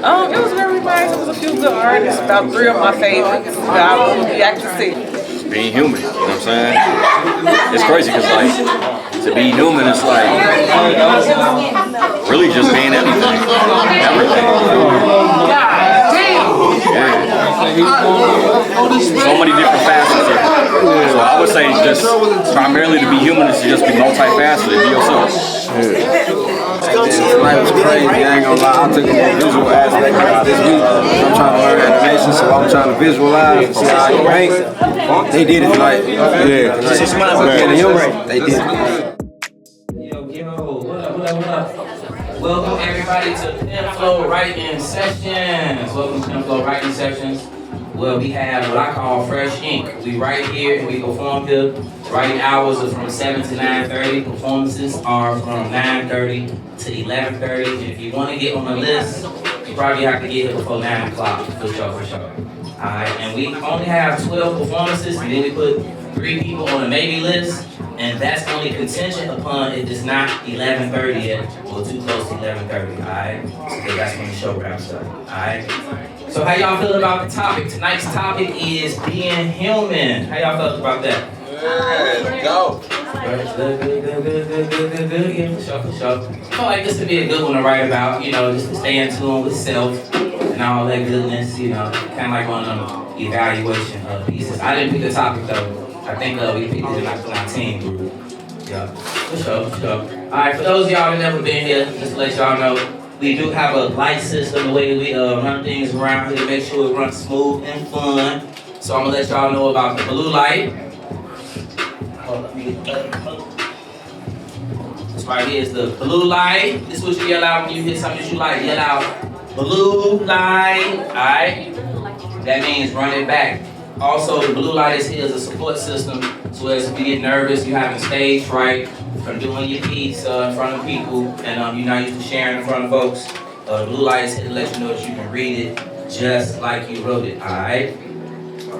It was very nice. It was a few good artists, about 3 of my favorites that I would be actually see. Just being human, you know what I'm saying? It's crazy because, like, to be human, it's like really just being everything. Everything. Yeah. So many different facets of it. So I would say just primarily to be human is to just be multifaceted, be yourself. Tonight was crazy, I ain't gonna lie. I took a more visual aspect about this week. I'm trying to learn animation, so I'm trying to visualize, see how I can paint. They did it tonight. Yeah. They did it. Yo, what up? Welcome everybody to Penflow Writing Sessions. Welcome to Penflow Writing Sessions. Well, we have what I call fresh ink. We write here and we perform here. Writing hours are from 7 to 9:30. Performances are from 9:30 to 11:30. And if you want to get on the list, you probably have to get here before 9 o'clock for sure. Alright, and we only have 12 performances, and then we put 3 people on the maybe list, and that's only contingent upon if it's not 11:30 yet, or too close to 11:30, alright? So that's when the show wraps up, alright? So how y'all feel about the topic? Tonight's topic is being human. How y'all feel about that? Let's go. Good. Yeah, for sure. I feel like this would be a good one to write about, just to stay in tune with self and all that goodness, kind of like one of them evaluation pieces. I didn't pick the topic though. I think we picked it in our team group. Yeah, for sure. Alright, for those of y'all that never been here, just to let y'all know, we do have a light system, the way we run things around here to make sure it runs smooth and fun. So I'm gonna let y'all know about the blue light. This right here is the blue light. This is what you yell out when you hear something that you like. Yell out, blue light. Alright? That means run it back. Also, the blue light is here as a support system. So as you get nervous, you're having stage fright from doing your piece in front of people, and you're not used to sharing in front of folks. The blue light is here to let you know that you can read it just like you wrote it. Alright?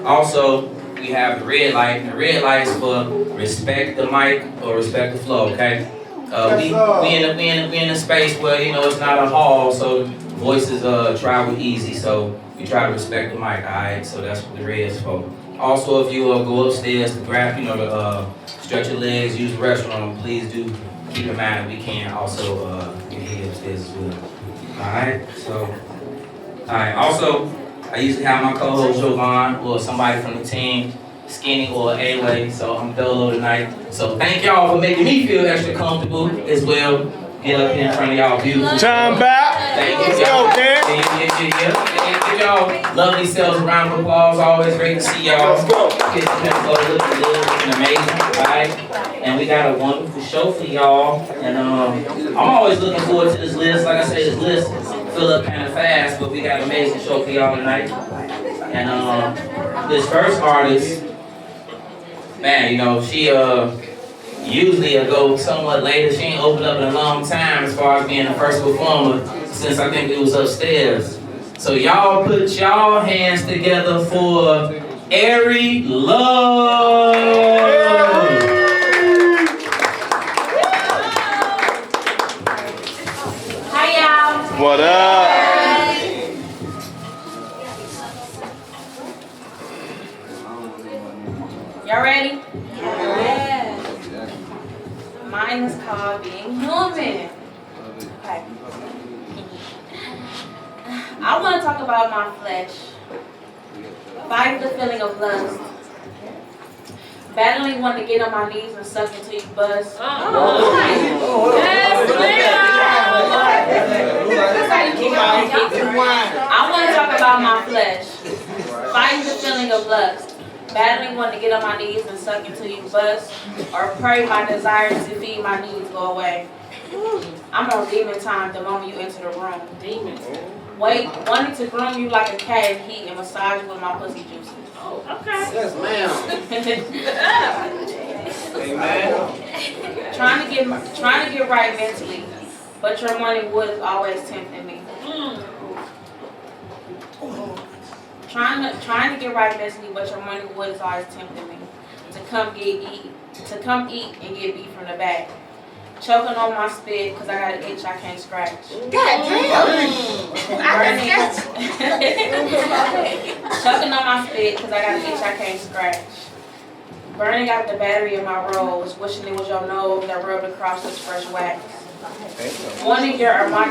Also, we have the red light, and the red light is for respect the mic or respect the flow, okay? We in a space where, it's not a hall, so voices travel easy, so we try to respect the mic, alright? So that's what the red is for. Also, if you go upstairs to grab, stretch your legs, use the restroom, please do keep in mind that we can also get here upstairs as well. Alright, also, I usually have my co-host Jovan or somebody from the team, Skinny or A-Way, so I'm Dolo tonight. So thank y'all for making me feel extra comfortable as well. Get up here in front of y'all beautiful. Time back. Thank you. Let's go, Dan. And give y'all lovely selves a round of applause. Always great to see y'all. Let's go. Get the Penflow looking amazing, right? And we got a wonderful show for y'all. And I'm always looking forward to this list. Like I said, this list fill up kind of fast, but we got an amazing show for y'all tonight. And this first artist, man, she usually go somewhat later. She ain't opened up in a long time as far as being the first performer since I think it was upstairs. So y'all put y'all hands together for Airy Love. Hi y'all. What up? Y'all ready? Yeah. Mine is called Being Human. Okay. I want to talk about my flesh. Fighting the feeling of lust. Battling wanting to get on my knees and suck until you bust. Yes, I want to talk about my flesh. Fighting the feeling of lust. Battling wanting to get on my knees and suck until you bust, or pray my desire to feed my needs go away. I'm on demon time the moment you enter the room. Demons. Wait, wanting to groom you like a cat in heat and massage you with my pussy juices. Oh, okay. Yes, ma'am. Amen. Trying to get right mentally, but your morning wood is always tempting me. Trying to get right mentally, but your morning wood is always tempting me to come eat and get beat from the back. Choking on my spit because I got an itch I can't scratch. God damn. Choking on my spit because I got an itch I can't scratch. Burning out the battery in my rose, wishing it was your nose that rubbed across this fresh wax. Wanting your Armani.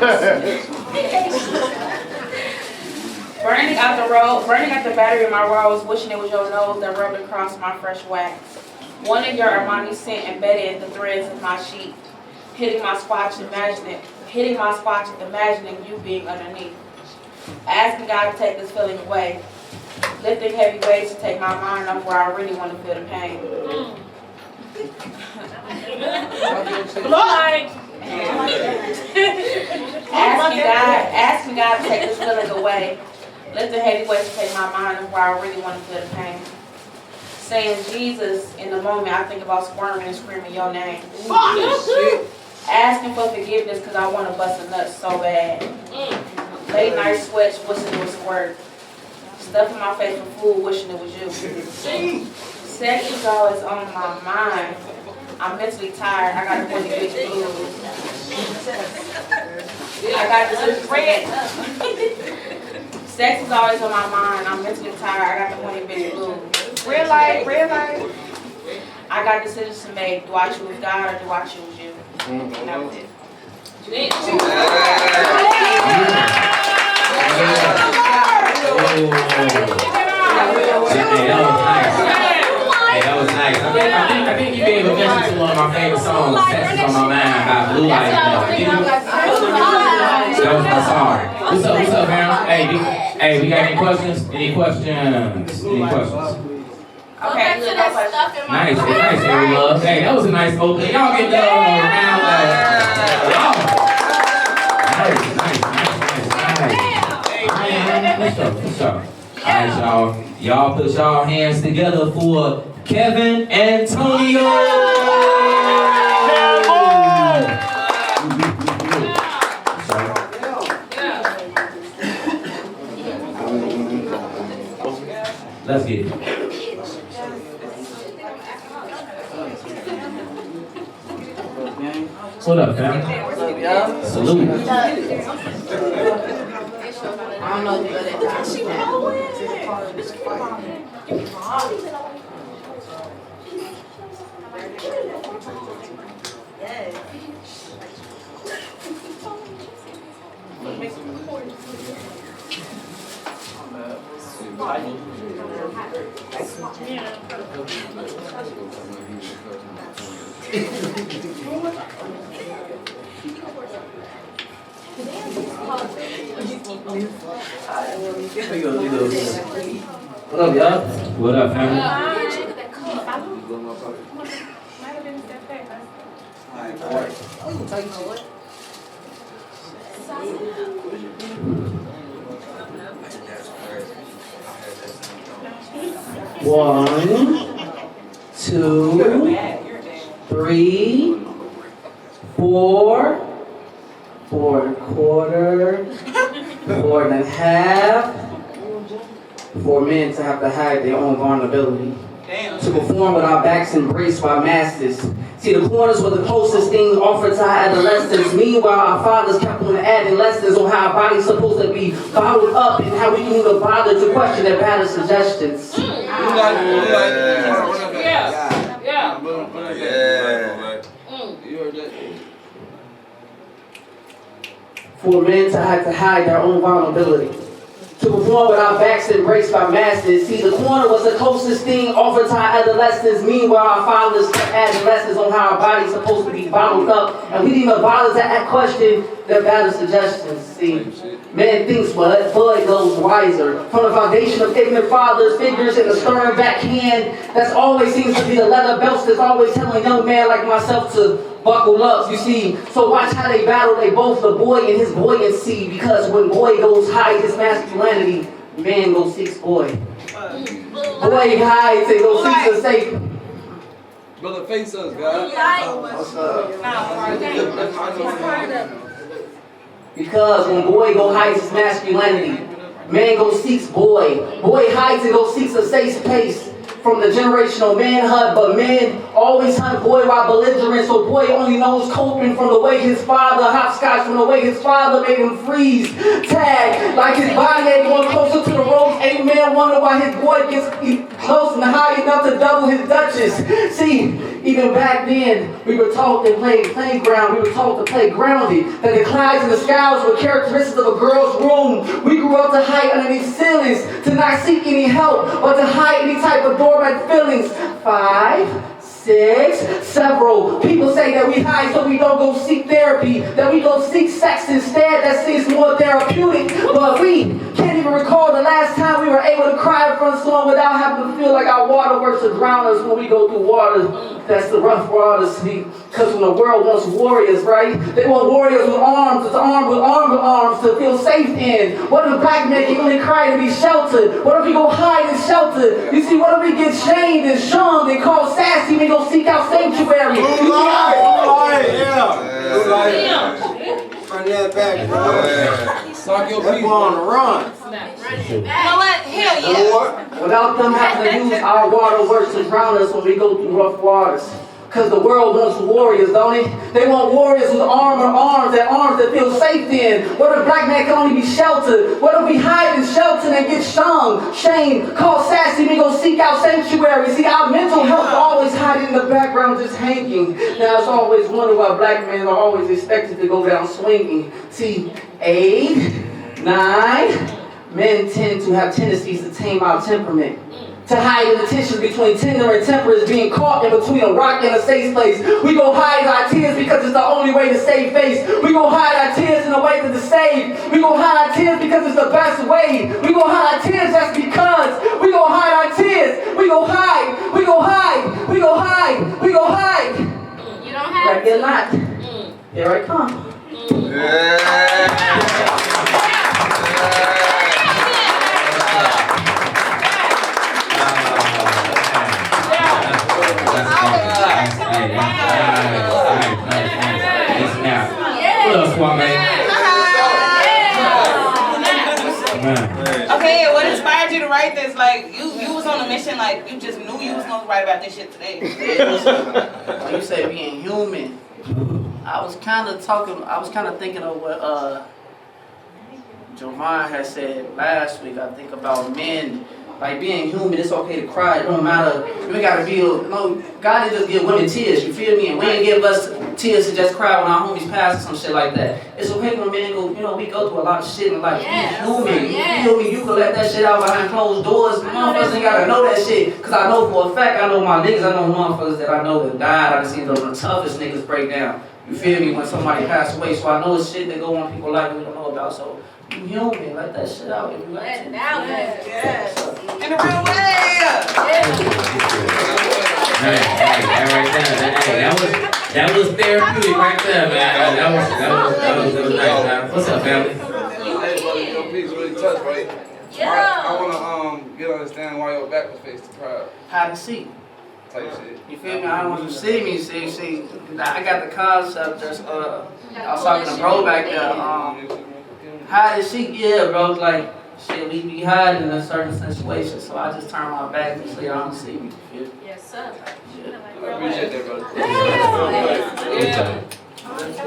Burning out the battery in my rose, wishing it was your nose that rubbed across my fresh wax. Wanting your Armani scent embedded in the threads of my sheet. Hitting my spots, imagining you being underneath. Asking God to take this feeling away. Lifting heavy weights to take my mind off where I really want to feel the pain. Asking God to take this feeling away. Lifting heavy weights to take my mind off where I really want to feel the pain. Saying Jesus in the moment, I think about squirming and screaming your name. Asking for forgiveness because I want to bust a nut so bad. Late night sweats, wishing it was squirt. Stuffing my face with food, wishing it was you. Sex is always on my mind. I'm mentally tired. I got a really big blues. Sex is always on my mind. I'm mentally tired. I got the money bitch blues. Real life. I got decisions to make. Do I choose God or do I choose you? And that was it. Hey, that was nice. I think you gave a message to one of my favorite songs, Sex is on My Mind by Blue Light. That was my song. What's up, man? Hey, we got any questions? Any questions? Okay, good. No question. Nice, Harry Love. Hey, that was a nice opening. Y'all get the round Nice. Let's go. All right, y'all. Y'all put y'all hands together for Kevin Antonio. Let's get it. What up, fam? Salute. I don't know if you're What up, y'all? What up, family? One, two, 3, 4, 4 1/4, 4 1/2. For men to have to hide their own vulnerability. To perform with our backs embraced by masters. See, the corners were the closest things offered to our adolescents. Meanwhile, our fathers kept on adding lessons on how our body's supposed to be bottled up and how we can even bother to question their better suggestions. For men to have to hide their own vulnerability. To perform with our backs embraced by masters. See, the corner was the closest thing offered to our adolescents. Meanwhile, our fathers kept adding lessons on how our body's supposed to be bottled up. And we didn't even bother to question their better suggestions. See, man thinks, but boy goes wiser. From the foundation of ignorant fathers, figures in the stern backhand. That's always seems to be the leather belts that's always telling a young man like myself to buckle up, you see. So watch how they battle, they both the boy and his buoyancy. Because when boy goes high, his masculinity, man goes seeks boy. Boy hides and goes seeks a safe. Brother, face us, God. What's up? Because when boy go hides his masculinity, man go seeks boy. Boy hides and go seeks a safe space. from the generational man hunt, but men always hunt boy while belligerent, so boy only knows coping from the way his father hopscotch, from the way his father made him freeze, tag, like his body ain't going closer to the ropes. Ain't man wonder why his boy gets close and high enough to double his Duchess. See, even back then, we were taught to play playground, we were taught to play grounded, that the clouds and the skies were characteristics of a girl's room. We grew up to hide underneath ceilings, to not seek any help, or to hide any type of doormat feelings. 5, 6, several people say that we hide so we don't go seek therapy, that we go seek sex instead, that seems more therapeutic, but we can't even recall the last time we were able to cry in front of someone without having to feel like our water works to drown us when we go through water. That's the rough water, see, because when the world wants warriors, right, they want warriors with arms, with arms to feel safe in. What if black men can only cry to be sheltered? What if we go hide and shelter? You see, what if we get shamed and shunned and called sassy, we go seek out sanctuary? Blue light, Run that back, bro. Suck your people on the run. You know what? Hell yeah. Without them having to use our water works to drown us when we go through rough waters. Because the world wants warriors, don't it? They want warriors with arms that feel safe in. What if black man can only be sheltered? What if we hide in shelter and get shunned, shamed, called sassy, we go seek out sanctuary? See, our mental health always hiding in the background, just hanging. Now it's always wonder why black men are always expected to go down swinging. See, 8, 9, men tend to have tendencies to tame our temperament, to hide in the tensions between tender and temperance, being caught in between a rock and a safe place. We go hide our tears because it's the only way to save face. We go hide our tears in a way to save. We go hide our tears because it's the best way. We go hide our tears just because. We go hide our tears. We go hide. We go hide. We go hide. We go hide. You don't have Ready or not? Here I come. Okay, what inspired you to write this? Like, you was on a mission, like, you just knew you was going to write about this shit today. When you say being human, I was kind of thinking of what Jovan had said last week. I think about men, like being human, it's okay to cry, it don't matter. We gotta be, God didn't just give women tears, you feel me? And we ain't give us tears to just cry when our homies pass or some shit like that. It's okay when men go, we go through a lot of shit in life. Yes. Be human, you feel me? You can let that shit out behind closed doors. Motherfuckers ain't gotta know that shit. Cause I know for a fact, I know my niggas, I know motherfuckers that I know that died. I done seen the toughest niggas break down. You feel me? When somebody passed away. So I know it's shit that go on people like we don't know about. So be human, let that shit out if you like to. Yes. In a real way. That was therapeutic right there, man. That was nice, man. What's up, family? Hey, buddy, your piece really touched, right? I want to get understanding why your back was faced to crowd. Hide and seek. Type shit. You feel me? I don't want you to see me. See, I got the concept. Just I was talking to bro back there. Hide and seek, yeah, bro. Like shit, we be hiding in a certain situation. So I just turn my back and so y'all don't see me. You feel me? Yes, sir. I appreciate that, brother.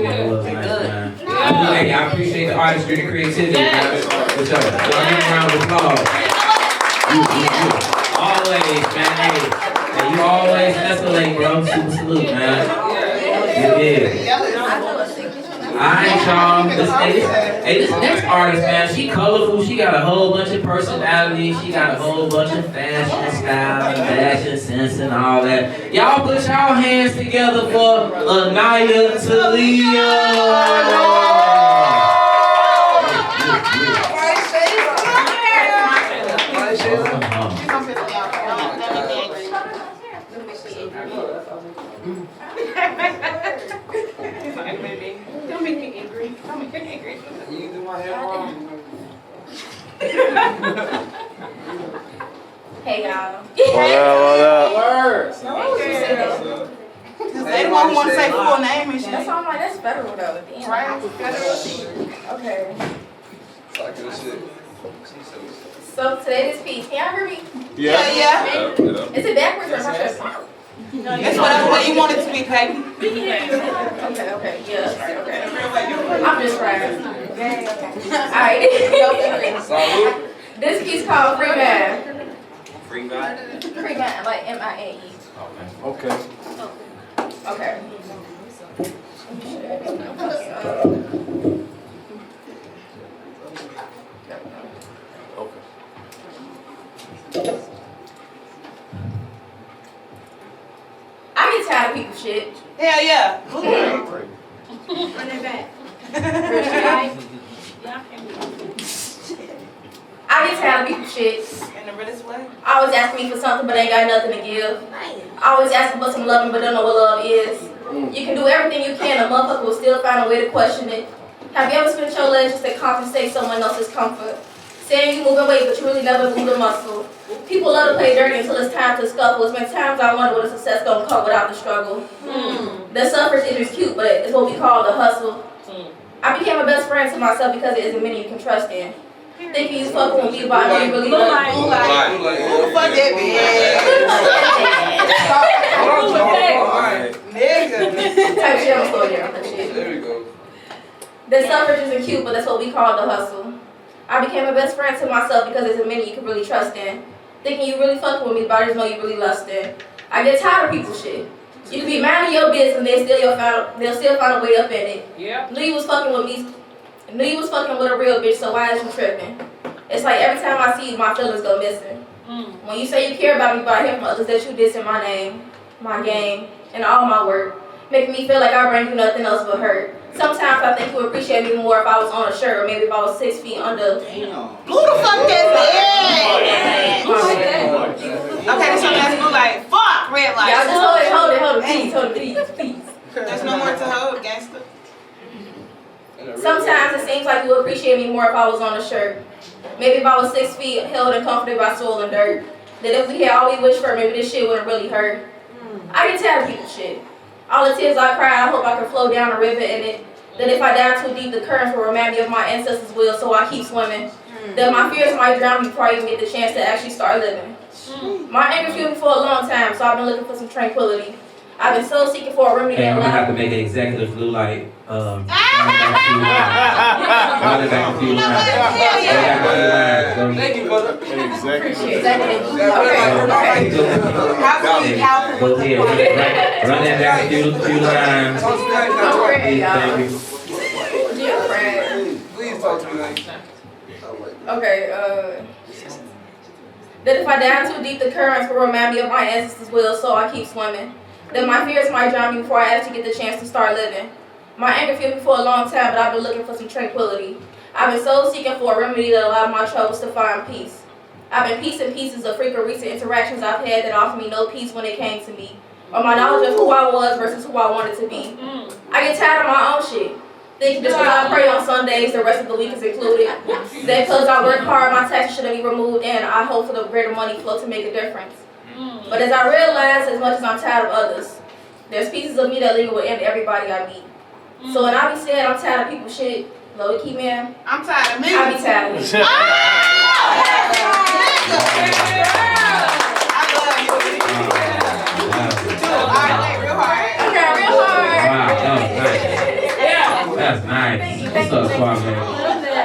Yeah, it was nice, man. Hey, I appreciate the artistry and creativity, man. What's up? Y'all give a round of applause. You. Always, man. Hey, you always escalate, bro. Super salute, man. You did. Alright, y'all. This next artist, man, she colorful. She got a whole bunch of personality. She got a whole bunch of fashion style and fashion sense and all that. Y'all put y'all hands together for Anaya Talia. Don't make me angry. Don't make me angry. You can do my hair wrong. Hey, y'all. What up? Words. They don't want to say full name and shit. That's why I'm like, that's federal though. Damn. Right? Okay. Talk this shit. So today this piece, can y'all hear me? Yeah. Is it backwards or am I tripping? That's whatever way you want it to be, baby. Okay, yeah, okay. I'm just trying. Alright. This piece called Free Man. Free guy? Free Man, like MIAE. Okay. Okay. I get tired of people's shit. Hell yeah. Run it back. I get tired of people's shit. In the realest way. Always asking me for something but ain't got nothing to give. Always asking for some loving but don't know what love is. You can do everything you can, a motherfucker will still find a way to question it. Have you ever spent your legs just to compensate someone else's comfort? Saying you moving weight but you really never move a muscle. People love to play dirty until it's time to scuffle. It's been times I wonder what a success gonna come without the struggle. The suffrage is cute, but it's what we call the hustle. I became a best friend to myself because it isn't many you can trust in. Thinking you fucking with me, but I know you really don't. Who the fuck that bitch? Type shit, I'm slow down. There we go. The suffrage isn't cute, but that's what we call the hustle. I became a best friend to myself because there's a many you can really trust in. Thinking you really fucking with me, but I just know you really lust in. I get tired of people's shit. You can be minding your business and they'll still find a way up in it. Yeah. Knew you was fucking with me. Knew you was fucking with a real bitch, so why is you tripping? It's like every time I see you, my feelings go missing. When you say you care about me, but I hear from others that you dissing my name, my game, and all my work, making me feel like I bring you nothing else but hurt. Sometimes I think you would appreciate me more if I was on a shirt, or maybe if I was 6 feet under. Who the fuck that bitch? Okay, this one that's blue like, fuck, red light. Y'all just hold it, please. There's no more to hold, gangster. Sometimes it seems like you would appreciate me more if I was on a shirt. Maybe if I was 6 feet, held and comforted by soil and dirt. That if we had all we wished for, maybe this shit wouldn't really hurt. I get tired of people's shit. All the tears I cry, I hope I can flow down a river in it. That if I dive too deep, the currents will remind me of my ancestors' will, so I keep swimming. That my fears might drown me before I even get the chance to actually start living. My anger fueled me for a long time, so I've been looking for some tranquility. I've been so seeking for a remedy Hey, that I'm gonna have to allows. make an executive blue light. Run it back a few lines. Thank you, brother. Executive. Go ahead, run that back a few lines. Talk to me nice. I'm ready, y'all. Thank you. Dear friend. Please talk to me nice. Okay, that if I dive too deep, the currents will remind me of my ancestors' will, so I keep swimming. That my fears might drown me before I actually get the chance to start living. My anger fueled me for a long time, but I've been looking for some tranquility. I've been so seeking for a remedy that allowed my troubles to find peace. I've been piecing pieces of frequent recent interactions I've had that offered me no peace when it came to me, or my knowledge of who I was versus who I wanted to be. I get tired of my own shit. Thinking just because I pray on Sundays, the rest of the week is included. That because I work hard, my taxes shouldn't be removed, and I hope for the greater money flow to make a difference. But as I realize, as much as I'm tired of others, there's pieces of me that linger within everybody I meet. So when I be saying I'm tired of people's shit, low key man, I'm tired of me. I be tired of it. I love you. Real hard. Okay, real hard. Wow, that was nice. That's nice. What's up, Suave?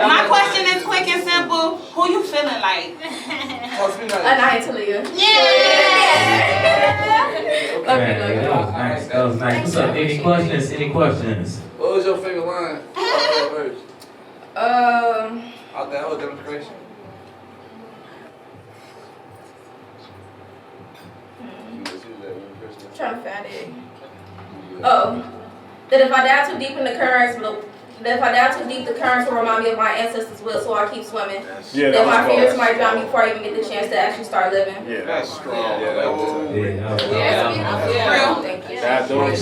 My question is quick and simple. Who you feeling like? Talk to me nice. Annihilator. Okay, that was nice. That was nice. What's up? Any questions? Any questions? What was your favorite line? Out that verse? Out that whole demonstration? Trying to find it. Oh, that if I dive too deep in the currents, the currents will remind me of my ancestors' will, so I keep swimming. Yeah, that my fears might drown me before I even get the chance to actually start living. Yeah, that's strong. Yeah, that was Thank you. That was nice.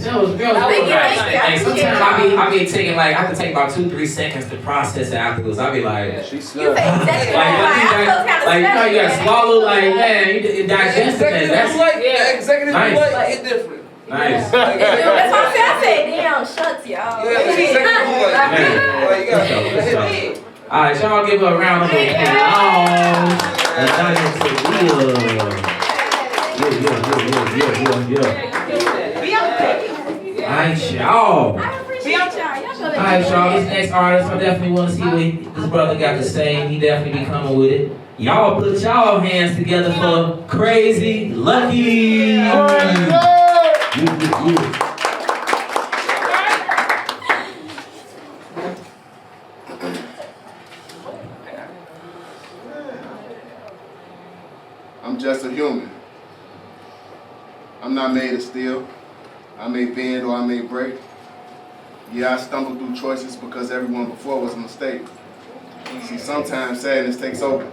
That was real nice. Like, sometimes I be taking like I have to take about 2-3 seconds to process it afterwards. I be like, She's You say exactly like you know, you gotta swallow, like man, you digest it. That's like executive nice. like it's different. Nice. That's what I said. Damn, shucks, y'all. Yeah, that's exactly what you got. All right, y'all give her a round of applause. Yeah. Alright, y'all. I appreciate y'all. Y'all show that. Alright, y'all. This next artist, I definitely want to see what this brother got to say. He definitely be coming with it. Y'all put y'all hands together for Crazy Lucky. I'm just a human. I'm not made of steel. I may bend or I may break. Yeah, I stumble through choices because everyone before was a mistake. See, sometimes sadness takes over,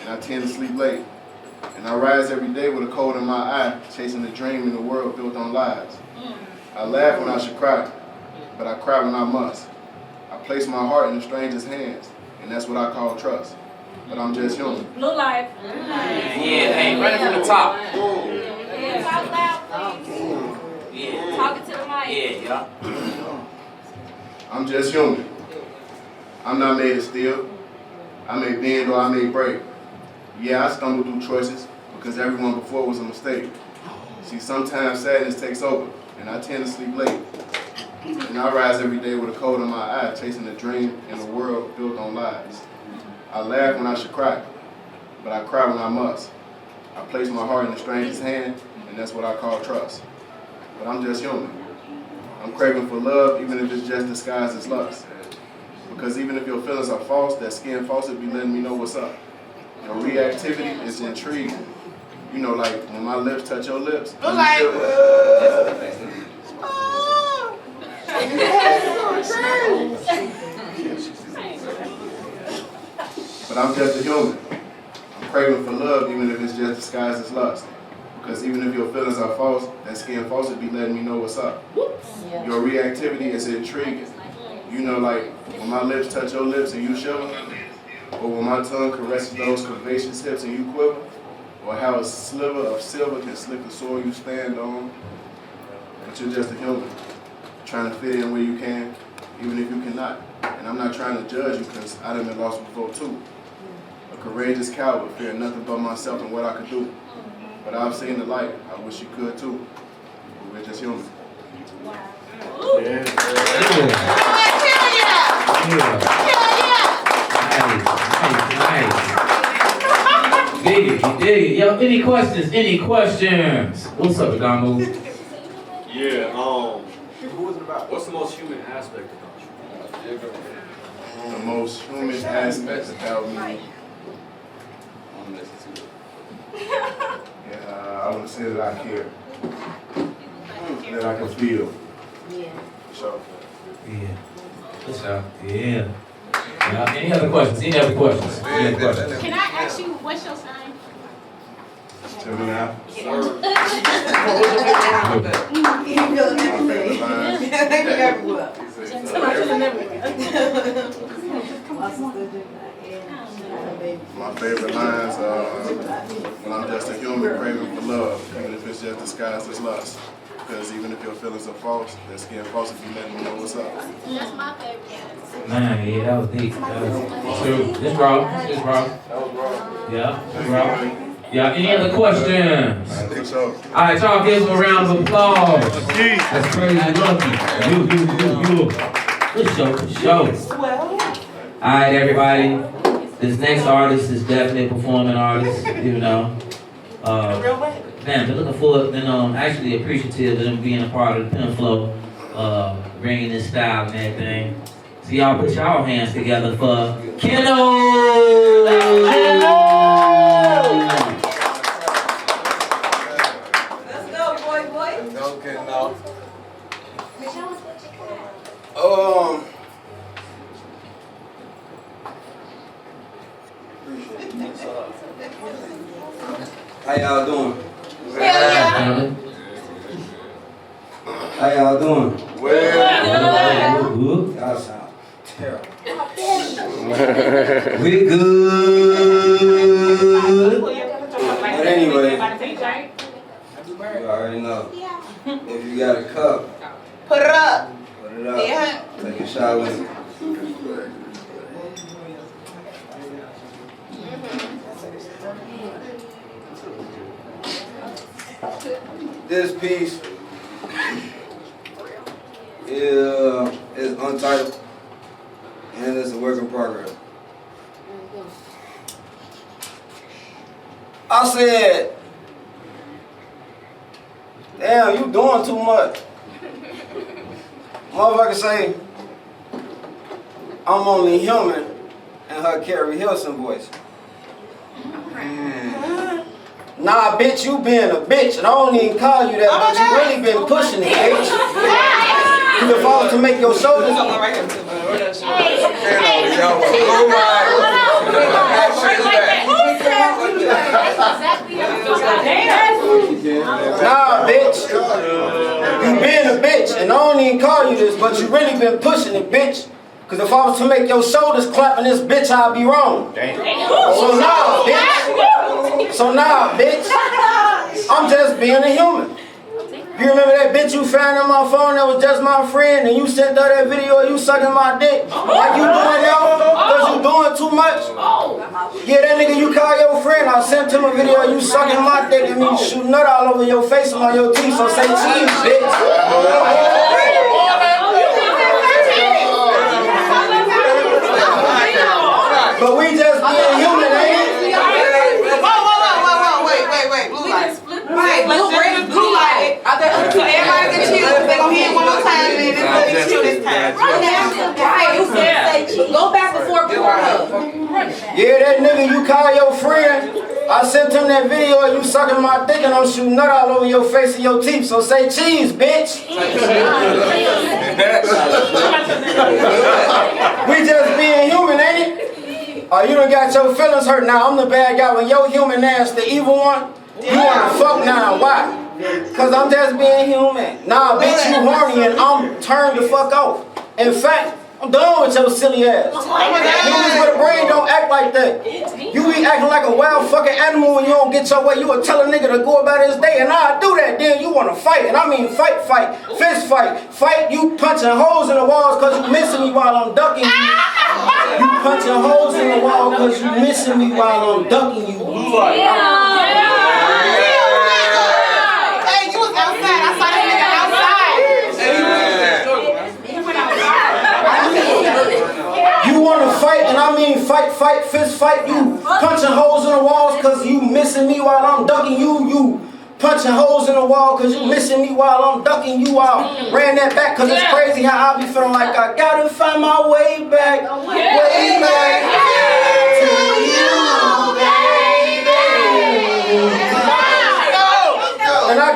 and I tend to sleep late. And I rise every day with a cold in my eye, chasing a dream in a world built on lies. I laugh when I should cry, but I cry when I must. I place my heart in a stranger's hands, and that's what I call trust. But I'm just human. Blue light. Yeah, hey, right from the top. Yeah, talk loud, please. Yeah. Talking to the mic. Yeah. I'm just human. I'm not made of steel. I may bend or I may break. Yeah, I stumble through choices because everyone before was a mistake. See, sometimes sadness takes over, and I tend to sleep late. And I rise every day with a cold in my eye, chasing a dream in a world built on lies. I laugh when I should cry, but I cry when I must. I place my heart in a stranger's hand, and that's what I call trust. But I'm just human. I'm craving for love, even if it's just disguised as lust. Because even if your feelings are false, that skin faucet be letting me know what's up. Your reactivity is intriguing. You know, like when my lips touch your lips. Look like. But I'm just a human. I'm craving for love, even if it's just disguised as lust. Because even if your feelings are false, that skin faucet be letting me know what's up. Your reactivity is intriguing. You know, like when my lips touch your lips and you shiver, or when my tongue caresses those curvaceous hips and you quiver, or how a sliver of silver can slick the soil you stand on. But you're just a human, trying to fit in where you can, even if you cannot. And I'm not trying to judge you because I done been lost before too. A courageous coward, fearing nothing but myself and what I could do. But I've seen the light. I wish you could too. But we're just human. Nice. Dig it. Yo, any questions? What's up, Adamo? Yeah, who was it about? What's the most human aspect about you? The most human aspect about me. Yeah, I would say that I care. That I can feel. Yeah. So. Yeah. What's up? Yeah. Any other questions? Can I ask you what's your sign? Gemini. My favorite lines are when I'm just a human craving for love, even if it's just disguised as lust. Because even if your feelings are false, that skin false if you let me know what's up. That's my favorite. Man, yeah, that was deep. True. It's raw. Yeah, it's raw. Yeah, any other questions? I think so. All right, y'all give them a round of applause. That's Crazy Lucky. You. Good show. All right, everybody. This next artist is definitely a performing artist, you know. Man, been looking forward and actually appreciative of them being a part of the Penflow, bringing this style and everything. So y'all put y'all hands together for Keno! Let's go, boy. Okay, now. How y'all doing? Yeah. How y'all doing? Well, Y'all sound terrible. We good. But anyway, you already know. If you This piece is untitled and it's a work in progress. I said, damn, you doing too much. Motherfucker say, I'm only human, and her Carrie Hilson voice. Nah, bitch, you being a bitch, and I don't even call you that, but you really been pushing it, bitch. You the fault to make your shoulders. Nah, bitch. You being a bitch, and I don't even call you this, but you really been pushing it, bitch. Cause if I was to make your shoulders clap in this bitch, I'd be wrong. So nah, bitch. So nah, bitch. I'm just being a human. You remember that bitch you found on my phone that was just my friend and you sent her that video of you sucking my dick? Like you doing yo? Cause you doing too much? Yeah, that nigga you call your friend, I sent him a video of you sucking my dick and me shooting nut all over your face and on your teeth, so say cheese, bitch. But we just being human, ain't it? Wait. Blue light. Right, blue light. So everybody can chill. They gonna hit one more time and then it's gonna be chill this time. Go back before Pornhub. Yeah, that nigga you call your friend, I sent him that video of you sucking my dick and I'm shooting nut all over your face and your teeth, so say cheese, bitch. We just being human, ain't it? Oh, you done got your feelings hurt now. I'm the bad guy when your human ass, the evil one. You wanna fuck now, why? Cause I'm just being human. Nah, bitch, you horny and I'm turned the fuck off. In fact, I'm done with your silly ass. Humans with a brain don't act like that. You be acting like a wild fucking animal when you don't get your way. You would tell a nigga to go about his day and I do that. Then you wanna fight. And I mean fight, fist fight. Fight, you punching holes in the walls cause you missing me while I'm ducking you. You punching holes in the wall cause you missing me while I'm ducking you. Hey, you was outside. I saw that nigga outside. You wanna fight, and I mean fight, fist fight. You punching holes in the walls cause you missing me while I'm ducking you. You punching holes in the wall cause you missing me while I'm ducking you out. Ran that back cause it's crazy how I be feeling like I gotta find my way back. Way back to you, baby. And I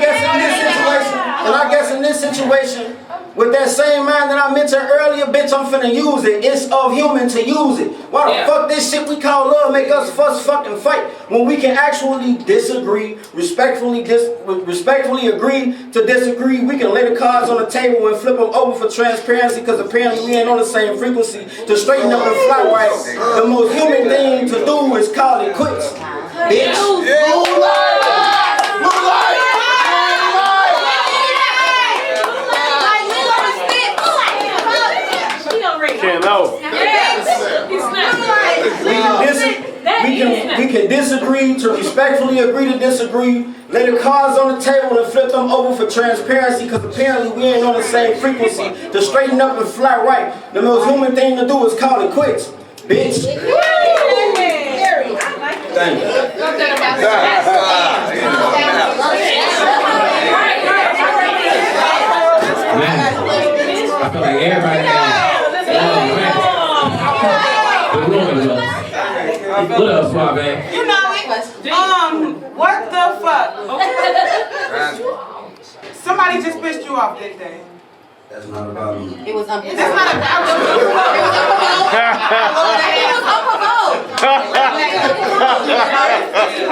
guess in this situation, with that same mind that I mentioned earlier, bitch, I'm finna use it. It's of human to use it. Why the fuck this shit we call love make us fuss fucking fight when we can actually disagree, respectfully agree to disagree. We can lay the cards on the table and flip them over for transparency because apparently we ain't on the same frequency to straighten up and fly right. The most human thing to do is call it quits, bitch. We can disagree to respectfully agree to disagree, lay the cards on the table and flip them over for transparency because apparently we ain't on the same frequency to straighten up and fly right. The most human thing to do is call it quits, bitch. Thank you. I feel like everybody what up, Swab, man? You know it. What the fuck? Somebody just pissed you off, didn't they? That's not about me. It was unprovoked. That's not about you. It was unprovoked.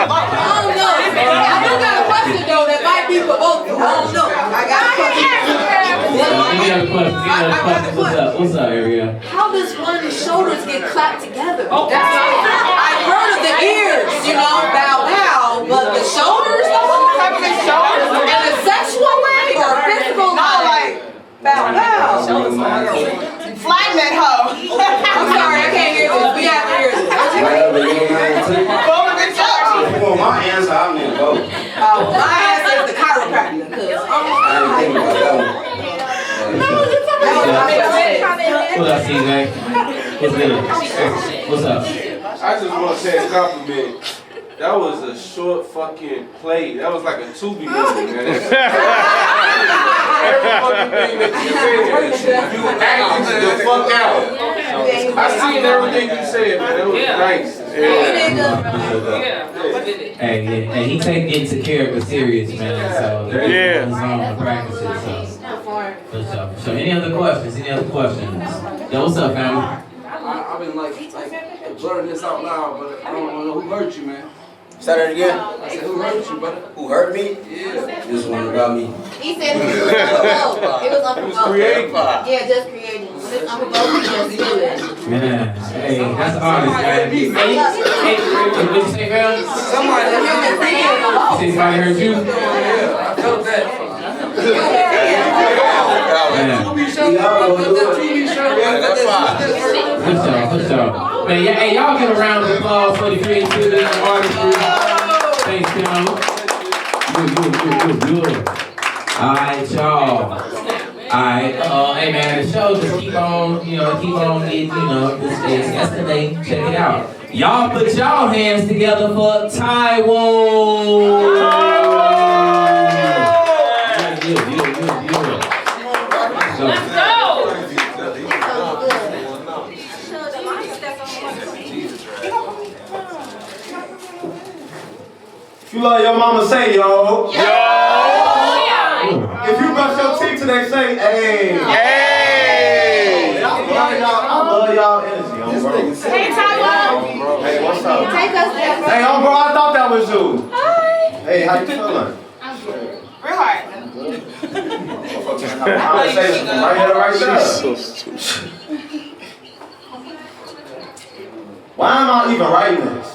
I don't know. I do got a question though that might be provoked. I don't know. I got a question. What's up, Ariel? How does one's shoulders get clapped together? I've heard of the ears, you know, bow bow, but the shoulders, in a sexual way or physical way? Bow bow. Flag that hoe. I'm sorry, I can't hear this. We have to hear this. My answer, I mean both. My answer is the chiropractor. up, CJ? What's good? What's up? I just want to say a compliment. That was a short fucking play. That was like a Tubi movie, man. Every fucking thing that you said, you acted the fuck out. I seen everything you said, man. It was nice. Hey, he take getting to character serious, man. So yeah, on practices. So any other questions? Any other questions? Yo, what's up, family? I've been like blurring this out loud, but I don't know who hurt you, man. Say that again. I said, who hurt you, brother? Who hurt me? Yeah. This one about me. He said it was unprovoked. It was unprovoked. Creative. Yeah, just creating. When it's unprovoked, you just do it. Man, hey, that's honest, man. Hey, what you say, man? Somebody hurt Somebody hurt you. you? Yeah, I felt that. What's up? Man, yeah, hey, y'all give a round of applause for the creativity and artistry. Thanks, y'all. Good. Alright, y'all. Alright, hey man, the show just keep on getting, this is yesterday. Check it out. Y'all put y'all hands together for Taiwan. Let's go. If you love your mama, say yo. Yo. If you brush your teeth today, say hey. Hey. I love y'all energy, bro. Hey, Taiwan. Hey, what's up? Take us there. Hey, bro, I thought that was you. Hi. Hey, how you feeling? I'm good. Real hard. Conversation right here, right there. Why am I even writing this?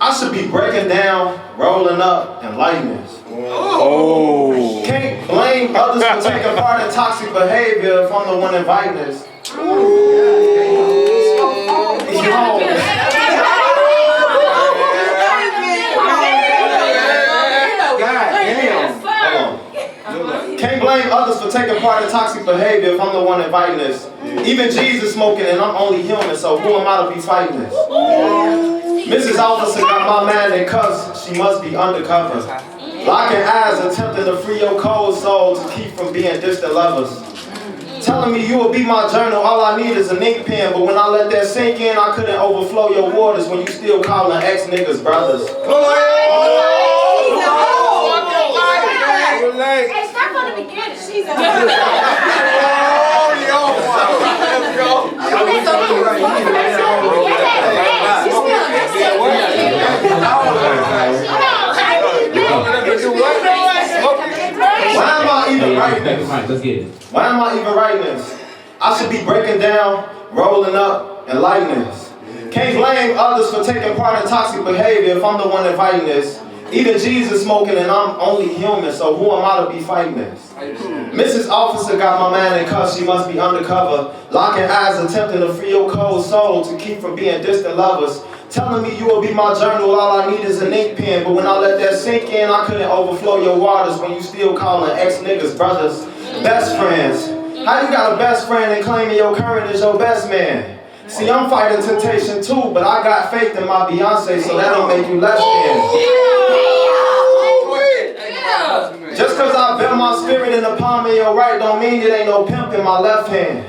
I should be breaking down, rolling up, and lighting this. Oh. Can't blame others for taking part in toxic behavior if I'm the one inviting this. Can't blame others for taking part in toxic behavior if I'm the one inviting this. Even Jesus smoking and I'm only human, so who am I to be fighting this? Mrs. Officer got my man in cuffs, she must be undercover. Locking eyes, attempting to free your cold soul to keep from being distant lovers. Telling me you will be my journal, all I need is an ink pen, but when I let that sink in, I couldn't overflow your waters when you still calling ex-niggas brothers. Hey, start from the beginning. She's a Why am I even writing this? Why am I even writing this? I should be breaking down, rolling up, and lighting this. Can't blame others for taking part in toxic behavior if I'm the one inviting this. Even Jesus smoking and I'm only human, so who am I to be fighting this? Mrs. Officer got my man in cuffs, she must be undercover. Locking eyes, attempting to free your cold soul to keep from being distant lovers. Telling me you will be my journal, all I need is an ink pen. But when I let that sink in, I couldn't overflow your waters when you still calling ex-niggas brothers. Best friends. How you got a best friend and claiming your current is your best man? See, I'm fighting temptation too, but I got faith in my Beyonce, so that don't make you less than. Just cause I bear my spirit in the palm of your right don't mean it ain't no pimp in my left hand.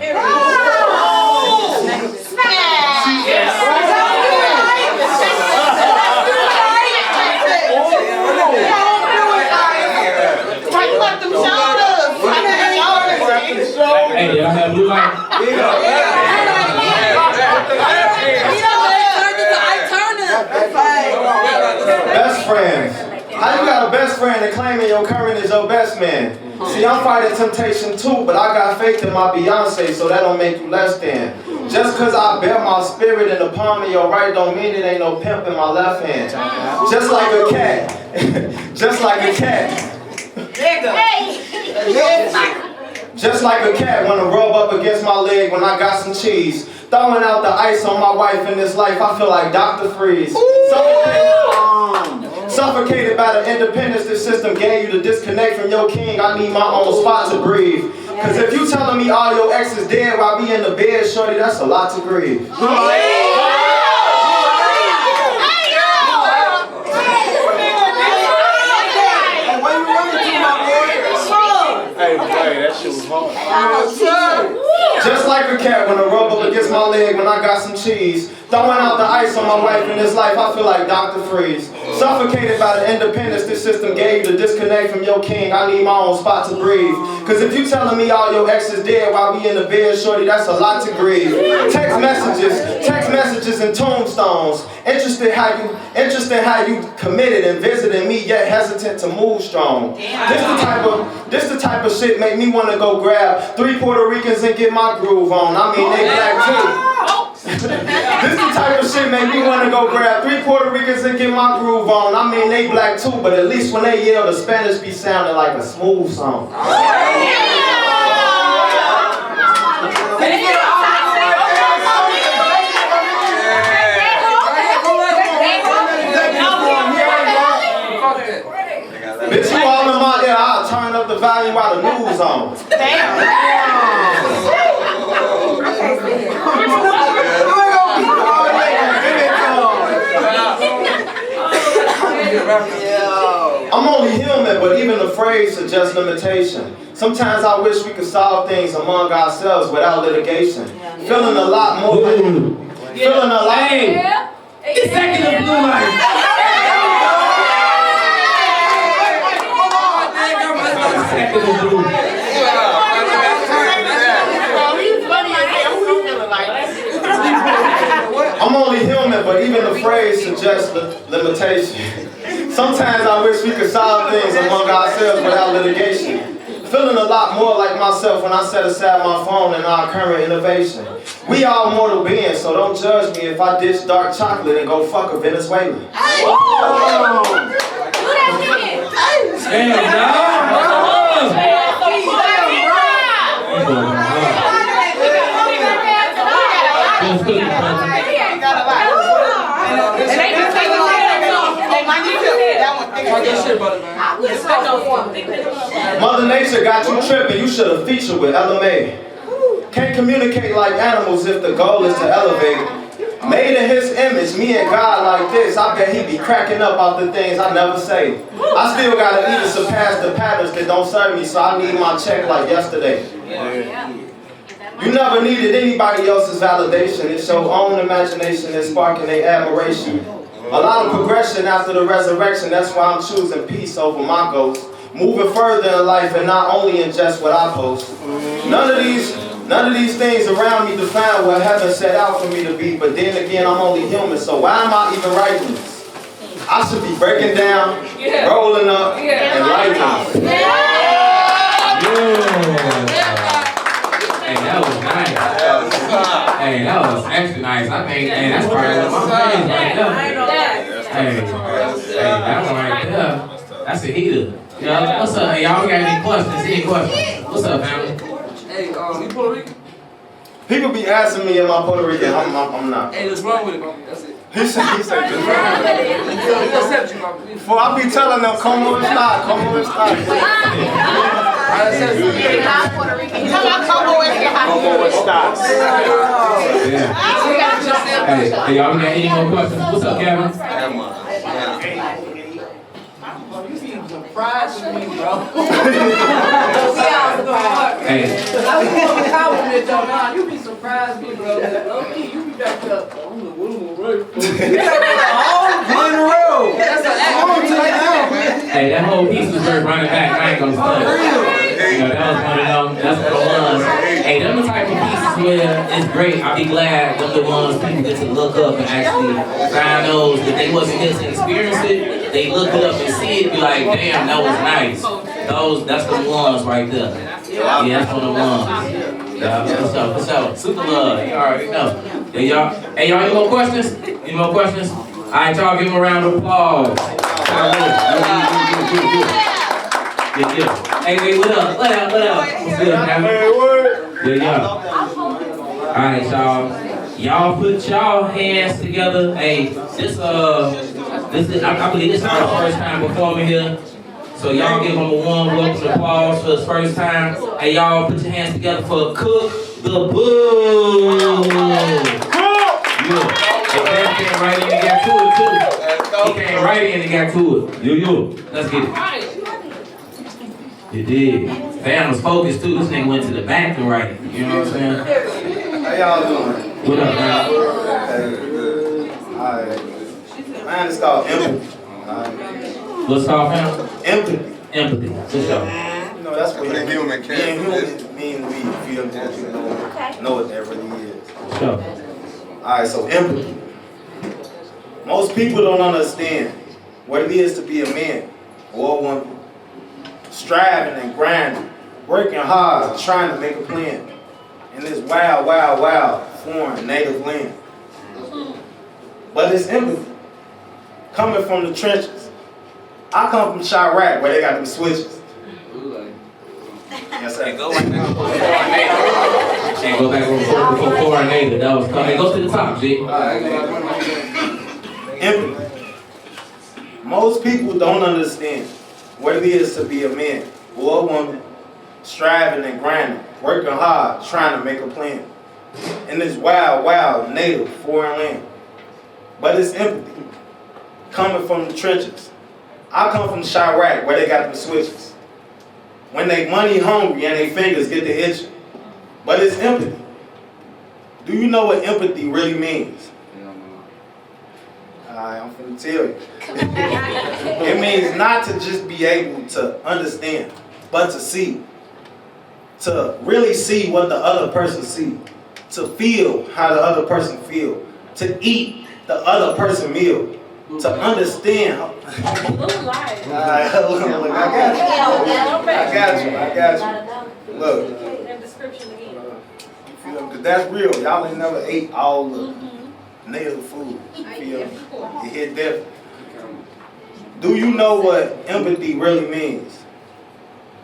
Hey, y'all have blue light? Best friends. How you got a best friend and claiming your current is your best man? See, I'm fighting temptation too, but I got faith in my Beyonce, so that don't make you less than. Just cause I bear my spirit in the palm of your right don't mean it ain't no pimp in my left hand. Just like a cat. Just like a cat. Just like a cat wanna rub up against my leg when I got some cheese. Throwing out the ice on my wife in this life, I feel like Dr. Freeze. Suffocated by the independence this system gave you to disconnect from your king. I need my own spot to breathe. Cause if you telling me all your exes dead while we in the bed, shorty, that's a lot to grieve. Hey, that shit was hard. Just like a cat when I rub up against my leg when I got some cheese. Throwing out the ice on my wife in this life, I feel like Dr. Freeze. Suffocated by the independence this system gave to disconnect from your king, I need my own spot to breathe. Cause if you telling me all your exes dead while we in the bed, shorty, that's a lot to grieve. Text messages and tombstones. Interested how you committed and visited me, yet hesitant to move strong. This the type of shit make me wanna go grab 3 Puerto Ricans and get my groove on. I mean, they black too. This the type of shit make me wanna go grab 3 Puerto Ricans and get my groove on. I mean, they black too, but at least when they yell, the Spanish be sounding like a smooth song. Bitch, you all in my ear, I'll turn up the volume while the news on. I'm only human, but even the phrase suggests limitation. Sometimes I wish we could solve things among ourselves without litigation. Feeling a lot more. Feeling a lot. It's second of blue light. I'm only human, but even the phrase suggests limitation. Sometimes I wish we could solve things among ourselves without litigation. Feeling a lot more like myself when I set aside my phone and our current innovation. We all mortal beings, so don't judge me if I dish dark chocolate and go fuck a Venezuelan. Mother Nature got you tripping, you should have featured with LMA. Can't communicate like animals if the goal is to elevate. Made in his image, me and God like this, I bet he be cracking up off the things I never say. I still gotta either surpass the patterns that don't serve me, so I need my check like yesterday. You never needed anybody else's validation. It's your own imagination that's sparking their admiration. A lot of progression after the resurrection, that's why I'm choosing peace over my ghost. Moving further in life and not only in just what I post. None of these things around me define what heaven set out for me to be, but then again, I'm only human, so why am I even writing this? I should be breaking down, rolling up, and writing. Hey, that was nice. Hey, that was extra nice. I think, hey, that's probably one of my favorites right there. Hey, that one right there, that's a heater. Yeah, what's up? Hey, y'all got any questions? Any questions? What's up, family? Hey, you Puerto Rican? People be asking me, am I Puerto Rican? I'm not. Hey, let's run with it, bro. That's it. He said, just run with it. He'll accept you, bro. For I be telling them, como está, como está. Hey, y'all got any more questions? What's up, Kevin? Surprise me, bro. Hey. I was going to compliment y'all now. You be surprised me, bro. Okay, you be back up. I'm the one right. That's an act. Hey, that whole piece was worth running back. I ain't gonna stunt. You know, that was one of them. That's what it was. Hey, them the type of pieces where it's great. I'll be glad them the ones people get to look up and actually find those. If they wasn't here to experience it, they look it up and see it, be like, damn, that was nice. That's the ones right there. Yeah, that's one of the ones. Yeah, what's up? Super love. You already know. Hey, y'all, any more questions? Any more questions? All right, y'all, give them a round of applause. Yeah. Hey, what up? What up? What's good, man? Yeah. All right, y'all. Y'all put y'all hands together. Hey, this is, I believe this is our first time performing here. So So y'all give him a warm welcome applause for his first time. Hey, y'all put your hands together for Cook the Bull. Yeah. He came right in and got to it too. He came right in and got to it. Yo. Let's get it. It did. Fam was focused too. This nigga went to the back and right. You know what I'm saying? How y'all doing? What up, man? Alright. Man, it's called empathy. What's called, fam? Empathy. Empathy. For sure. You know, that's what being human means to me. Feel what you know what that really is. Sure. Alright, so empathy. Most people don't understand what it is to be a man or a woman. Striving and grinding, working hard, trying to make a plan in this wild, foreign, native land. But it's empathy. Coming from the trenches. I come from Chirac, where they got them switches. Yes, sir. Go back before foreign native. That was coming. Go to the top, G. Empathy. Most people don't understand what it is to be a man or a woman, striving and grinding, working hard, trying to make a plan in this wild, native, foreign land. But it's empathy, coming from the trenches. I come from Chirac, where they got the switches. When they money hungry and their fingers get to itching. But it's empathy. Do you know what empathy really means? I'm finna tell you. It means not to just be able to understand, but to see. To really see what the other person sees. To feel how the other person feels. To eat the other person's meal. To understand how... I got you. Look. Because that's real. Y'all ain't never ate all the native food. You feel me? It hit different. Do you know what empathy really means?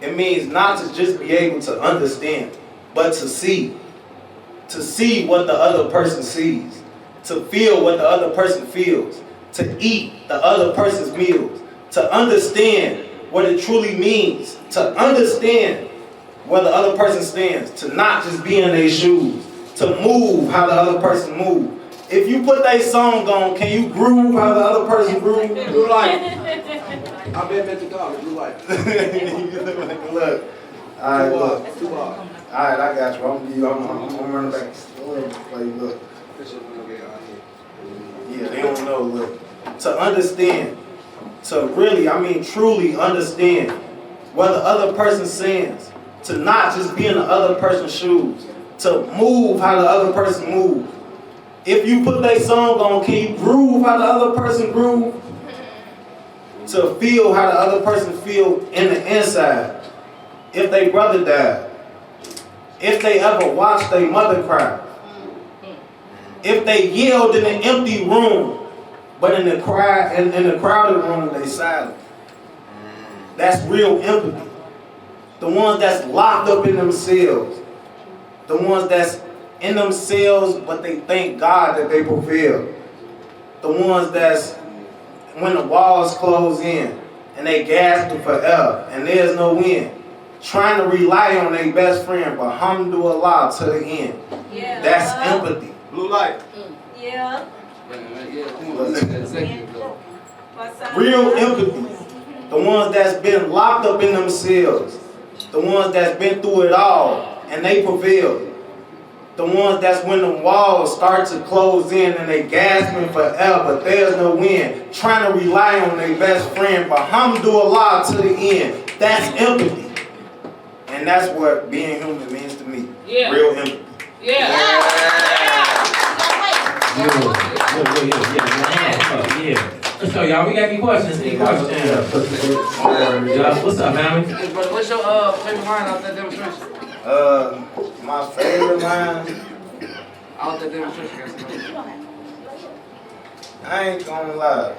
It means not to just be able to understand, but to see. To see what the other person sees. To feel what the other person feels. To eat the other person's meals. To understand what it truly means. To understand where the other person stands. To not just be in their shoes. To move how the other person moves. If you put that song on, can you groove how the other person groove? Blue light. I've been meant to go. Blue light. Look. Alright, look. Alright, I got you. I'm running back. Look. Yeah, they don't know. Look. To understand. To really, truly understand what the other person sends. To not just be in the other person's shoes. To move how the other person moves. If you put that song on, can you groove how the other person groove? To feel how the other person feel in the inside. If their brother died. If they ever watched their mother cry. If they yelled in an empty room, but in the crowded room they silent. That's real empathy. The ones that's locked up in themselves. The ones that's in themselves, but they thank God that they prevail. The ones that's, when the walls close in, and they gasping for air, and there's no wind, trying to rely on their best friend, but alhamdulillah to the end. Yeah. That's empathy. Blue light. Yeah. Real empathy. The ones that's been locked up in themselves. The ones that's been through it all, and they prevail. The ones that's when the walls start to close in and they gasping for air, but there's no wind. Trying to rely on their best friend, but alhamdulillah to the end. That's empathy. And that's what being human means to me. Yeah. Real empathy. Yeah. So y'all, we got any questions? Any questions? What's up, man? What's your favorite line out that demonstration? My favorite line, Out that demonstration. I ain't gonna lie.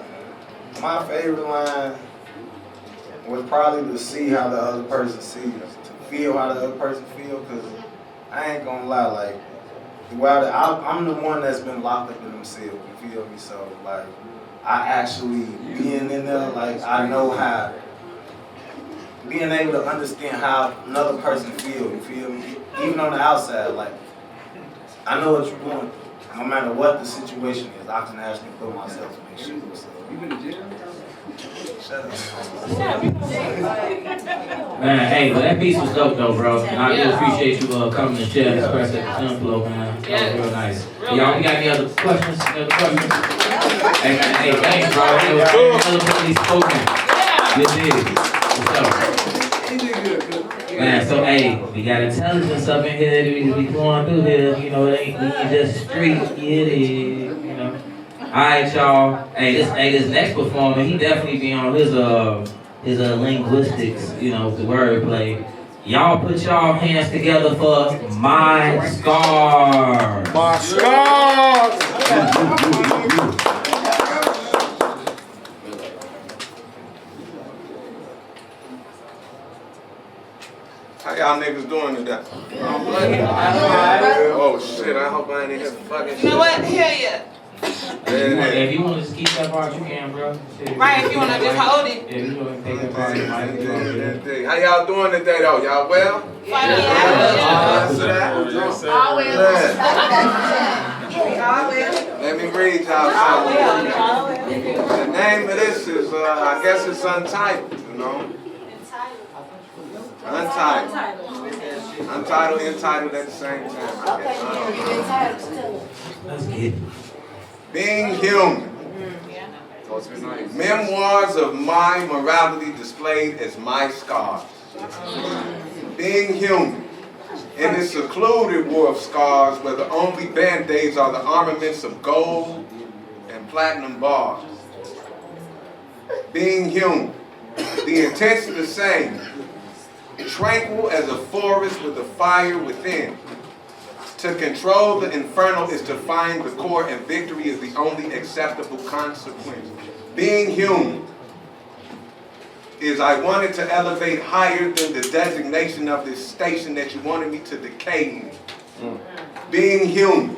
My favorite line was probably to see how the other person sees, to feel how the other person feels, because I ain't gonna lie, like, I'm the one that's been locked up in themselves, you feel me? So, like, I actually being in there, like, I know how, being able to understand how another person feels, you feel me? Even on the outside, like, I know what you're going through. No matter what the situation is, I can actually put myself in their shoes. So. You been to jail? Shut up. Man, hey, but that piece was dope though, bro. And I do appreciate you coming to share this press at the Penflow, man. That was real nice. Y'all, we got any other questions? Hey, man, hey, thanks, bro. It was another place spoken. Good deal. What's up? Man, so hey, we got intelligence up in here that we going through here. You know, it ain't just street. Yeah, it is. You know. Alright, y'all. Hey, this next performer, he definitely be on his linguistics, you know, the wordplay. Y'all put y'all hands together for My Scars. My Scars. How y'all niggas doing today? Oh shit, I hope I ain't in here fucking shit. You know what? Hell yeah. If you want to just keep that part, you can, bro. Right, if you want to just hold it. Yeah, you want to take that part. How y'all doing today though? Y'all well? Let me read y'all something. The name of this is, I guess it's Untitled, you know? Untitled, entitled at the same time. Let's get it. Being Human. Memoirs of my morality displayed as my scars. Being human. In this secluded war of scars where the only band-aids are the armaments of gold and platinum bars. Being human. The intent's the same. Tranquil as a forest with a fire within. To control the inferno is to find the core, and victory is the only acceptable consequence. Being human is I wanted to elevate higher than the designation of this station that you wanted me to decay in. Being human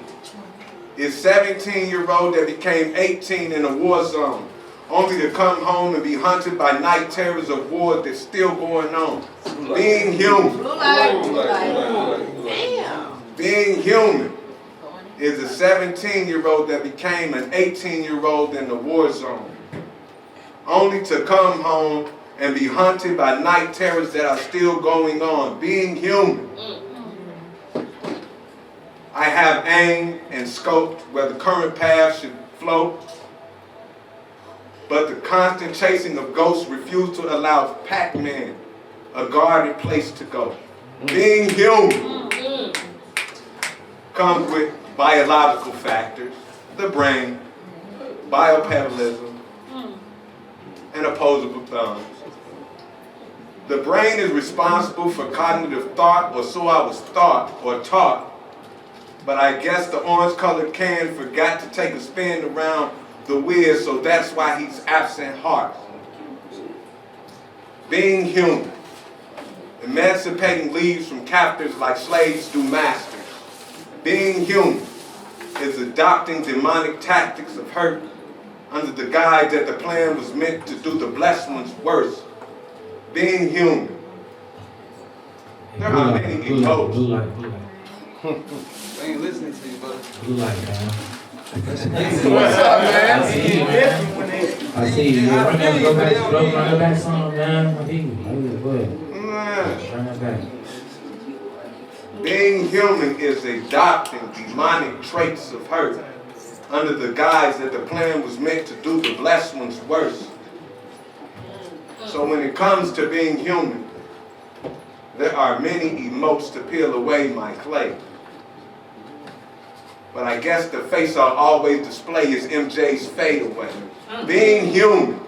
is 17-year-old that became 18 in a war zone, only to come home and be hunted by night terrors of war that's still going on. Being human. Being human is a 17-year-old that became an 18-year-old in the war zone, only to come home and be hunted by night terrors that are still going on. Being human. I have aimed and scoped where the current path should flow, but the constant chasing of ghosts refuse to allow Pac-Man a guarded place to go. Being human comes with biological factors, the brain, biopedalism, and opposable thumbs. The brain is responsible for cognitive thought, or so I was taught, but I guess the orange-colored can forgot to take a spin around the wheel, so that's why he's absent heart. Being human. Emancipating leaves from captors like slaves do masters. Being human is adopting demonic tactics of hurt under the guise that the plan was meant to do the blessed ones worse. Being human. There are many emotes. I ain't listening to you, brother. Blue light, man. What's up, man? I see you, man. I see you. Run that back song, man. I see you. Go ahead. Run that back. Being human is adopting demonic traits of hurt under the guise that the plan was meant to do the blessed ones worse. So when it comes to being human, there are many emotes to peel away my clay. But I guess the face I'll always display is MJ's fade away. Being human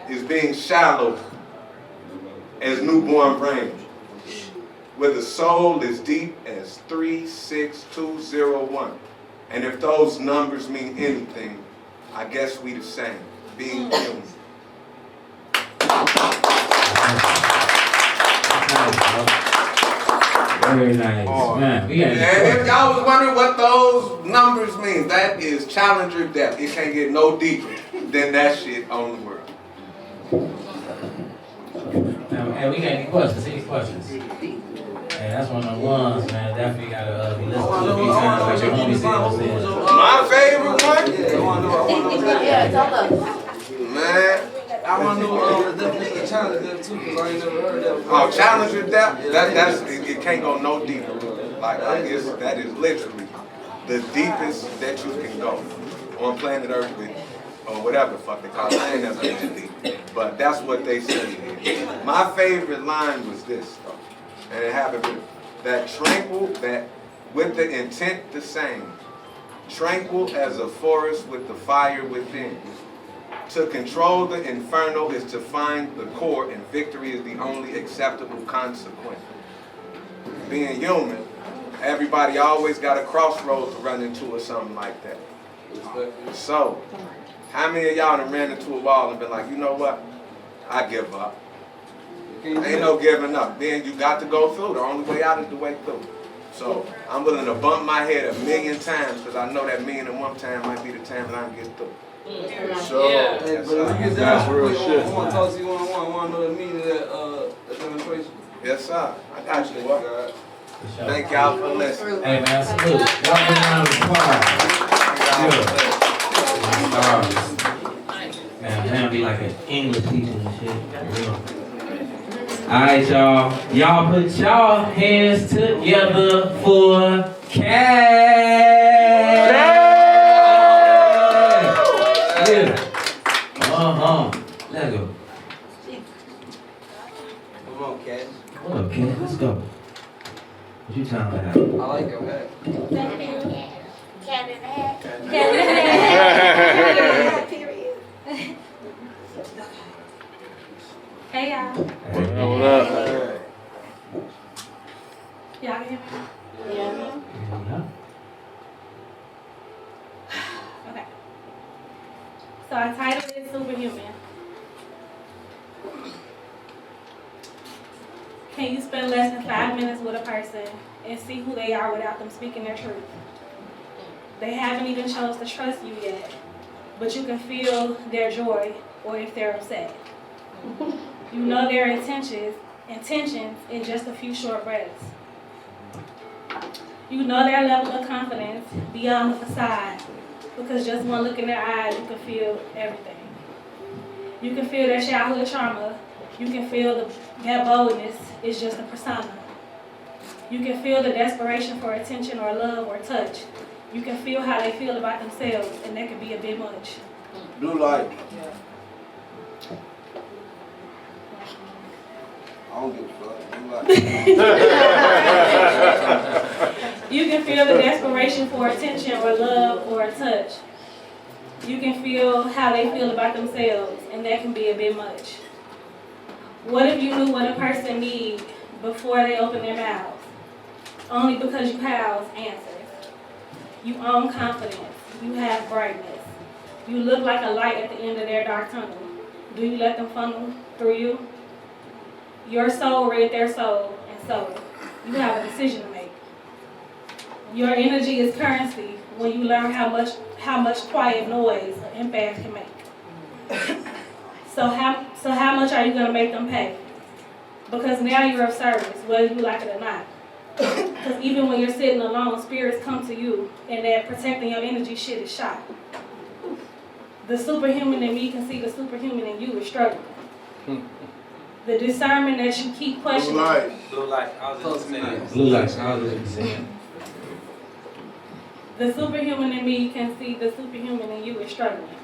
is being shallow as newborn brain, where the soul is deep as 36201. And if those numbers mean anything, I guess we the same. Being human. Very nice. Man, we got and if y'all was wondering what those numbers mean, that is Challenger depth. It can't get no deeper than that shit on the world. Okay, we got any questions? Any questions? Hey, that's one of the ones, man. Definitely gotta be listening to a few times. Like your homie said, My favorite one? Yeah, tell us. Man. I want to know the definition of challenge depth too, because I ain't never heard that before. Oh, challenger depth? It can't go no deeper. Like that is literally the deepest that you can go on planet Earth with, or whatever the fuck they call it. I ain't never been that deep. But that's what they say. My favorite line was this, though. And it happened with that tranquil, that with the intent the same, tranquil as a forest with the fire within. To control the inferno is to find the core, and victory is the only acceptable consequence. Being human, everybody always got a crossroads to run into or something like that. So, how many of y'all done ran into a wall and been like, you know what? I give up. Ain't no giving up. Then you got to go through. The only way out is the way through. So I'm willing to bump my head 1,000,000 times because I know that 1,000,001 time might be the time that I can get through. Sure. Yeah. Hey, but when you get down, I want to talk to you one-on-one. I want to know the meaning of that demonstration. Yes, sir. I got you, boy. Thank y'all for listening. Hey, man, salute. Y'all been around the Man, be like an English teacher and shit. Alright, y'all. Y'all put y'all hands together for Cash. Yeah. Let's go. Come on, Cat. What up, Cat? Let's go. What you talking about? I like your hat. Cat in the hat. Hey y'all. What up? Y'all can hear me? Yeah. Okay. So I titled it Superhuman. Can you spend less than 5 minutes with a person and see who they are without them speaking their truth? They haven't even chose to trust you yet, but you can feel their joy or if they're upset. You know their intentions in just a few short breaths. You know their level of confidence beyond the facade, because just one look in their eyes, you can feel everything. You can feel their childhood trauma. You can feel that boldness is just a persona. You can feel the desperation for attention or love or touch. You can feel how they feel about themselves, and that can be a bit much. Blue light. I don't give a fuck. Blue light. You can feel the desperation for attention or love or a touch. You can feel how they feel about themselves, and that can be a bit much. What if you knew what a person needs before they open their mouths? Only because you house answers. You own confidence. You have brightness. You look like a light at the end of their dark tunnel. Do you let them funnel through you? Your soul read their soul, and so you have a decision to make. Your energy is currency when you learn how much quiet noise an empath can make. So how much are you going to make them pay? Because now you're of service, whether you like it or not. Because even when you're sitting alone, spirits come to you, and that protecting your energy shit is shot. The superhuman in me can see the superhuman in you is struggling. The discernment that you keep questioning. Blue light. I was just saying. Blue light. I was just saying. The superhuman in me can see the superhuman in you is struggling.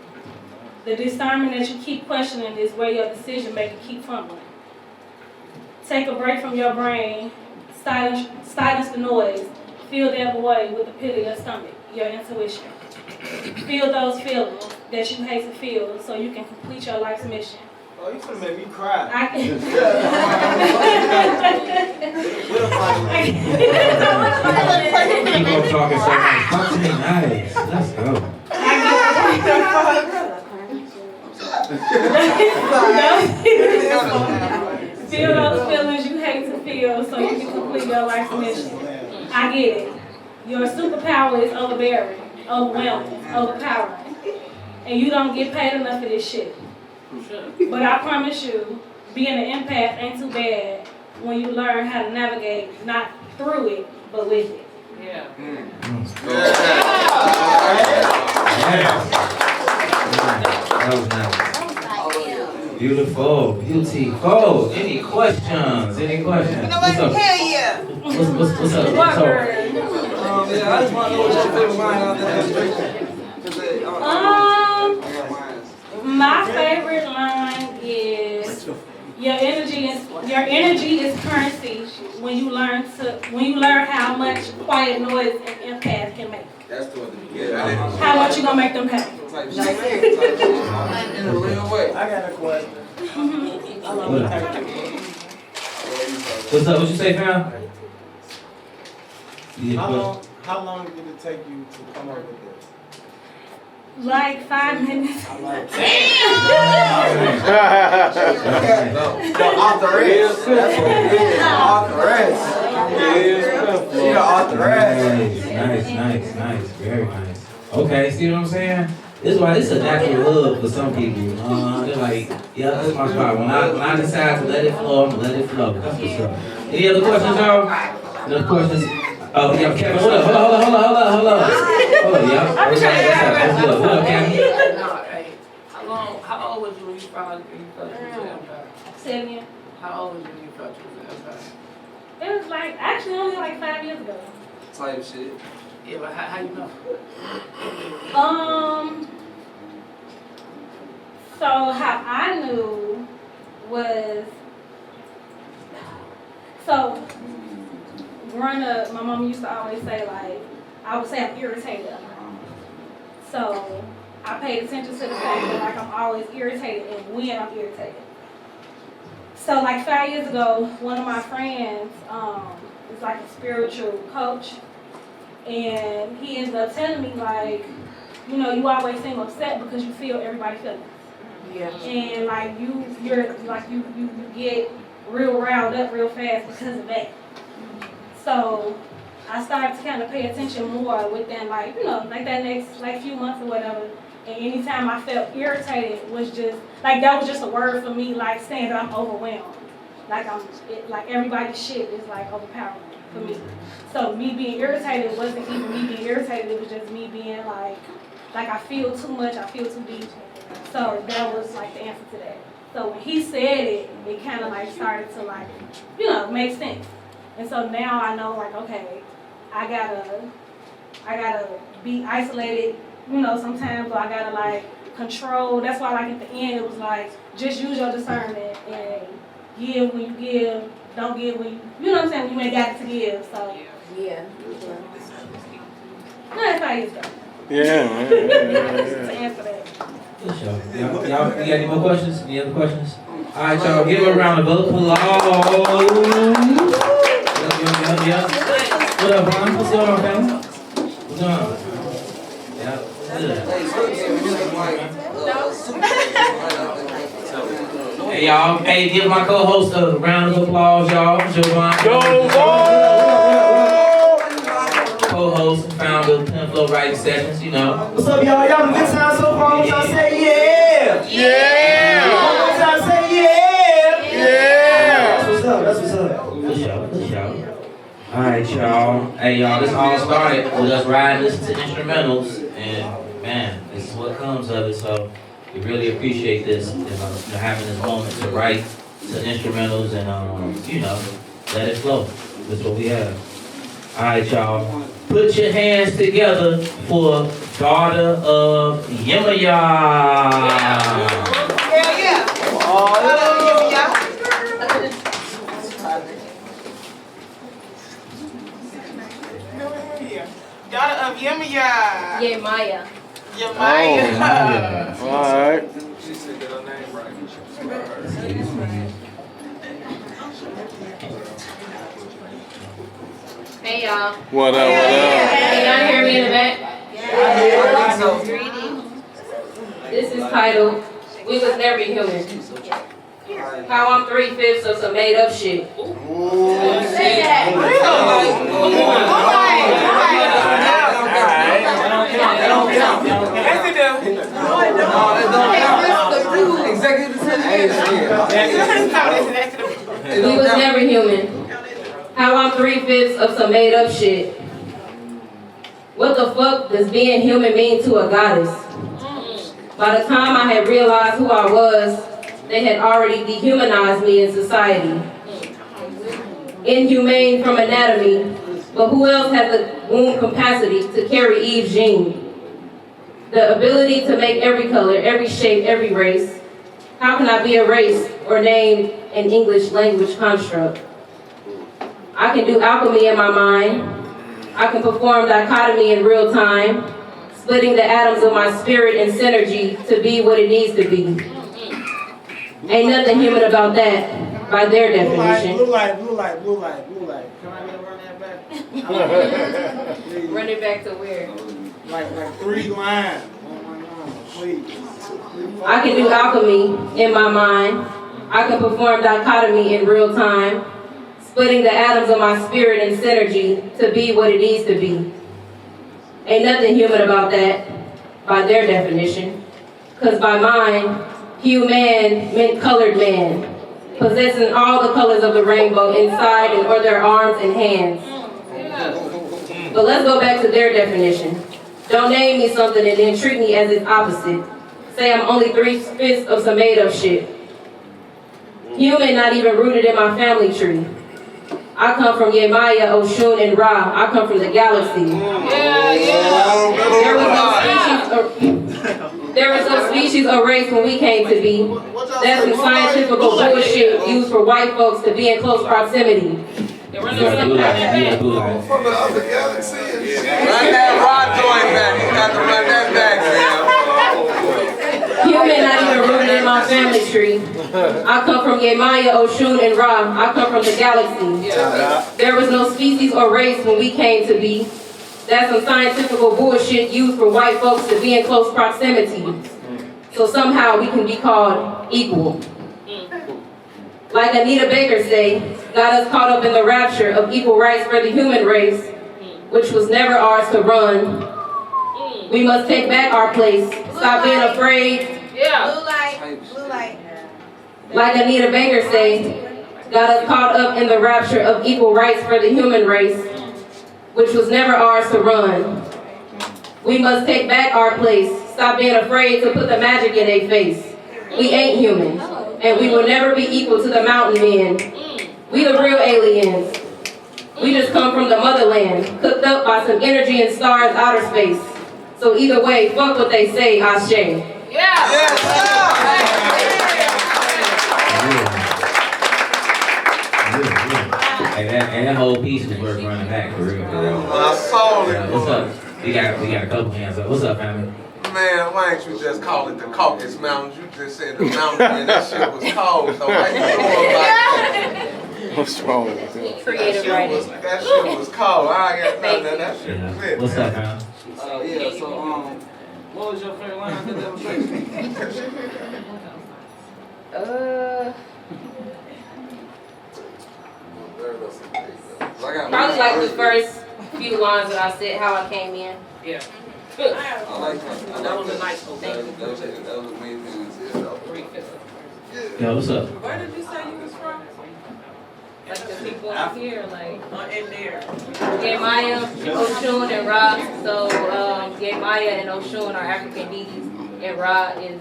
The discernment that you keep questioning is where your decision making keep fumbling. Take a break from your brain, silence the noise, fill that void with the pit of your stomach, your intuition. Feel those feelings that you hate to feel so you can complete your life's mission. Oh, you finna make me cry. I can. Keep on talking so much. Talk to me nice. Let's go. Feel those feelings you hate to feel so you can complete your life's mission. I get it. Your superpower is overbearing, overwhelming, overpowering. And you don't get paid enough for this shit. But I promise you, being an empath ain't too bad when you learn how to navigate, not through it, but with it. Yeah. That was nice. Beautiful. Beautiful. Any questions? Any questions? You know what? What's up? Hell yeah. What's up? Yeah, I just want to know what your favorite line out there. My favorite line is your energy is currency when you learn how much quiet noise an empath can make. That's toward the beginning. How much you gonna make them pay? In a real way. I got a question. What's up? What you say, fam? How long did it take you to come up with this? Like 5 minutes. The authoress. That's what it is. The authoress. She the authoress. Nice. Very nice. Okay, see what I'm saying? This is why this is a natural hub for some people. They're like, yeah, that's my spot. When I decide to let it flow, I'm gonna let it flow. That's what's up. Any other questions, y'all? Any other questions? Oh, yeah, Kevin, hold up. Yeah. I'm trying to What up, Kevin? How old was you when you felt you was an empath? 7 years. How old was you when you felt you was an empath? It was like, actually only like 5 years ago. Type shit. Yeah, but how you know? So how I knew was, so growing up, my mom used to always say, like, I would say I'm irritated. So I paid attention to the fact that, like, I'm always irritated and when I'm irritated. So like 5 years ago, one of my friends is like a spiritual coach, and he ended up telling me, like, you know, you always seem upset because you feel everybody's feelings. Yeah. And like you get real riled up real fast because of that. So I started to kind of pay attention more within, like, you know, like that next like few months or whatever. And anytime I felt irritated was just like, that was just a word for me, like saying that I'm overwhelmed. Like like everybody's shit is like overpowering for me. So me being irritated wasn't even me being irritated, it was just me being like I feel too much, I feel too deep. So that was like the answer to that. So when he said it, it kind of like started to like, you know, make sense. And so now I know, like, okay, I gotta be isolated, you know, sometimes, or I gotta like control. That's why, like, at the end it was like, just use your discernment and give when you give, don't give when you know what I'm saying, when you ain't got it to give. So Yeah. that's how you start. Yeah. To answer that. Good show. Y'all, you got any more questions? Any other questions? All right, y'all, give a round of applause. Yeah. What up, Ron? What's going on, family? What's going on? Yeah. Hey, y'all. Hey, give my co-host a round of applause, y'all. Jovan. Co-host and founder of Penflow Writing Sessions, you know. What's up, y'all? Y'all good time so far? What's up? Say yeah. Yeah. What's up? Say yeah. Yeah. That's what's up. That's what's up. Good show. All right, y'all. Hey, y'all, this all started with us riding, listening to instrumentals, and man, this is what comes of it. So we really appreciate this, you know, having this moment to write to instrumentals and you know, let it flow. That's what we have. All right, y'all. Put your hands together for Daughter of Yemaya. Hell yeah. Daughter of Yemaya. Yemaya. Oh, all right. She said that her name right. Hey y'all. What up? Can y'all hear me in the back? This is titled, We Was Never Human. How I'm 3/5 of some made up shit. Say that. Executive decision. We was never human. How I'm 3/5 of some made up shit. What the fuck does being human mean to a goddess? By the time I had realized who I was, they had already dehumanized me in society. Inhumane from anatomy, but who else has the womb capacity to carry Eve's gene? The ability to make every color, every shape, every race. How can I be erased or named an English language construct? I can do alchemy in my mind. I can perform dichotomy in real time, splitting the atoms of my spirit in synergy to be what it needs to be. Ain't nothing human about that, by their definition. Blue light. Can I get run that back? Run it back to where? Like 3 lines. Please. I can do alchemy in my mind. I can perform dichotomy in real time, splitting the atoms of my spirit in synergy to be what it needs to be. Ain't nothing human about that, by their definition. Cause by mine, human meant colored man, possessing all the colors of the rainbow inside and or their arms and hands. But let's go back to their definition. Don't name me something and then treat me as its opposite. Say I'm only 3/5 of some made up shit. Human not even rooted in my family tree. I come from Yemaya, Oshun, and Ra. I come from the galaxy. There was no species or race when we came to be. That's some scientific bullshit used for white folks to be in close proximity. From the other galaxy. Run that rod joint back. You got to run that back, man. Human not even rooted in my family tree. I come from Yemaya, Oshun, and Ra. I come from the galaxy. There was no species or race when we came to be. That's some scientific bullshit used for white folks to be in close proximity. So somehow we can be called equal. Like Anita Baker say, got us caught up in the rapture of equal rights for the human race, which was never ours to run. We must take back our place. Stop being afraid. Blue light. Like Anita Baker say, got us caught up in the rapture of equal rights for the human race, which was never ours to run. We must take back our place. Stop being afraid to put the magic in their face. We ain't human, and we will never be equal to the mountain men. We the real aliens. We just come from the motherland, cooked up by some energy in stars outer space. So either way, fuck what they say, Ashe. Hey, that whole piece was worth running back for real. My soul is What's up? We got a couple hands up. What's up, family? Man, why ain't you just call it the Caucasus Mountains? You just said the mountain and that shit was cold. So why you doing like that? What's wrong with you? Creative writing. That shit was cold. I got nothing. That shit was lit. What's up, man? So, what was your favorite line of the demonstration? Probably like the first few lines that I said, how I came in. Yeah. I like that. That was a nice one. That was amazing. Yo, what's up? Where did you say you was from? Like the people up here, like In there. Yemaya, Oshun, and Ra. So Yemaya and Oshun are African deities, and Ra is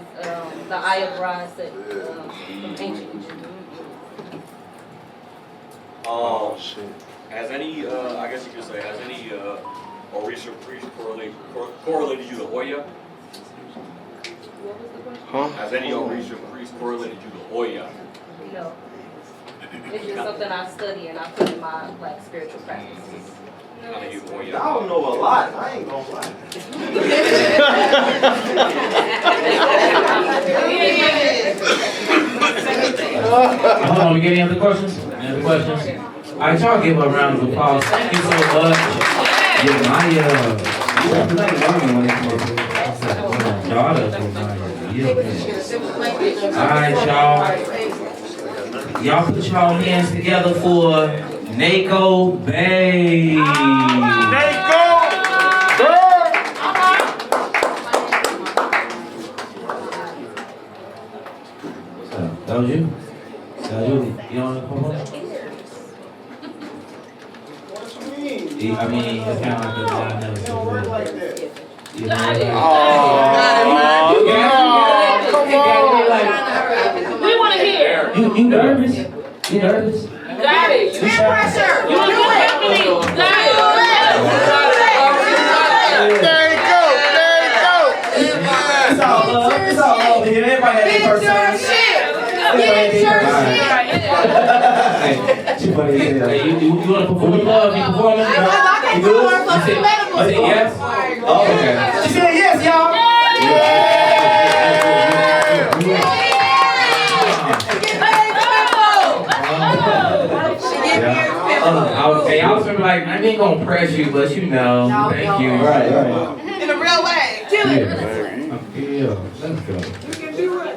the Eye of Ra from ancient Egypt. Oh shit. Has any, I guess you could say, has any Orisha priest correlated you to Oya? Huh? Has any Orisha priest correlated you to Oya? No. It's just something I study and I put in my spiritual practices. How do you Oya? I don't know a lot. I ain't gonna lie. Hold on, we get any other questions? Any other questions? All right, y'all give a round of applause. Thank you so much. Yeah, you represent women when it comes to daughters. All right, y'all. Y'all put y'all hands together for Nako Bay. Nako! What's up? That was you? That was you? You don't know what? I mean, it's kind of like the dynamic. You know, We want to hear. You nervous? You nervous? Got it. You peer pressure. You do it. Got it. There you go. There you go. It's all love. It's all love here. Everybody has their personality. You want to perform love? You perform love? I can't perform for two medical. Yes? Oh, okay. She said yes, y'all. Okay, I was sort of like, I ain't gonna press you, but you know, thank you. Right. In a real way. Kill it. Yeah, let's go. You can do it.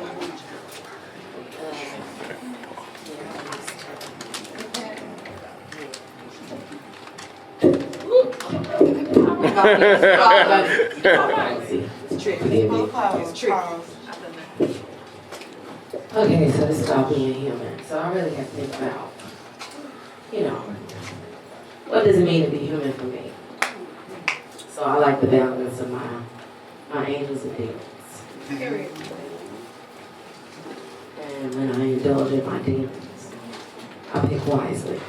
It's tricky. Okay, so this is about being human. So I really have to think about, what does it mean to be human for me? So I like the balance of my angels and demons. And when I indulge in my demons, I pick wisely.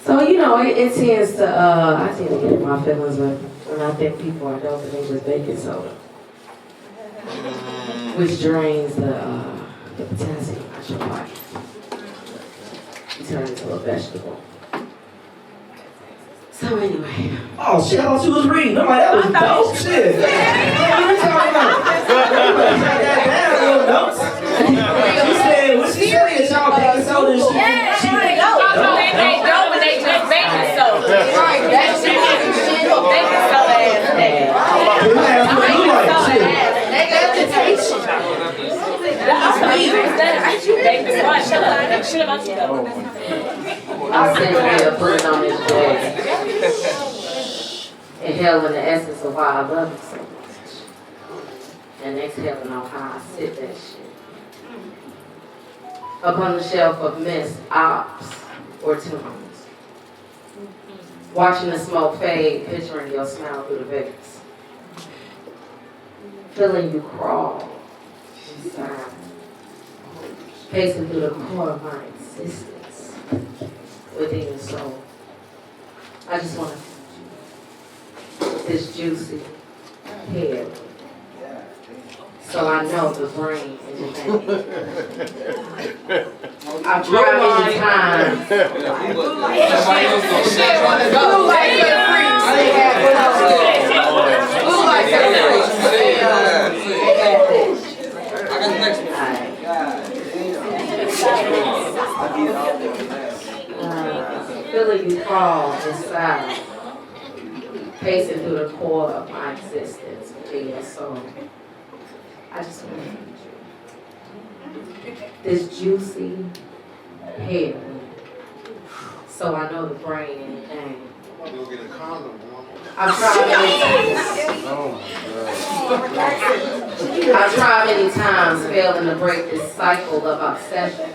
So, it tends to, I tend to get in my feelings when I think people are doping me with baking soda, which drains the potassium out your body. You turn into a vegetable. So anyway. Oh shit, I thought you was reading. I'm like, that was dope shit. What are you talking about? Everybody had that down, little notes. What she said is y'all baking soda and shit. They dope and they just baking soda. Right, that's it. Baking soda ass nigga. They got the taste. Shut up. Shut up. I'm sitting here putting on this bag, inhaling the essence of why I love it so much, and exhaling on how I sip that shit. Upon the shelf of mist, ops, or tunes, watching the smoke fade, picturing your smile through the vapors, feeling you crawl inside, pacing through the core of my existence. Within your soul. I just want to this juicy head. So I know the brain is the thing. I've tried many times. Blue light feeling you crawl inside, pacing through the core of my existence within your soul. I just want to you. This juicy head. So I know the brain and the thing. You'll get a condom, I've tried many times failing to break this cycle of obsession.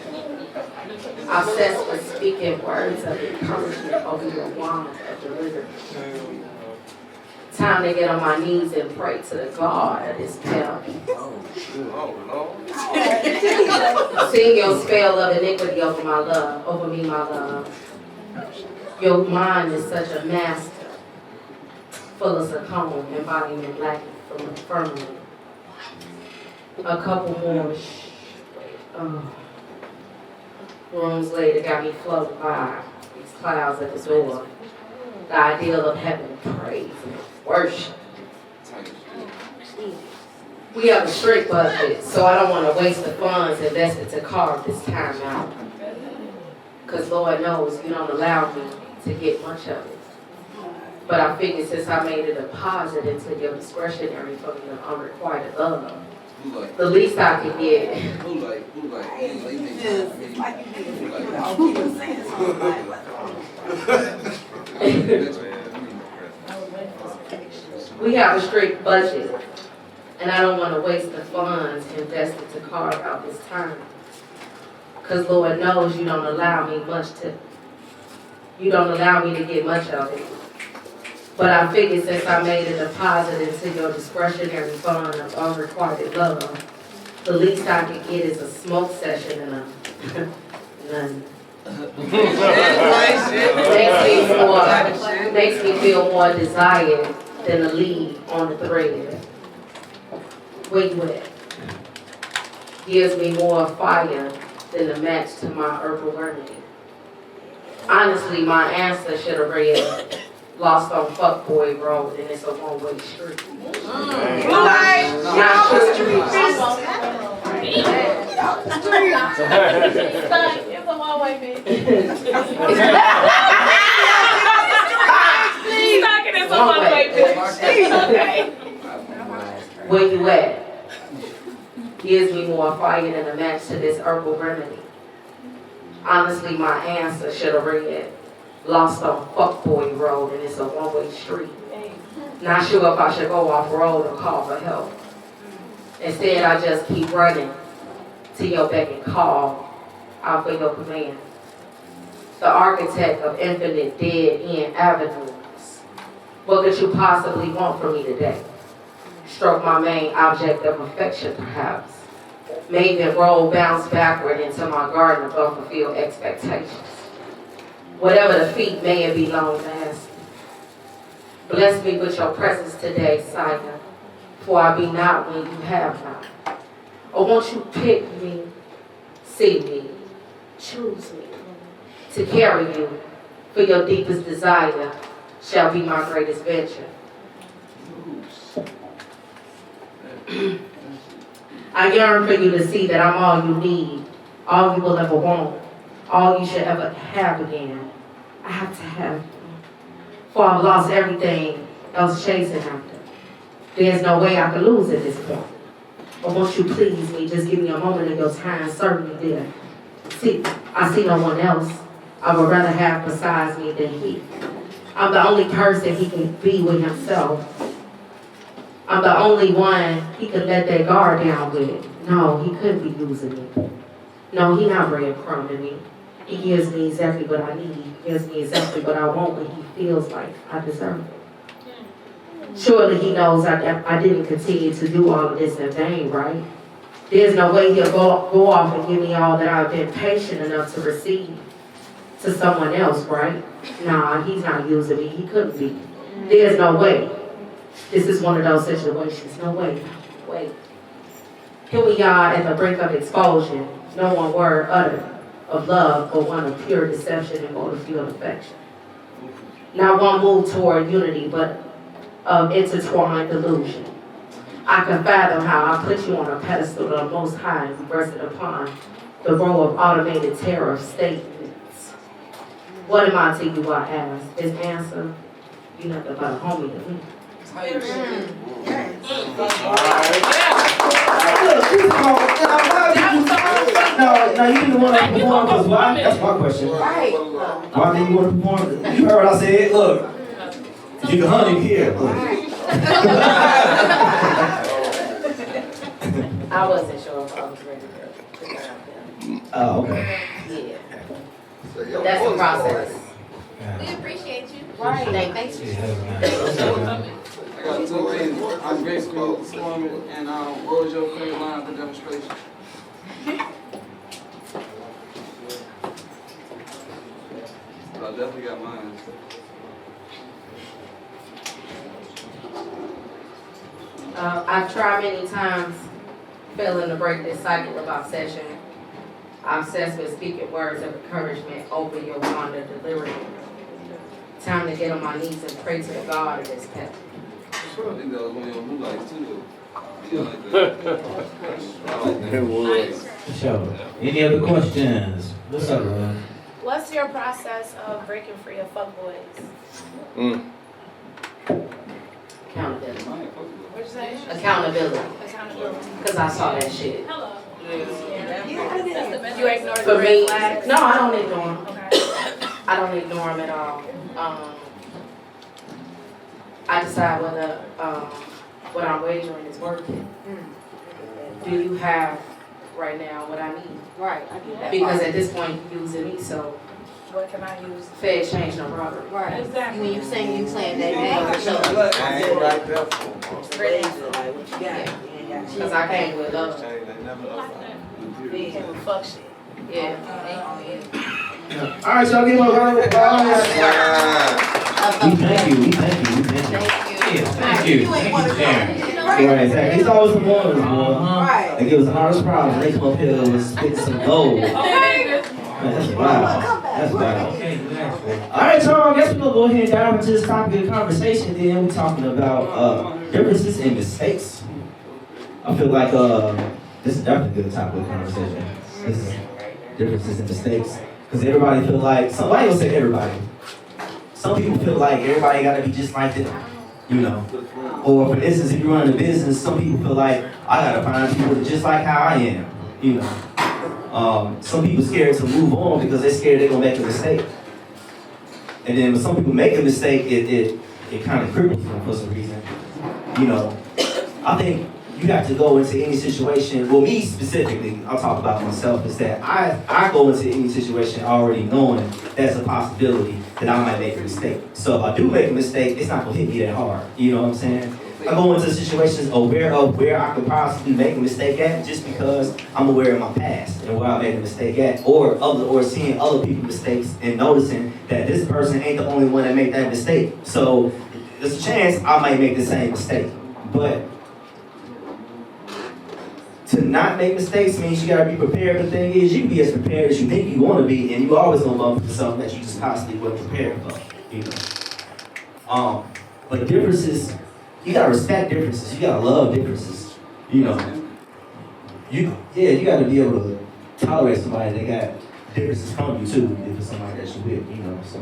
Obsessed with speaking words of encouragement over your wand of deliverance. Time to get on my knees and pray to the God of this pelvis. Sing your spell of iniquity over my love, over me, my love. Your mind is such a master, full of sarcoma, embodiment lacking from firmly. A couple more. Rooms later got me floating by these clouds at the door. The ideal of heaven, praise and worship. We have a strict budget, so I don't want to waste the funds invested to carve this time out. Because Lord knows you don't allow me to get much of it. But I figured since I made a deposit into your discretionary from your unrequited love, the least I could get. We have a strict budget, And I don't want to waste the funds invested to carve out this time. Because Lord knows you don't allow me to get much of it. But I figured since I made a deposit into your discretionary fund of unrequited love, the least I could get is a smoke session and a none. Makes me feel more desired than a lead on the thread. Where you at? Gives me more fire than a match to my herbal remedy. Honestly, my answer should have read, lost on Fuckboy Road, and it's a one-way street. Not sure. It's a one-way, bitch. It's a one-way, bitch. Okay. Where you at? Gives me more fire than a match to this herbal remedy. Honestly, my answer should have read, lost on Fuckboy Road, and it's a one-way street. Not sure if I should go off road or call for help. Instead, I just keep running to your beck and call out for your command. The architect of infinite dead-end avenues. What could you possibly want from me today? Stroke my main object of affection, perhaps. Maybe roll, bounce backward into my garden of unfulfilled expectations. Whatever the feat may be long lasting. Bless me with your presence today, Sire, for I be not when you have not. Or won't you pick me, see me, choose me, to carry you, for your deepest desire shall be my greatest venture. I yearn for you to see that I'm all you need, all you will ever want, all you should ever have again. I have to have you. For I've lost everything else chasing after. There's no way I could lose at this point. But won't you please me, just give me a moment of your time, certainly dear. See, I see no one else I would rather have besides me than he. I'm the only person he can be with himself. I'm the only one he could let that guard down with. No, he couldn't be using me. No, he not breadcrumbing me. He gives me exactly what I need. He gives me exactly what I want when he feels like I deserve it. Surely he knows I didn't continue to do all of this in vain, right? There's no way he'll go off and give me all that I've been patient enough to receive to someone else, right? Nah, he's not using me. He couldn't be. There's no way. This is one of those situations. No way. Wait. Here we are at the brink of expulsion. No one word uttered of love, but one of pure deception and motive-fueled affection. Not one move toward unity, but of intertwined delusion. I can fathom how I put you on a pedestal of the Most High and rested upon the row of automated terror statements. What am I to you, I ask? His answer, you nothing but a homie to me. No, you didn't want to perform because why? That's my question. Right. Why didn't you want to perform? You heard what I said. Look, you can honey here. Look. I wasn't sure if I was ready to go out there. Oh, okay. Yeah. That's the process. We appreciate you. Right. Thank you. I got two things. I'm gracefully performing, and what was your favorite line of the demonstration? I definitely got mine. I've tried many times failing to break this cycle of obsession. I'm obsessed with speaking words of encouragement over your wand of delirium. Time to get on my knees and pray to the God of this path. I think that was one of your blue lights too, though. Yeah, like that. I like that. It was. Sure. Any other questions? What's up, man? What's your process of breaking free of fuckboys? Accountability. What'd you say? Accountability. Accountability. Because I saw that shit. Hello. You ignore the For red me, flags? no, I don't ignore them. Okay. I don't ignore them at all. I decide whether what I'm wagering is working. Do you have right now what I need? Right, I get that. Because at this point, you're using me, so What can I use? Fed change no robbery. Right. Exactly. When you saying you playing that game, so. I ain't right there for Ready? What you got? Because I came with love. You came with fuck shit. Yeah. All right, y'all give a round of applause. Yeah. We thank you. Thank you. Right, exactly. It's always the mornings, boy. Right. They give us the hardest problems. They come up here and spit some gold. Man, that's wild. That's wild. All right, y'all. I guess we're gonna go ahead and dive into this topic of conversation. Then we're talking about differences and mistakes. I feel like this is definitely a good topic of conversation. This is differences and mistakes, because everybody feel like somebody will say everybody. Some people feel like everybody gotta be just like them, you know. Or for instance, if you run a business, some people feel like I gotta find people just like how I am, you know. Some people scared to move on because they're scared they're gonna make a mistake. And then when some people make a mistake, it kind of cripples them for some reason. You know, I think you have to go into any situation, well me specifically, I'll talk about myself, is that I go into any situation already knowing there's a possibility that I might make a mistake. So if I do make a mistake, it's not gonna hit me that hard, you know what I'm saying? I go into situations aware of where I could possibly make a mistake at just because I'm aware of my past and where I made a mistake at, or seeing other people's mistakes and noticing that this person ain't the only one that made that mistake. So there's a chance I might make the same mistake. But to not make mistakes means you gotta be prepared. The thing is, you can be as prepared as you think you want to be, and you always gonna bump into something that you just possibly weren't prepared for. You know. But differences, you gotta respect differences. You gotta love differences. You know. You gotta be able to tolerate somebody that got differences from you too. If it's somebody that you with, you know. So.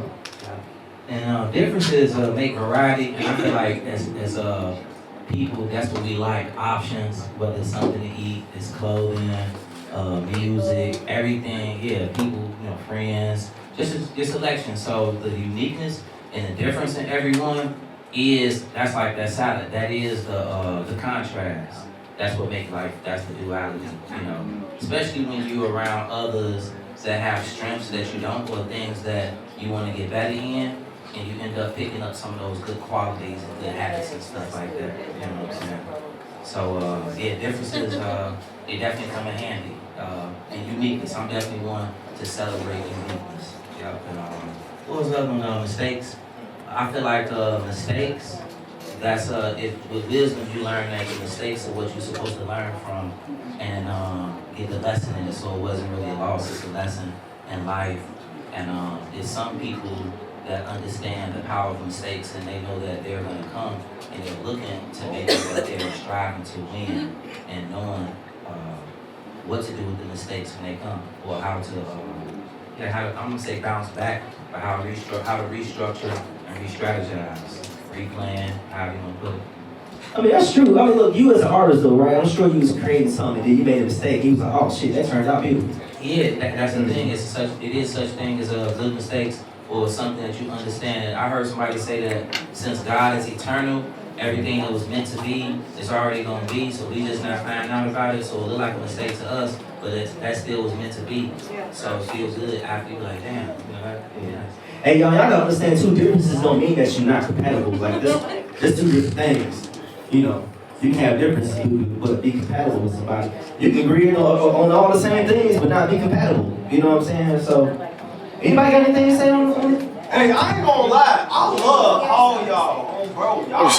And differences make variety, and I feel like as people, that's what we like, options, whether it's something to eat, it's clothing, music, everything, yeah, people, you know, friends, just selection. So the uniqueness and the difference in everyone that's like that salad, that is the contrast. That's what makes life, that's the duality, you know, especially when you're around others that have strengths that you don't, or things that you want to get better in. And you end up picking up some of those good qualities and good habits and stuff like that. You know what I'm saying? So, differences, they definitely come in handy. And uniqueness, I'm definitely one to celebrate uniqueness. Yep. And, what was the other one? Mistakes. I feel like mistakes, that's, with wisdom, you learn that the mistakes are what you're supposed to learn from and get the lesson in it. So it wasn't really a loss, it's a lesson in life. And there's some people that understand the power of mistakes, and they know that they're going to come, and they're looking to make sure that they're striving to win and knowing what to do with the mistakes when they come, or how to, I'm going to say bounce back, but how to restructure and re-strategize, replan, however you want to put it. I mean, that's true. I mean, look, you as an artist though, right? I'm sure you was creating something, then you made a mistake. You was like, oh shit, that turned out beautiful. Yeah, that's the thing. It is such thing as good mistakes, or something that you understand. I heard somebody say that since God is eternal, everything that was meant to be is already going to be, so we just not finding out about it, so it look like a mistake to us, but that still was meant to be. So it feels good after you're like, damn, you know, yeah. Hey, y'all gotta understand too, differences don't mean that you're not compatible. Like, there's two different things. You know, you can have differences, but be compatible with somebody. You can agree on all the same things, but not be compatible. You know what I'm saying? So, anybody got anything to say on it? Hey, I ain't gonna lie. I love all y'all, bro. Y'all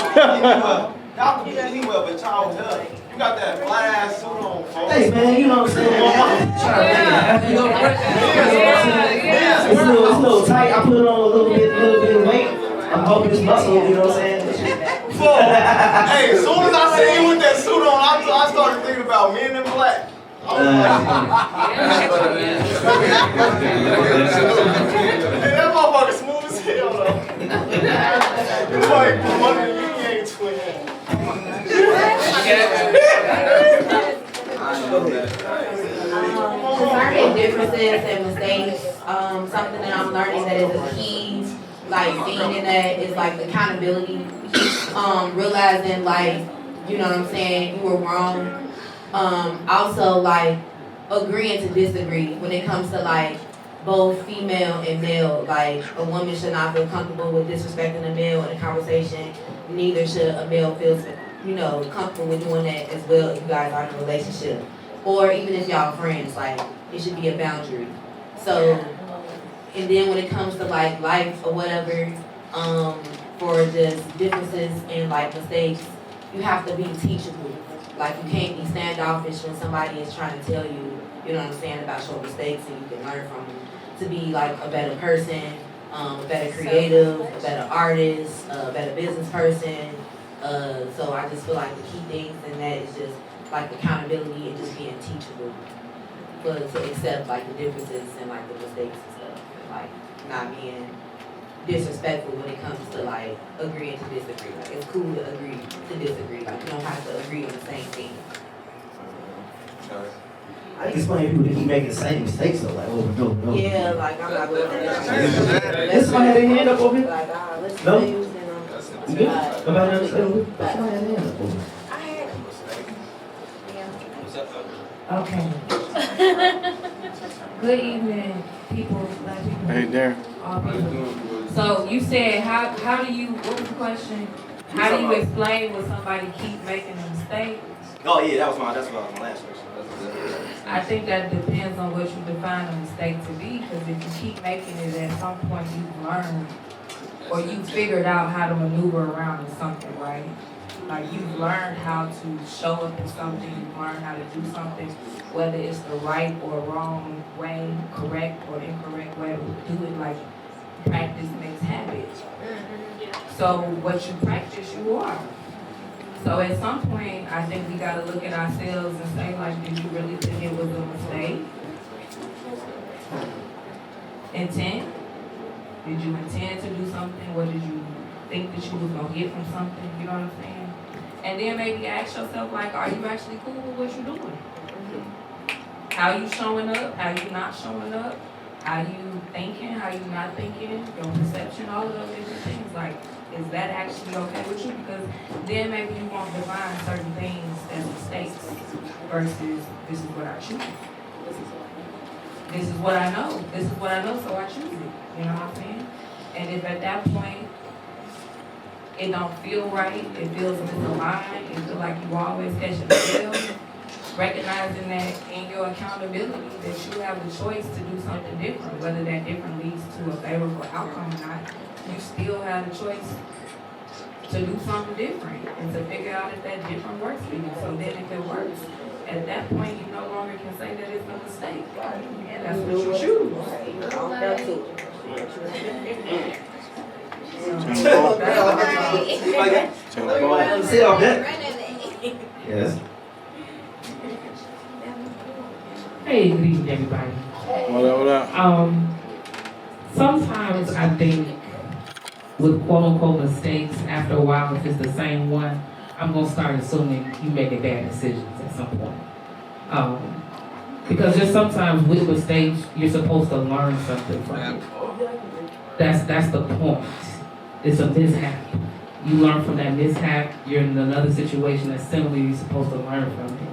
can be anywhere, but y'all here. You got that fly suit on, folks. Hey, man, you know what I'm saying? It's a little tight. I put on a little bit of weight. I'm hoping it's muscle, you know what I'm saying? Hey, as soon as I see you with that suit on, I started thinking about Men in Black. Hey, that motherfucker smooth as hell, though. It's like one of the Yang twins. Concerning differences and mistakes, something that I'm learning that is a key, like being in that is like accountability. Realizing like You know what I'm saying? You were wrong. Also, like, agreeing to disagree when it comes to, like, both female and male. Like, a woman should not feel comfortable with disrespecting a male in a conversation. Neither should a male feel, you know, comfortable with doing that as well if you guys are in a relationship. Or even if y'all friends, like, it should be a boundary. So, and then when it comes to, like, life or whatever, for just differences and, like, mistakes, you have to be teachable. Like, you can't be standoffish when somebody is trying to tell you, you know what I'm saying, about your mistakes, and you can learn from them to be, like, a better person, a better creative, a better artist, a better business person. So I just feel like the key things in that is just, like, accountability and just being teachable. But to accept, like, the differences and, like, the mistakes and stuff. And, like, not being disrespectful when it comes to, like, agreeing to disagree. Like, it's cool to agree to disagree. Like, you don't have to agree on the same thing. I can explain people that keep making the same mistakes though, like over and over and over. Yeah, like, I'm not going to. Let's somebody have their hand up over here. Like, let's No? use You good? Nobody understand? Somebody have their hand up over here. Okay. Good evening, people, black people. Hey there. All people. So you said, how do you, what was the question? How do you explain when somebody keep making a mistake? Oh yeah, that's my last question. I think that depends on what you define a mistake to be, because if you keep making it, at some point you've learned or you figured out how to maneuver around in something, right? Like, you've learned how to show up in something, you've learned how to do something, whether it's the right or wrong way, correct or incorrect way to do it. Like, practice makes habit. So what you practice, you are. So at some point, I think we gotta look at ourselves and say, like, did you really think it was a mistake? Intent? Did you intend to do something? What did you think that you was gonna get from something? You know what I'm saying? And then maybe ask yourself, like, are you actually cool with what you're doing? How you showing up? How you not showing up? How you thinking? How you not thinking? Your perception, all of those different things. Like, is that actually okay with you? Because then maybe you won't define certain things as mistakes versus this is what I choose. This is what I know. This is what I know, so I choose it. You know what I'm saying? And if at that point it don't feel right, it feels misaligned, it feels like you always catching the tail, recognizing that in your accountability that you have the choice to do something different, whether that different leads to a favorable outcome or not, you still have the choice to do something different and to figure out if that different works for you. So then if it works, at that point you no longer can say that it's a mistake. That's what you choose. Yes. Hey, good evening, everybody. What up? Sometimes I think with quote-unquote mistakes, after a while, if it's the same one, I'm going to start assuming you making bad decisions at some point. Because just sometimes with mistakes, you're supposed to learn something from it. That's the point. It's a mishap. You learn from that mishap, you're in another situation that's similar, you're supposed to learn from it.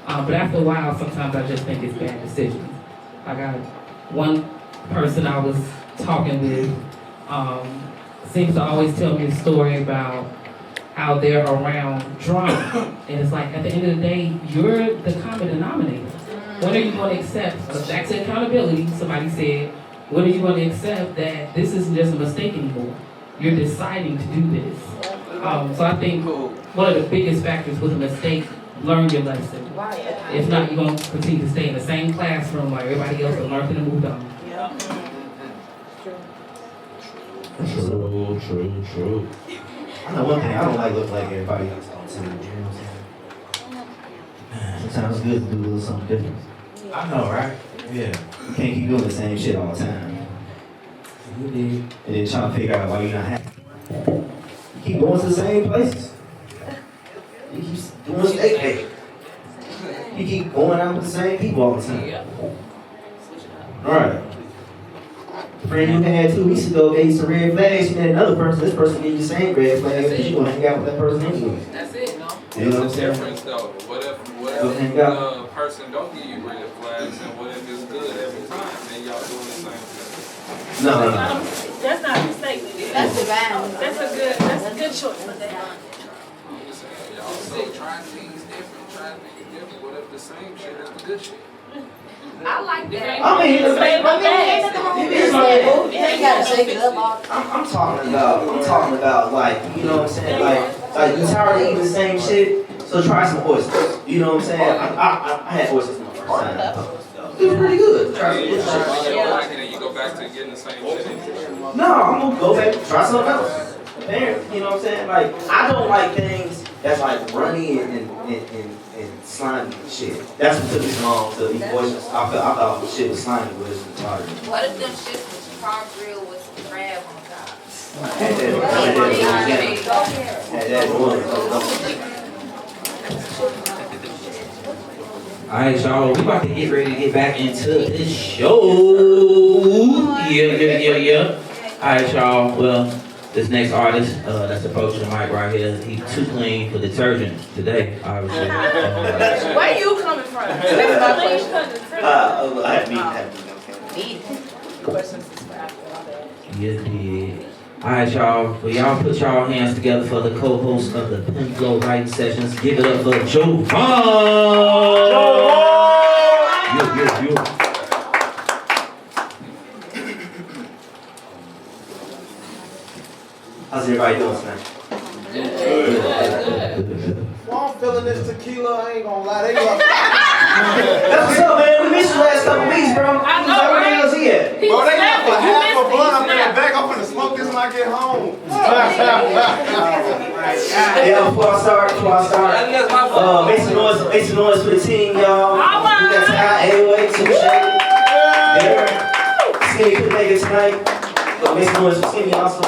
But after a while, sometimes I just think it's bad decisions. I got one person I was talking with seems to always tell me a story about how they're around drama. And it's like, at the end of the day, you're the common denominator. When are you going to accept, back to accountability, somebody said, when are you going to accept that this isn't just a mistake anymore? You're deciding to do this. So I think one of the biggest factors with a mistake, learn your lesson. If not, you're going to continue to stay in the same classroom while everybody else has learned and moved on. True. I know one thing, I don't like looking like everybody else all the time, you know what I'm saying? Sometimes it's good to do a little something different. I know, right? Yeah. You can't keep doing the same shit all the time. And then trying to figure out why you're not happy. You keep going to the same places. You keep doing steak. You keep going out with the same people all the time. Alright. The friend you had 2 weeks ago gave you some red flags. You met another person. This person gave you the same red flags because you want to hang out with that person anyway. That's it, no? You know what I'm It's a saying? difference though. What if Okay, the person don't give you red flags, and what if it's good every time, and y'all doing the same thing? No. That's not a statement. That's divine. That's a good choice for that. Y'all so trying things different, trying things different. What if the same shit is the good shit? I like that. I mean, you gotta shake it up all. I'm talking about like, you know what I'm saying? Like you tired of eating the same shit, so try some oysters. You know what I'm saying? I had oysters my first time. It was pretty good. Try some oysters. You don't like it and you go back to getting the same shit. No, I'm gonna go back and try something else. Apparently, you know what I'm saying? Like, I don't like things that's like runny and slimy and shit. That's what took me so long to eat oysters. I thought shit was slimy, but it's retarded. What if them shits was char grilled with some crab on top? Had that one. Alright, y'all, we about to get ready to get back into this show. Yeah. Alright, y'all, well, this next artist that's approaching the mic right here, he's too clean for detergent today, obviously. Where you coming from? I had You did. Alright, y'all. Well, y'all put y'all hands together for the co-host of the Penflow writing sessions. Give it up for Joe Vaughn! Yo. How's everybody doing tonight? Well, I'm feeling this tequila, I ain't gonna lie. They love That's what's up, man. We missed you last couple weeks, bro. I know, Where right? else he at? Bro, they left for half a blunt up in the back. I'm finna smoke this when I get home. Yeah, before I start, make some noise for the team, y'all. We got Ty, A-Way, Touche, Derek, Skinny couldn't make it tonight. Make some noise for Skinny also.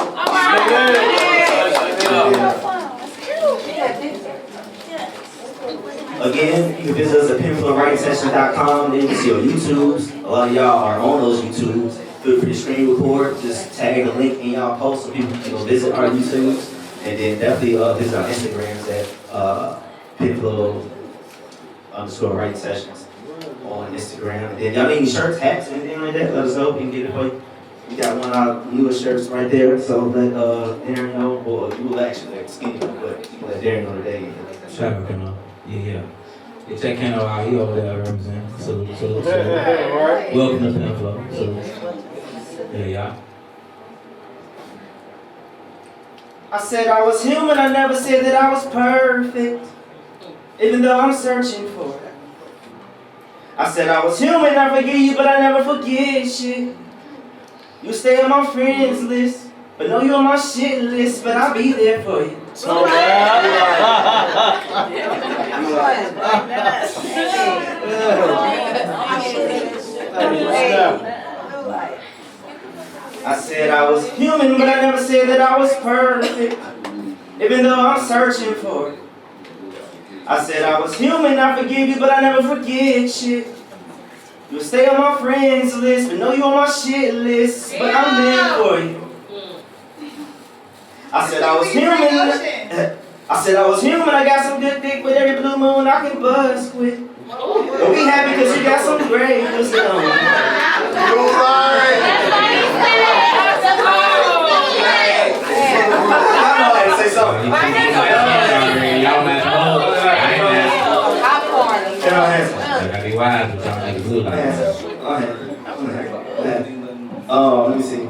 Again, you can visit us at penflowwritingsession.com. Then you can see our YouTubes. A lot of y'all are on those YouTubes. Feel free to screen record. Just tag the link in y'all post so people can go visit our YouTubes. And then definitely visit our Instagrams at Penflow_writing sessions on Instagram. And then y'all need any shirts, hats, anything like that, let us know. We can get it for you. We got one of our newest shirts right there. So let Darren know. Or you will actually let Skinny know, but you can let Darren know today. Shout out, Keno. Yeah. Check Keno out. He over there representing. Salute. Right. Welcome to Penflow. Salute. Yeah. I said I was human, I never said that I was perfect, even though I'm searching for it. I said I was human, I forgive you, but I never forget shit. You stay on my friends list, but know you on my shit list, but I'll be there for you. I said I was human, but I never said that I was perfect, even though I'm searching for it. I said I was human, I forgive you, but I never forget shit. You'll stay on my friends list, but know you on my shit list, but I'm there for you. I said I was human, I got some good dick with every blue moon I can buzz with. But be happy because you got some great pussy on you. Say something. Y'all mad. Gotta be wise with y'all niggas blue like let me see.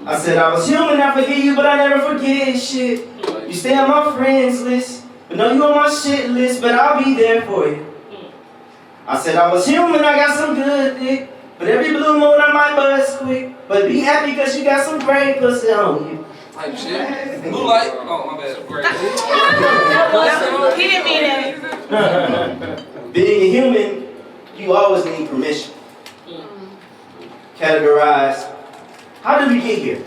I said I was human, I forgive you, but I never forget shit. You stay on my friends list, but know you on my shit list, but I'll be there for you. I said I was human, I got some good dick, but every blue moon I might buzz quick. But be happy because you got some great pussy on you. Type shit. Blue light. Oh, my bad. Great. He didn't mean it. Being a human, you always need permission. Categorize. How did we get here?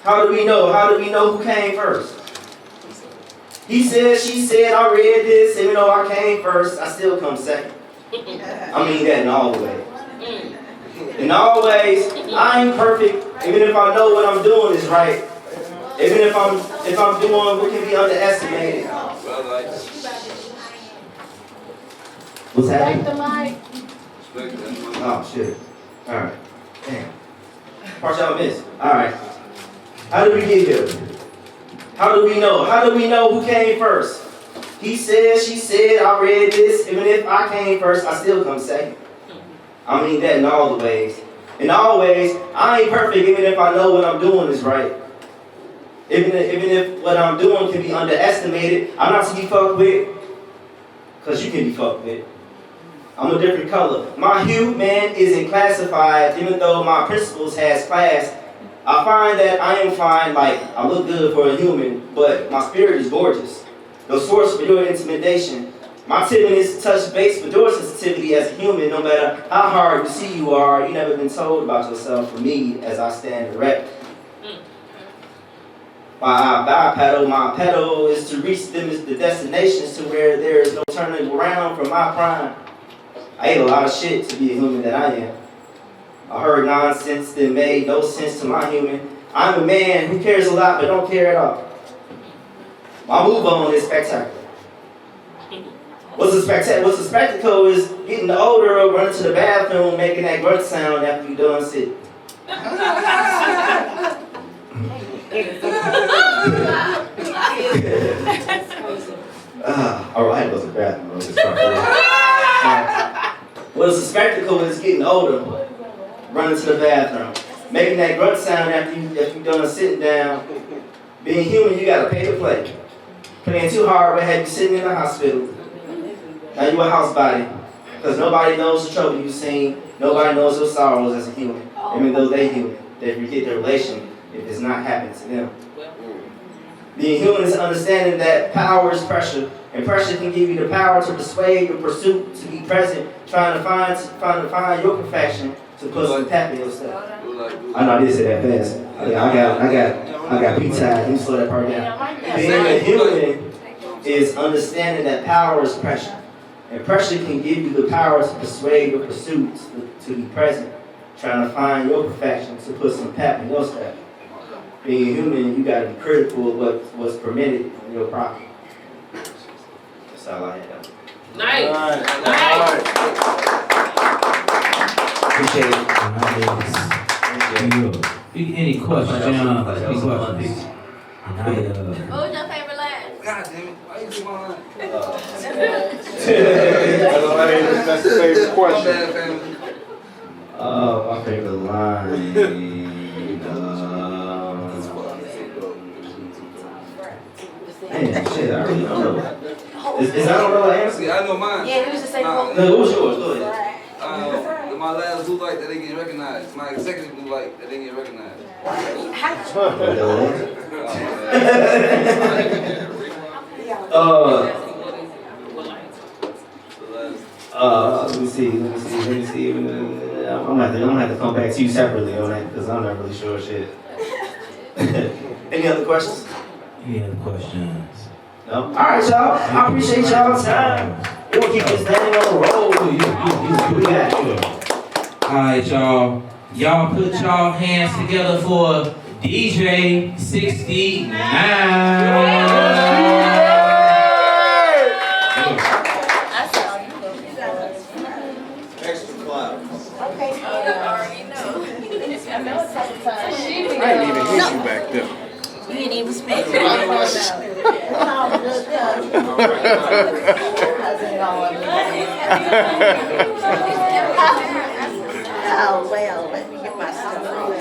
How do we know? How do we know who came first? He said, she said, I read this, even though I came first, I still come second. I mean that in all ways. In all ways, I ain't perfect, even if I know what I'm doing is right. Even if I'm doing what can be underestimated. What's happening? the mic. Oh shit. Alright. Damn. Part y'all missed. Alright. How did we get here? How do we know? How do we know who came first? He said, she said, I read this. Even if I came first, I still come second. I mean that in all the ways. In all ways, I ain't perfect even if I know what I'm doing is right. Even if what I'm doing can be underestimated, I'm not to be fucked with. Because you can be fucked with. I'm a different color. My hue, man, isn't classified, even though my principles has class. I find that I am fine, like, I look good for a human, but my spirit is gorgeous. The source for your intimidation. My timidness to touch base with your sensitivity as a human, no matter how hard you see you are, you never been told about yourself for me as I stand erect. My pedal is to reach them as the destinations to where there is no turning around from my prime. I ate a lot of shit to be a human that I am. I heard nonsense that made no sense to my human. I'm a man who cares a lot but don't care at all. My move on is spectacular. What's a spectacle is getting older or running to the bathroom, making that grunt sound after you done sitting. Alright, it was a bathroom. What's a spectacle is getting older, running to the bathroom, making that grunt sound after you done sitting down. Being human, you gotta pay to play. Playing too hard would have you sitting in the hospital. Now you a house body, because nobody knows the trouble you've seen. Nobody knows your sorrows as a human, even though they're human. They forget their relation if it's not happening to them. Being human is understanding that power is pressure, and pressure can give you the power to persuade your pursuit to be present, trying to find your perfection to put some pep in yourself. I know I didn't say that fast. I got P-tied. Let me slow that part down. Being a human is understanding that power is pressure. And pressure can give you the power to persuade your pursuits to be present, trying to find your perfection to put some pep in your step. Being a human, you gotta be critical of what's permitted on your property. That's all I have. Nice. Appreciate it. Any questions? What was your favorite line? God damn it. Why you do my line? That's the favorite question. My favorite line. Man, shit, I already know. Is I don't know the answer? See, I know mine. Yeah, he was just saying. No, what was yours? Go ahead. My last blue light that didn't get recognized. My executive blue light that didn't get recognized. Let me see. I'm gonna have to come back to you separately on that because I'm not really sure shit. Any other questions? Any other questions? No? Alright, y'all. I appreciate y'all's time. We'll keep this thing on the road. You got it. Alright, y'all. Y'all put y'all hands together for DJ 69. Extra clap. Okay. I already know. I know it's sometimes. I didn't even hit you back there. You didn't even speak. It's all good Oh, well, let me get my stuff on.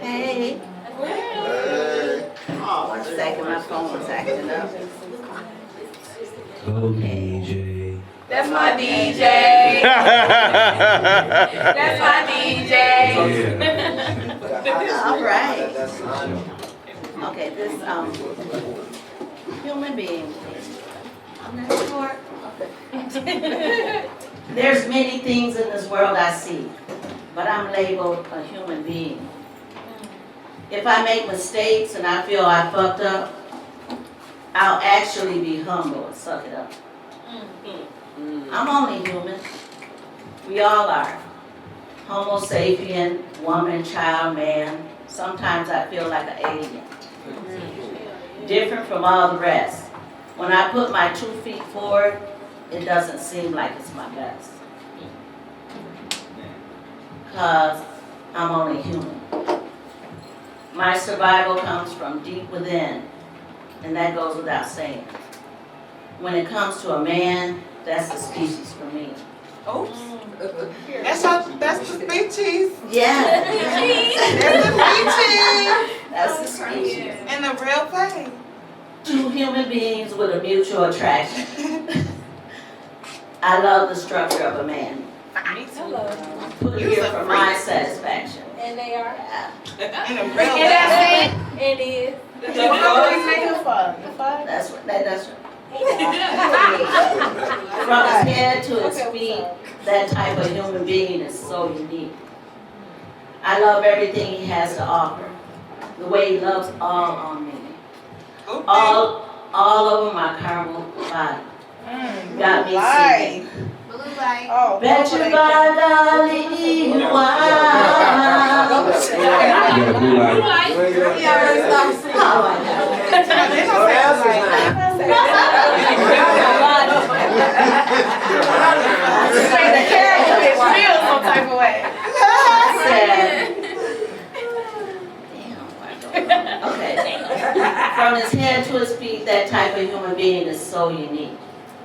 Hey. One second, my phone was acting up. Go DJ. That's my DJ. That's my DJ. All right. Okay, this human being. I'm not sure. There's many things in this world I see, but I'm labeled a human being. If I make mistakes and I feel I fucked up, I'll actually be humble and suck it up. I'm only human. We all are. Homo sapien, woman, child, man. Sometimes I feel like an alien. different from all the rest. When I put my 2 feet forward, it doesn't seem like it's my best. Because I'm only human. My survival comes from deep within, and that goes without saying. When it comes to a man, that's the species for me. Oops. That's the species. Yeah. That's the species. That's the species. In the real thing. 2 human beings with a mutual attraction. I love the structure of a man. Me too. Put it here for my satisfaction. And they are. In the real And that's it. It is. That's right. That's right. From his head to his feet, that type of human being is so unique. I love everything he has to offer. The way he loves all on me. All over my caramel body. Got me singing. Oh, Bet you by darling, wow. some type of way. Okay. From his head to his feet, that type of human being is so unique.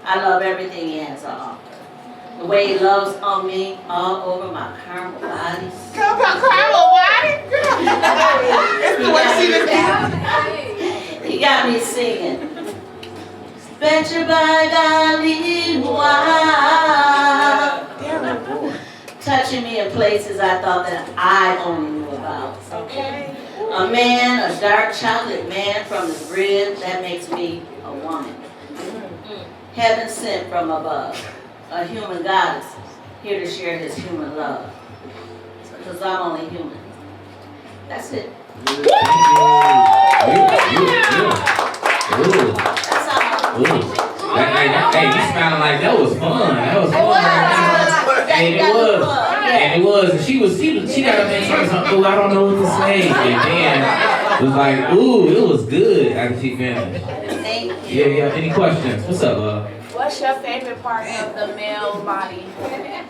I love everything he has to offer. The way he loves on me all over my caramel body. He got me singing. Bet you by golly, wow. Touching me in places I thought that I only knew about. Okay. A man, a dark chocolate man from his rib, that makes me a woman. Heaven sent from above, a human goddess, here to share his human love. Because I'm only human. That's it. That's all. Hey, you smiling like that was fun. That was fun. And it was. And she got up there and started something. Ooh, I don't know what to say. And then it was like, ooh, it was good after she finished. Thank you. Yeah. Any questions? What's up, love? What's your favorite part of the male body? Goddamn.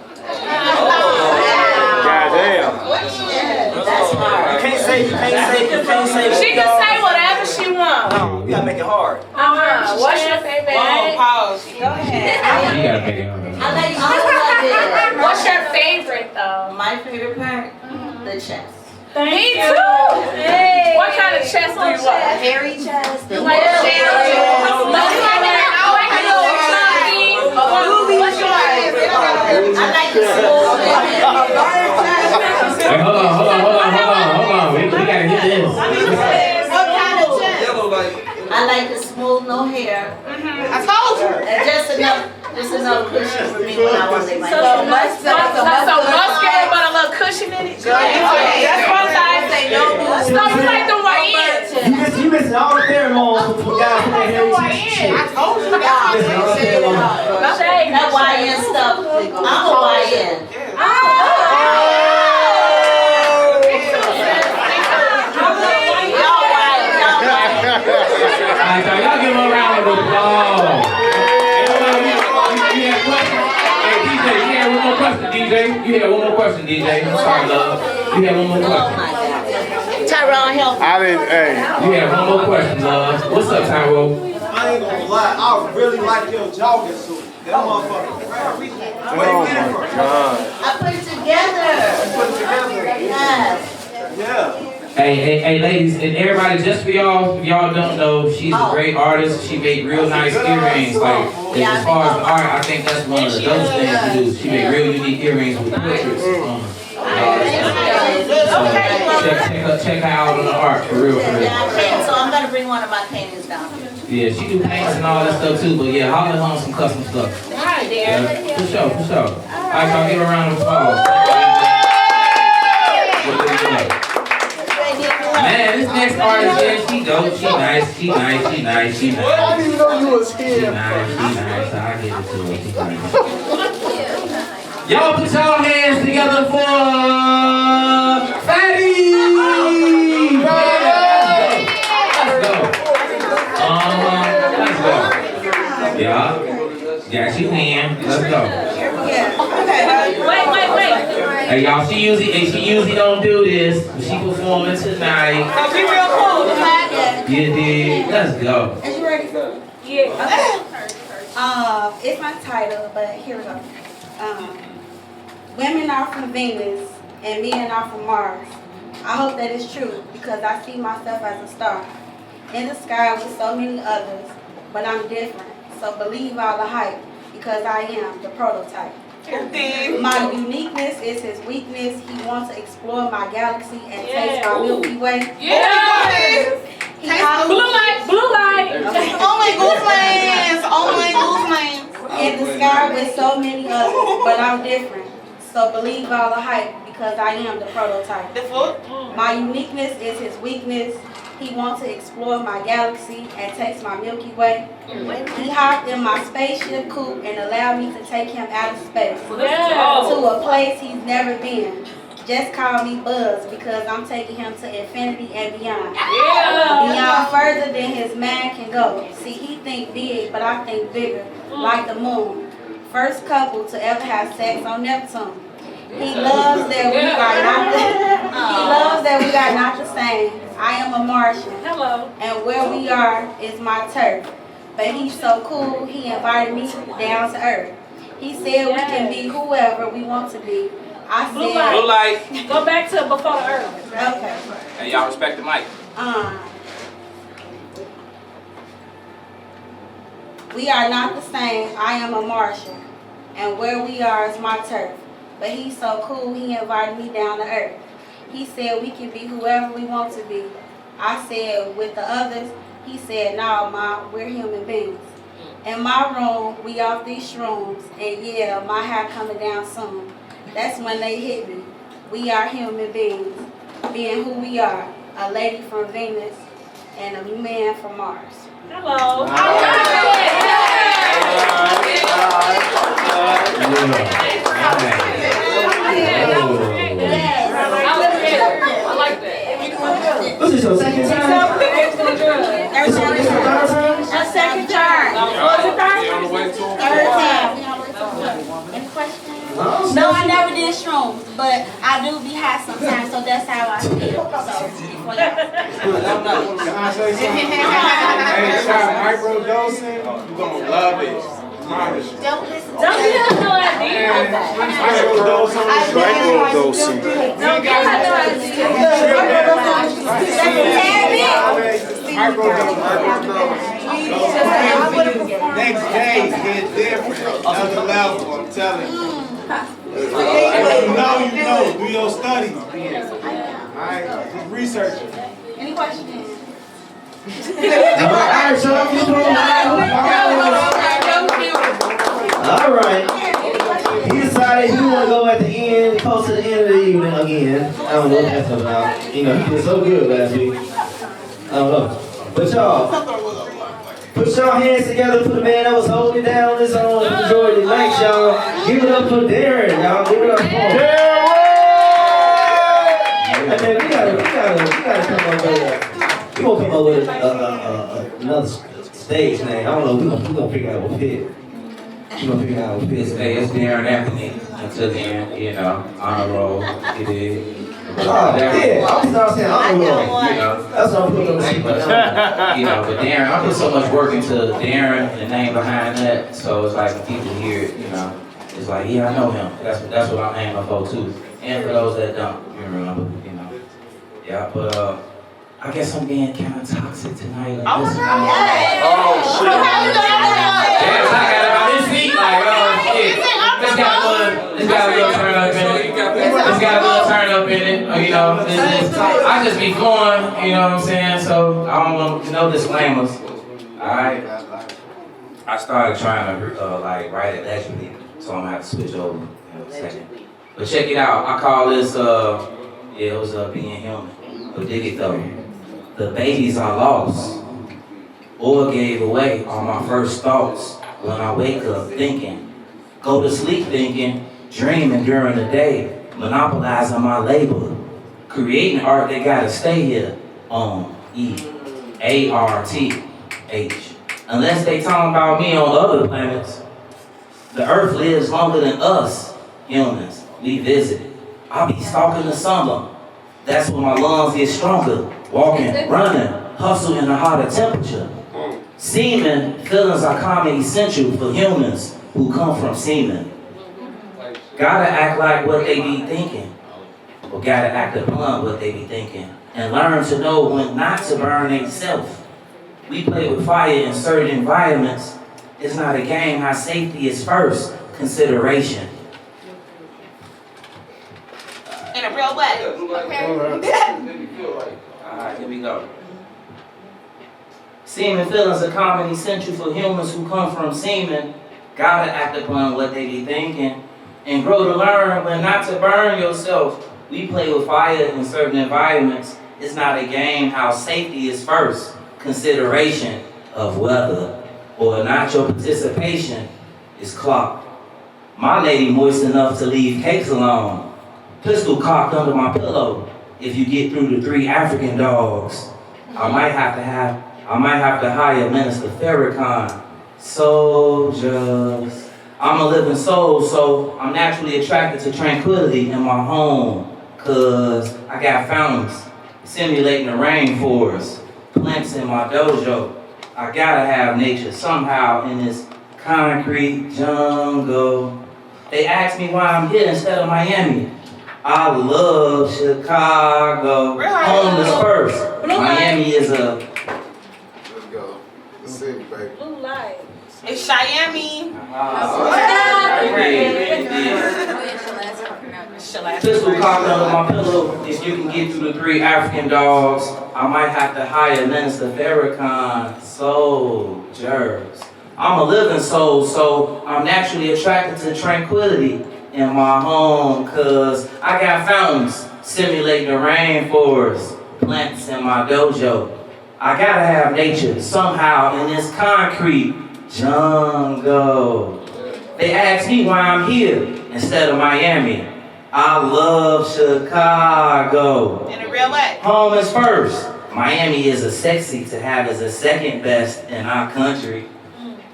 That's hard. You can't say. She can say whatever she wants. No, you gotta make it hard. What's your favorite? Pause. Go ahead. You gotta make it hard. I like all of it. What's your favorite though? My favorite part? The chest. Me too. Hey. What kind of chest do you want? Hairy chest. You like a hairy chest? What's yours? I like the smooth. Hey, hold on. We gotta hit this. What kind of chest? I like the smooth, no hair. I told you. And just enough cushion for me when I want to lay my So head. muscular but a little cushion in it? That's one side. Say no. No, you like the white ends. You missing all the pheromones for guys who ain't hairy shit. I told you. That YN stuff. I'm a YN. Alright, so y'all give him a round of applause. You had questions? Hey, DJ, you had one more question, DJ. You had one more question, DJ. I'm sorry, love. You had one more question. Tyrone, help me. I didn't, hey. You had one more question, love. What's up, Tyrone? I ain't gonna lie, I really like your jogging suit. That motherfucker. Where you get it from? I put it together. Put it together. Yes. Yeah. Hey, ladies, and everybody, just for y'all, if y'all don't know, she's a great artist. She made real nice earrings. Like, as far as art, I think that's one of the dopest things to do. She made real unique earrings with portraits on them. Check her out on the art, for real. So I'm going to bring one of my paintings down here. Yeah, she do paints and all that stuff too, but yeah, holler on some custom stuff. Hi there. For sure. Alright, y'all give her a round of applause. Man, this next artist here, she dope, she nice. I didn't even know you was here. She nice, I'll give it to her, she nice. Y'all put y'all hands together for Fatty! Let's go. Yeah. Got you in. Let's go. Wait. Hey y'all, she usually don't do this, but she performing tonight. Be real cool. You did. Let's go. Is you ready? Yeah. It's my title, but here we go. Women are from Venus and men are from Mars. I hope that is true because I see myself as a star in the sky with so many others, but I'm different. So believe all the hype because I am the prototype. My uniqueness is his weakness. He wants to explore my galaxy and taste my Milky Way. Blue light. Oh my goose In the sky with so many others, but I'm different. So believe all the hype because I am the prototype. My uniqueness is his weakness. He wants to explore my galaxy and taste my Milky Way. He hopped in my spaceship coupe and allowed me to take him out of space to a place he's never been. Just call me Buzz because I'm taking him to infinity and beyond. Beyond further than his man can go. See, he think big, but I think bigger, like the moon. First couple to ever have sex on Neptune. He loves that we are not the same. I am a Martian. And where we are is my turf. But he's so cool, he invited me down to earth. He said we can be whoever we want to be. I said Blue light. Go back to before the earth. Okay. Hey, y'all respect the mic. We are not the same. I am a Martian. And where we are is my turf. But he's so cool, he invited me down to earth. He said we can be whoever we want to be. I said with the others, he said, no, Ma, we're human beings. In my room, we off these shrooms. And yeah, my hair coming down soon. That's when they hit me. We are human beings, being who we are. A lady from Venus and a man from Mars. Hello. I like that. This is your second time? A second turn. Third time. Any questions? No, I never did shrooms, but I do be high sometimes, so that's how I feel. Can I say something? Hey, try microdosing. You're gonna love it. Promise you. Don't listen to Don't give her no idea. Microdose on the show. Microdosing. Don't give her no idea. Next day, get different. Another level, I'm telling you. You know, do your studies. Alright, just research it. Any questions? All right. He decided he want to go at the end, close to the end of the evening again. I don't know what that's about. You know, he did so good last week. I don't know. But y'all, put y'all hands together for the man that was holding down this majority night, y'all. Give it up for Darren, y'all. Give it up for him. And then we gotta come up with we gonna come up with another stage name. I don't know. We gonna figure out what fit. We gonna figure out what fit. It's Darren Anthony. Until then, you know, honor roll. It is. Yeah, I'm not saying honor roll. You know, that's what I'm putting on the sheet. you know, but Darren, I put so much work into Darren, the name behind that. So it's like when people hear it, you know, it's like, yeah, I know him. That's what I'm aiming for too. And for those that don't, you remember, you know. Yeah, but I guess I'm being kind of toxic tonight. Like, Oh, this shit. Damn, I got it on his feet, like, oh shit. This got a little turn up in it. It's got a little turn up in it. You know, I just be flowing, you know what I'm saying? So I don't want no disclaimers. Alright. I started trying to like write it naturally, so I'm gonna have to switch over in a second. But check it out. I call this it was being human. But dig it though. The babies I lost or gave away are my first thoughts when I wake up thinking. Go to sleep thinking, dreaming during the day, monopolizing my labor, creating art that gotta stay here on EARTH. Unless they talking about me on other planets, the earth lives longer than us humans. We visit it. I'll be stalking the summer. That's when my lungs get stronger. Walking, running, hustle in a hotter temperature. Semen feelings are common essential for humans who come from semen. Gotta act like what they be thinking, or gotta act upon what they be thinking, and learn to know when not to burn themselves. We play with fire in certain environments. It's not a game. How safety is first consideration. In a real way. Alright, here we go. Semen feelings are common essential for humans who come from semen. Gotta act upon what they be thinking and grow to learn when not to burn yourself. We play with fire in certain environments. It's not a game. How safety is first consideration of whether or not your participation is clocked. My lady moist enough to leave cakes alone. Pistol cocked under my pillow. If you get through the 3 African dogs, I might have to hire Minister Farrakhan. Soldiers. I'm a living soul, so I'm naturally attracted to tranquility in my home. Cause I got fountains simulating the rainforest. Plants in my dojo. I gotta have nature somehow in this concrete jungle. They ask me why I'm here instead of Miami. I love Chicago. Homeless first. Miami is a... Let's go. The city, baby. Blue light. It's Miami. Pistol cocked under my pillow. If you can get through the 3 African dogs, I might have to hire Minister Farrakhan. Soldiers. I'm a living soul, so I'm naturally attracted to tranquility in my home, cause I got fountains simulating the rainforest, plants in my dojo. I gotta have nature somehow in this concrete jungle. They ask me why I'm here instead of Miami. I love Chicago. In a real way. Home is first. Miami is a sexy to have as a second best in our country.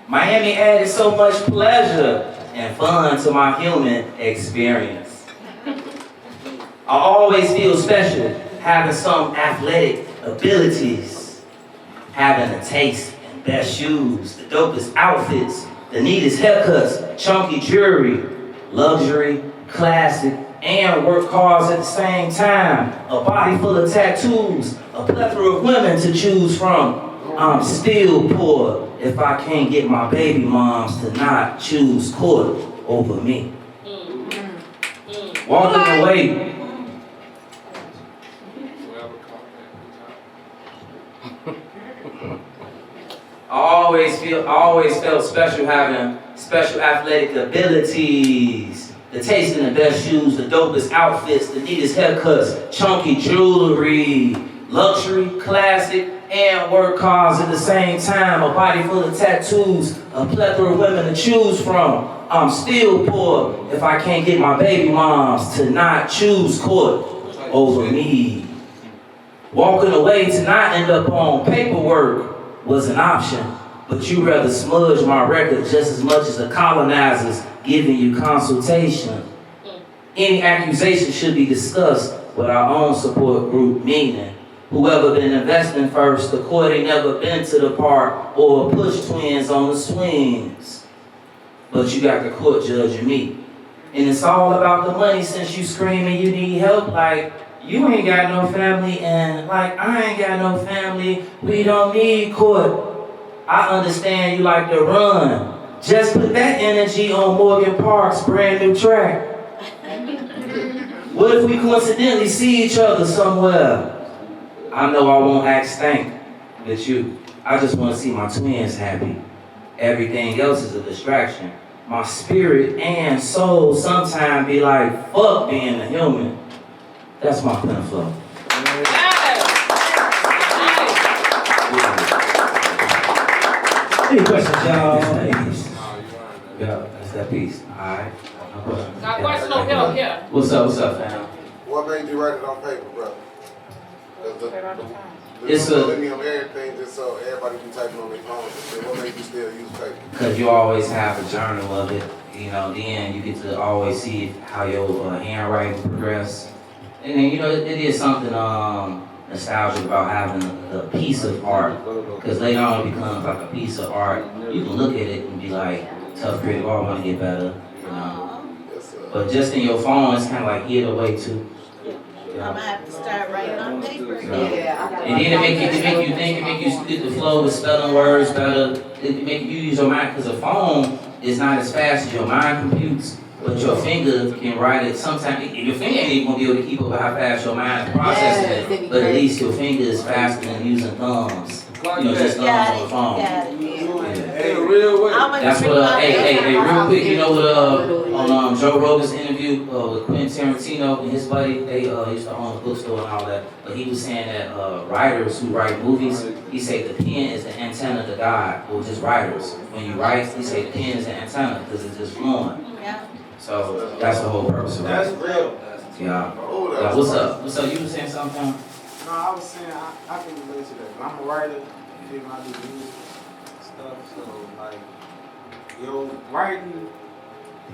Miami added so much pleasure and fun to my human experience. I always feel special having some athletic abilities, having a taste and best shoes, the dopest outfits, the neatest haircuts, chunky jewelry, luxury, classic, and work hard at the same time. A body full of tattoos, a plethora of women to choose from. I'm still poor if I can't get my baby moms to not choose court over me. Walking away. I always felt special having special athletic abilities. The taste in the best shoes, the dopest outfits, the neatest haircuts, chunky jewelry, luxury, classic, and work cars at the same time. A body full of tattoos, a plethora of women to choose from. I'm still poor if I can't get my baby moms to not choose court over me. Walking away to not end up on paperwork was an option, but you rather smudge my record just as much as the colonizers giving you consultation. Any accusation should be discussed with our own support group, meaning whoever been investing first, the court ain't never been to the park or push twins on the swings. But you got the court judging me. And it's all about the money since you screaming you need help, like you ain't got no family and like I ain't got no family, we don't need court. I understand you like to run. Just put that energy on Morgan Park's brand new track. What if we coincidentally see each other somewhere? I know I won't act stank with you. I just want to see my twins happy. Everything else is a distraction. My spirit and soul sometimes be like, fuck being a human. That's my Penflow. Any questions, y'all? Yeah, that's that piece. Alright. Got a question over here. What's up, fam? What made you write it on paper, brother? Because It's a- Let me on everything just so everybody can type it on their phone. So what makes you still use paper? Because you always have a journal of it, you know, then you get to always see how your handwriting progress. And then, you know, it is something nostalgic about having a piece of art, because later on it becomes like a piece of art. You can look at it and be like, tough critic, oh, I want to get better, you know. But just in your phone, it's kind of like hid away too. I'm gonna have to start writing on paper. And then it make you think, it make you get the flow with spelling words better. It make you use your mind, because a phone is not as fast as your mind computes, but your finger can write it. Sometimes your finger ain't even gonna be able to keep up with how fast your mind is processing it, but at least your finger is faster than using thumbs. You know, just thumbs on the phone. That's what, hey, real quick, you know what, on Joe Rogan's interview with Quentin Tarantino and his buddy, they used to own a bookstore and all that, but he was saying that writers who write movies, he said the pen is the antenna to God, or just writers. When you write, he said the pen is the antenna, because it's just flowing. So that's the whole purpose of it. That's real. Yeah. What's up? What's up? You was saying something? No, I was saying I can relate to that. I'm a writer. You know, I do music stuff. So like, yo, writing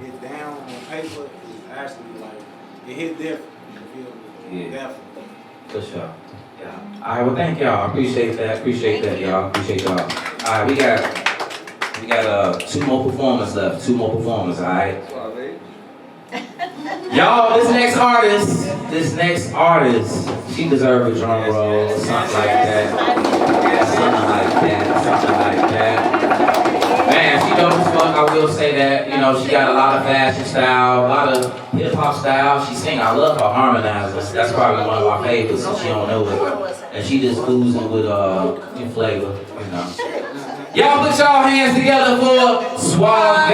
it down on paper is actually like it hit different. You feel me? Yeah. Definitely. For sure. Yeah. All right. Well, thank y'all. I appreciate that. Appreciate that, y'all. Appreciate y'all. All right. We got 2 more performers left. 2 more performers. All right. Y'all, this next artist, she deserves a drum roll or something like that. Something like that. Man, she dope as fuck, I will say that. You know, she got a lot of fashion style, a lot of hip hop style. She sing, I love her harmonizers. That's probably one of my favorites, and she don't know it. And she just oozing with flavor, you know. Y'all put y'all hands together for Suave.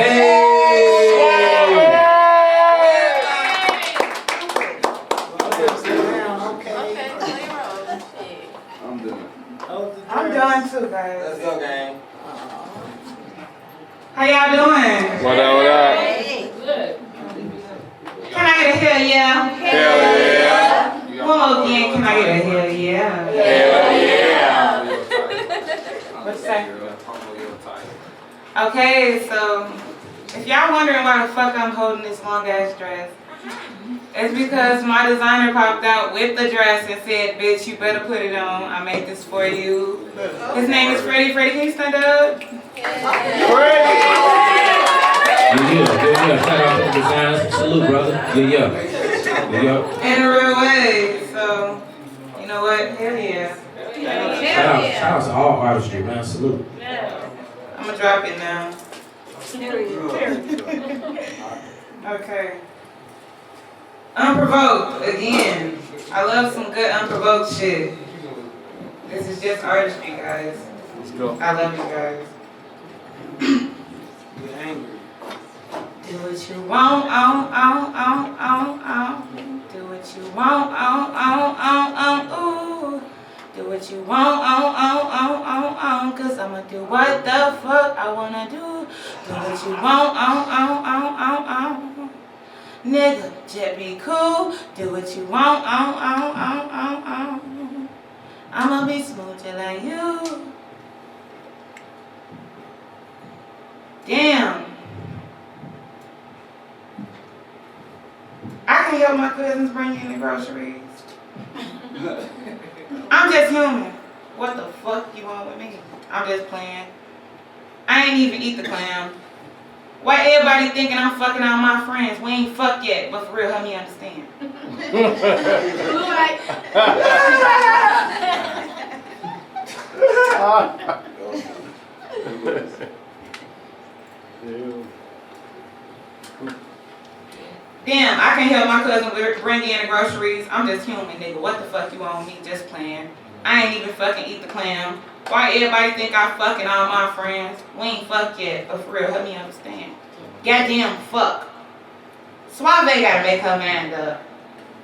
I'm done too, guys. Let's go, gang. How y'all doing? What up, what up? Good. Can I get a hell yeah? Hell yeah. One more again, can I get a hell yeah? Hell yeah. What'd you say? Okay, so if y'all wondering why the fuck I'm holding this long ass dress, it's because my designer popped out with the dress and said, bitch, you better put it on. I made this for you. His name is Freddie. Freddie, can you stand up? Yeah. Shout out to the designers. Salute, brother. Yeah. In a real way. So, you know what? Hell yeah. Shout out to all artistry, man. Salute. I'm gonna drop it now. Okay. Unprovoked, again. I love some good unprovoked shit. This is just artistry, guys. Let's go. I love you guys. You're angry. Do what you want, Do what you want, ooh. Do what you want, cause I'ma do what the fuck I wanna do. Do what you want, Nigga, just be cool. Do what you want, I'ma be smooth just like you. Damn. I can help my cousins bring in the groceries. I'm just human. What the fuck you want with me? I'm just playing. I ain't even eat the clam. Why everybody thinking I'm fucking all my friends? We ain't fucked yet, but for real, help me understand. Damn, I can't help my cousin bring in the groceries. I'm just human, nigga. What the fuck you want with me? Just playing. I ain't even fucking eat the clam. Why everybody think I fucking all my friends? We ain't fucked yet, but for real, help me understand. Goddamn fuck. Suave gotta make her mind up.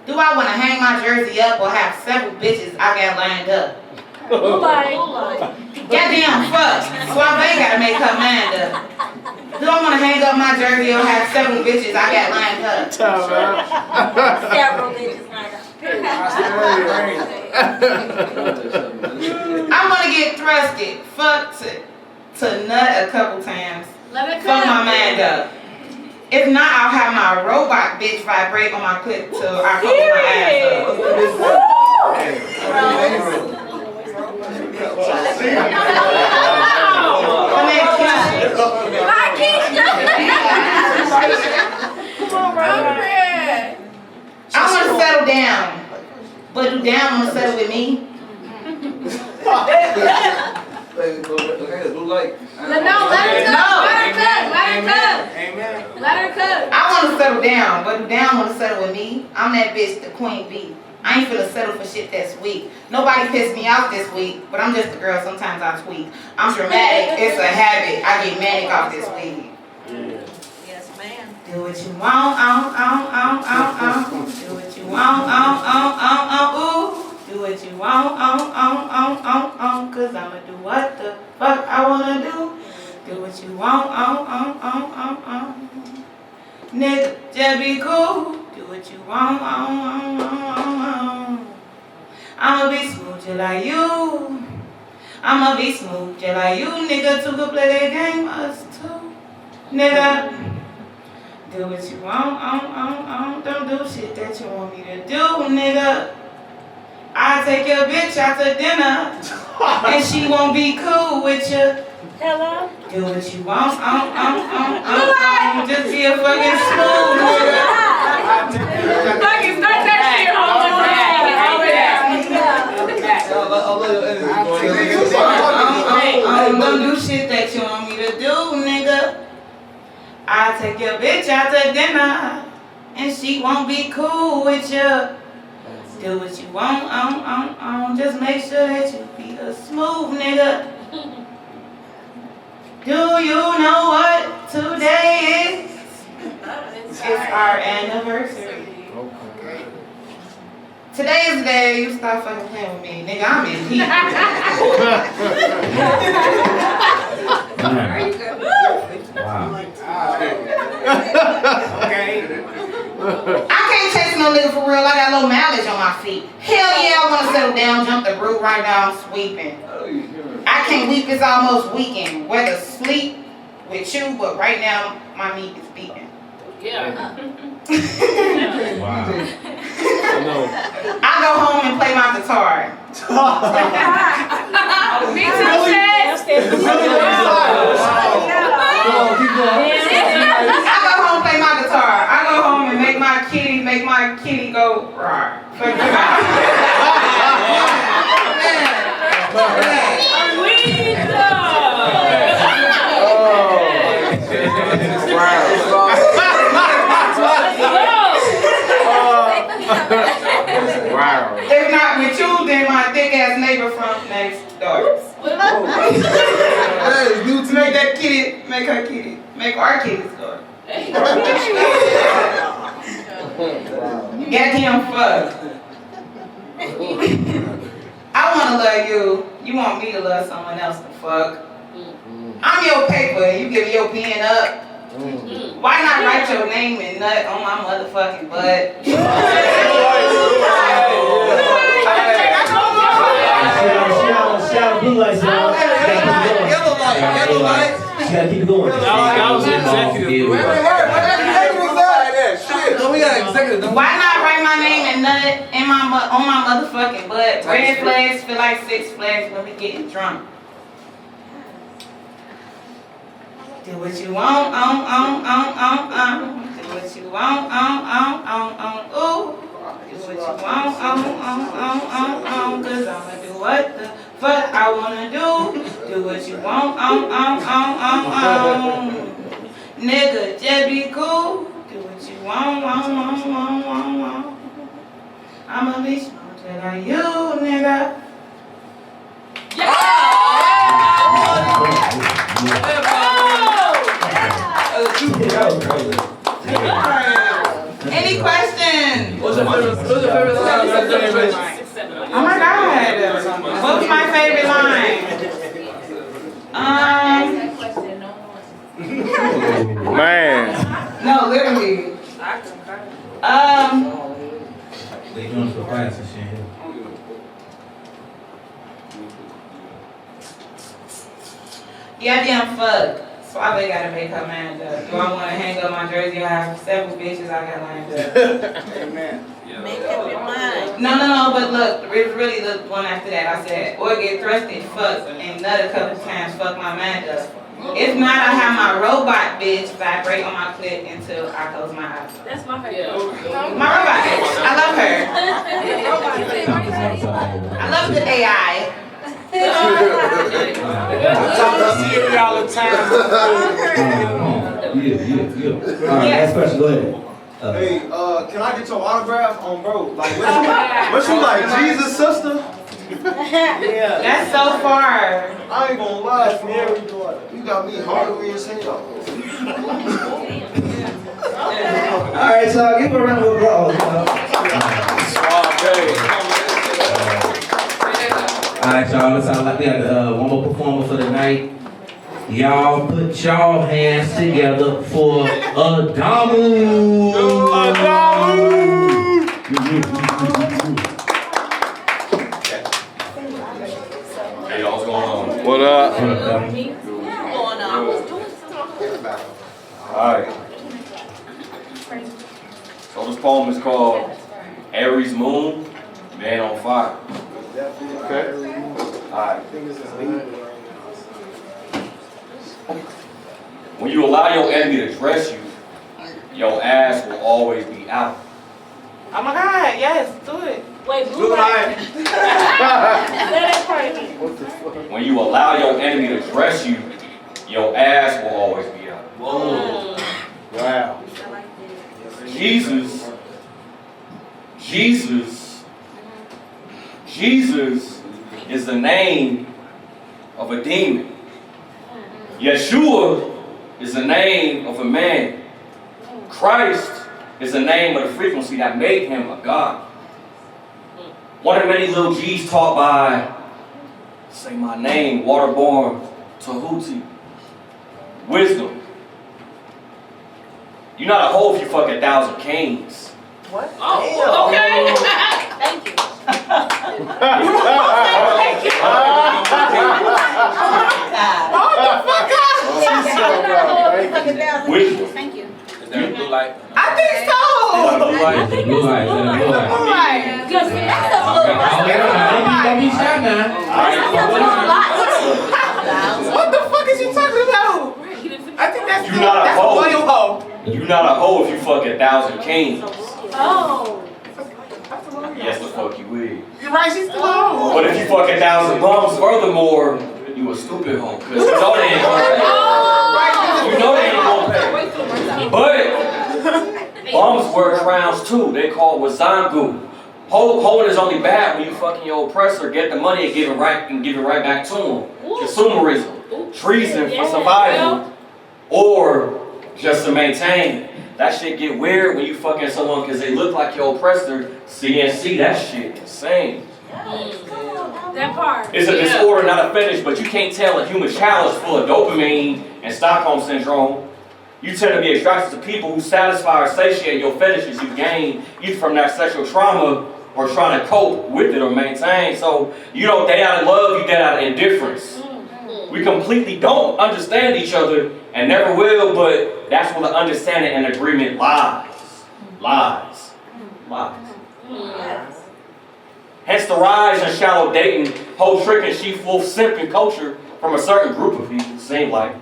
Do I wanna hang my jersey up or have several bitches I got lined up? Goddamn fuck. Suave gotta make her mind up. Do I wanna hang up my jersey or have several bitches I got lined up? Several bitches lined up. I want to get thrusted, fucked to nut a couple times. Fuck my mind up. If not, I'll have my robot bitch vibrate on my clit till I fuck my ass I want to settle down, but do down want to settle with me? Blue light. Let her cook. I want to settle down, but do down want to settle with me? I'm that bitch, the queen bee. I ain't finna settle for shit that's weak. Nobody pissed me off this week, but I'm just a girl. Sometimes I tweak. I'm dramatic. It's a habit. I get manic off this weed. Yes, ma'am. Do what you want, Do what you want, ooh. Do what you want, cause I'ma do what the fuck I wanna do. Do what you want, Nigga, just be cool. Do what you want, I'ma be smooth just like you. I'ma be smooth just like you. Nigga, two could play that game, us two. Nigga, do what you want, don't do shit that you want me to do, nigga. I take your bitch out to dinner, and she won't be cool with you. Hello? Do what you want, just be a fucking smooth nigga. Fucking start that shit, Don't do shit that you want me to do, nigga. I take your bitch out to dinner, and she won't be cool with you. Do what you want, just make sure that you be a smooth nigga. Do you know what today is? It's our anniversary. Today is the day you stop fucking playing with me. Nigga, I'm in heat. I can't chase no nigga for real. I got low mileage on my feet. Hell yeah, I want to settle down, jump the roof right now, I'm sweeping. I can't weep, it's almost weekend. Whether sleep with you, but right now my meat is beating. Yeah. Wow. I go home and play my guitar. Me too, Chad. I go home and play my guitar. I go home and make my kitty go roar. Wow. If not with you, then my thick ass neighbor from next door. Make our kitties go. Get him fucked. I wanna love you. You want me to love someone else to fuck. I'm your paper. You give your pen up. Why not write your name and nut on my motherfucking butt? Shout blue lights, y'all. Yellow light. You gotta keep it going. That was executive. Why not write my name and nut in on my motherfucking butt? Red flags feel like Six Flags when we getting drunk. Do what you want, Do what you want, ooh. Do what you want, cause I'ma do what the fuck I wanna do. Do what you want, Nigga, just be cool. Do what you want, I'ma be smarter than you, nigga. Any questions? What's your favorite line? Oh my God. What was my favorite line? Man. No, literally. They doing for class and shit. Yeah, damn fuck. So I really gotta make her mind up. Do I wanna hang up my jersey? I have several bitches I got lined up. Amen. Make up your mind. No, but look, it was really the one after that. I said, or get thrusted, fuck, and nut a couple times, fuck my mind up. If not, I have my robot bitch vibrate on my clit until I close my eyes. That's my favorite. My robot bitch, I love her. I love the AI. I talk to Siri all the time. Yeah. All right, next question, go ahead. Hey, can I get your autograph on bro? Like, what you like, Jesus' sister? Yeah. That's so far. I ain't gonna lie, Mary, you got me hungry as hell. All right, y'all, give a round of applause. All right, y'all, let's all like we got one more performer for the night. Y'all put y'all hands together for Adamu. Hey, y'all, what's going on? What up? Alright. So this poem is called Aries Moon, Man on Fire. Okay. Alright. When you allow your enemy to dress you, your ass will always be out. Oh my God, yes, do it. Wait, blue light. That crazy. When you allow your enemy to dress you, your ass will always be out. Whoa. Wow. Jesus is the name of a demon. Yeshua is the name of a man. Christ is the name of the frequency that made him a God. One of many little G's taught by, say my name, waterborn Tahuti. Wisdom. You're not a hoe if you fuck 1,000 kings. What? Oh, okay. Thank you. Wisdom. Thank you. Blue light. I think so. Blue light. Blue light. Good. Don't be shy now. What the fuck is you talking about? I think that's You're not a that's hoe. royal hoe. You're not a hoe if you fuck 1,000 kings. Oh. Yes, the fuck you will. You're right, she's too old. But if you fuck 1,000 bums, furthermore, you a stupid hoe. Cause you know they ain't gonna pay. You know they ain't gonna pay. But bums wear crowns too. They call wazangu. Hoeing is only bad when you fucking your oppressor, get the money and give it right back to him. Consumerism, treason for survival, or just to maintain. That shit get weird when you fucking someone because they look like your oppressor. CNC, that shit insane. That part. It's a disorder, not a fetish, but you can't tell a human child is full of dopamine and Stockholm syndrome. You tend to be attracted to people who satisfy or satiate your fetishes you gain either from that sexual trauma or trying to cope with it or maintain. So you don't date out of love, you date out of indifference. We completely don't understand each other and never will, but that's where the understanding and agreement lies. Lies. Hence the rise in shallow dating, whole trick and sheep wolf simping culture from a certain group of people, seem like.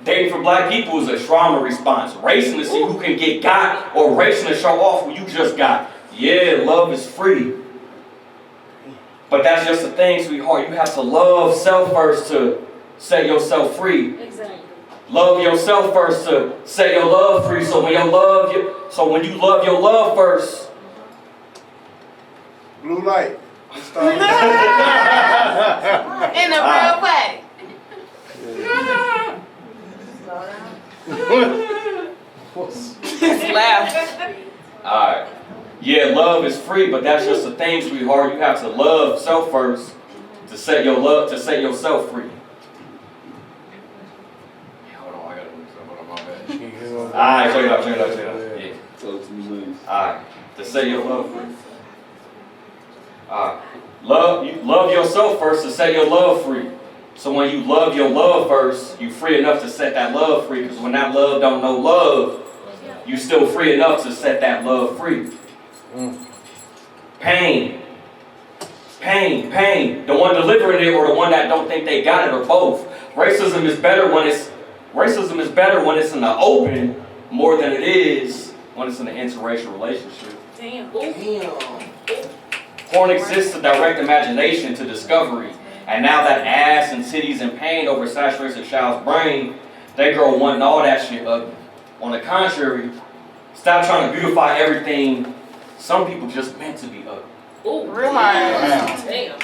Dating for black people is a trauma response. Racing to see who can get got or racing to show off who you just got. Yeah, love is free. But that's just the thing, sweetheart. You have to love self first to set yourself free. Exactly. Love yourself first to set your love free. So when you love your love first. Blue light. In a real way. Laugh. Alright. Yeah, love is free, but that's just the thing, sweetheart. You have to love self first to set yourself free. Hold on, I gotta look something on my bad. Alright, check it out. Yeah. Alright. To set your love free. Alright. Love yourself first to set your love free. So when you love your love first, you free enough to set that love free. Because when that love don't know love, you still free enough to set that love free. Pain. Pain, pain. The one delivering it or the one that don't think they got it, or both. Racism is better when it's in the open more than it is when it's in an interracial relationship. Damn. Porn exists to direct imagination to discovery. And now that ass and titties and pain oversaturates a child's brain, they grow wanting all that shit ugly. On the contrary, stop trying to beautify everything. Some people just meant to be ugly. Ooh, real hard. Damn.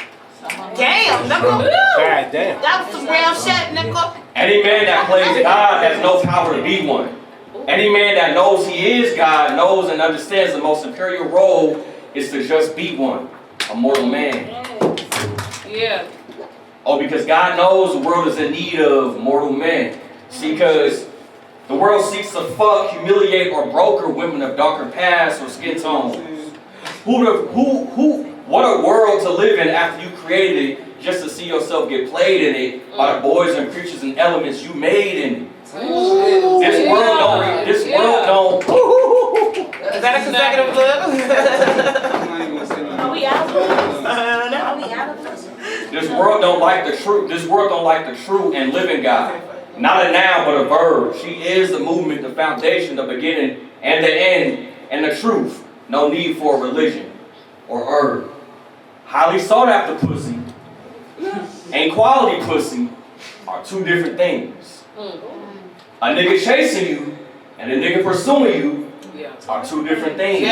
Damn, nigga. God damn. That was some real shit, nigga. Any man that plays God has no power to be one. Any man that knows he is God knows and understands the most superior role is to just be one, a mortal man. Yeah. Oh, because God knows the world is in need of mortal men. See, because the world seeks to fuck, humiliate, or broker women of darker past or skin tones. What a world to live in after you created it, just to see yourself get played in it by the boys and creatures and elements you made in it. This world don't. Is that a consecutive look? Are we out of this? This world don't like the truth. This world don't like the true and living God. Not a noun, but a verb. She is the movement, the foundation, the beginning, and the end, and the truth. No need for religion or herb. Highly sought after pussy and quality pussy are two different things. A nigga chasing you and a nigga pursuing you are two different things.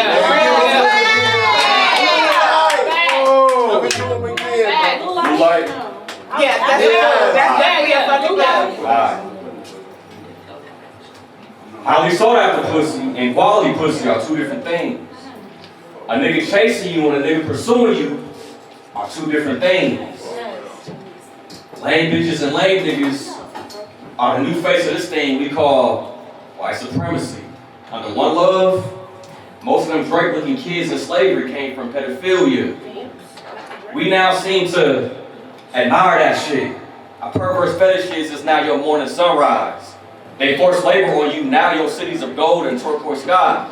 Highly sought after pussy and quality pussy are two different things. A nigga chasing you and a nigga pursuing you are two different things. Lame bitches and lame niggas are the new face of this thing we call white supremacy. Under one love, most of them Drake-looking kids in slavery came from pedophilia. We now seem to admire that shit. A perverse fetish is now your morning sunrise. They force labor on you, now your cities of gold and turquoise skies.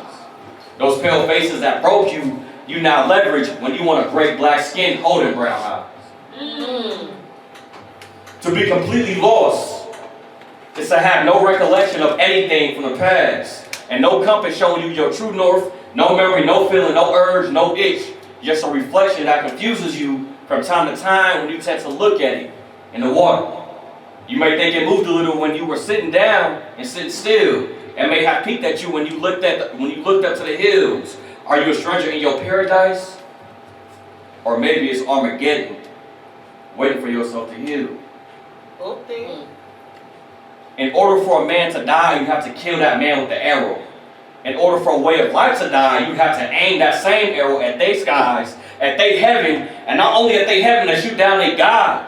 Those pale faces that broke you, you now leverage when you want a great black skin holding brown eyes. To be completely lost is to have no recollection of anything from the past, and no compass showing you your true north, no memory, no feeling, no urge, no itch, just a reflection that confuses you from time to time when you tend to look at it in the water. You may think it moved a little when you were sitting down and sitting still, and may have peeked at you when you looked up to the hills. Are you a stranger in your paradise? Or maybe it's Armageddon, waiting for yourself to heal. In order for a man to die, you have to kill that man with the arrow. In order for a way of life to die, you have to aim that same arrow at their skies, at their heaven, and not only at their heaven to shoot down their God,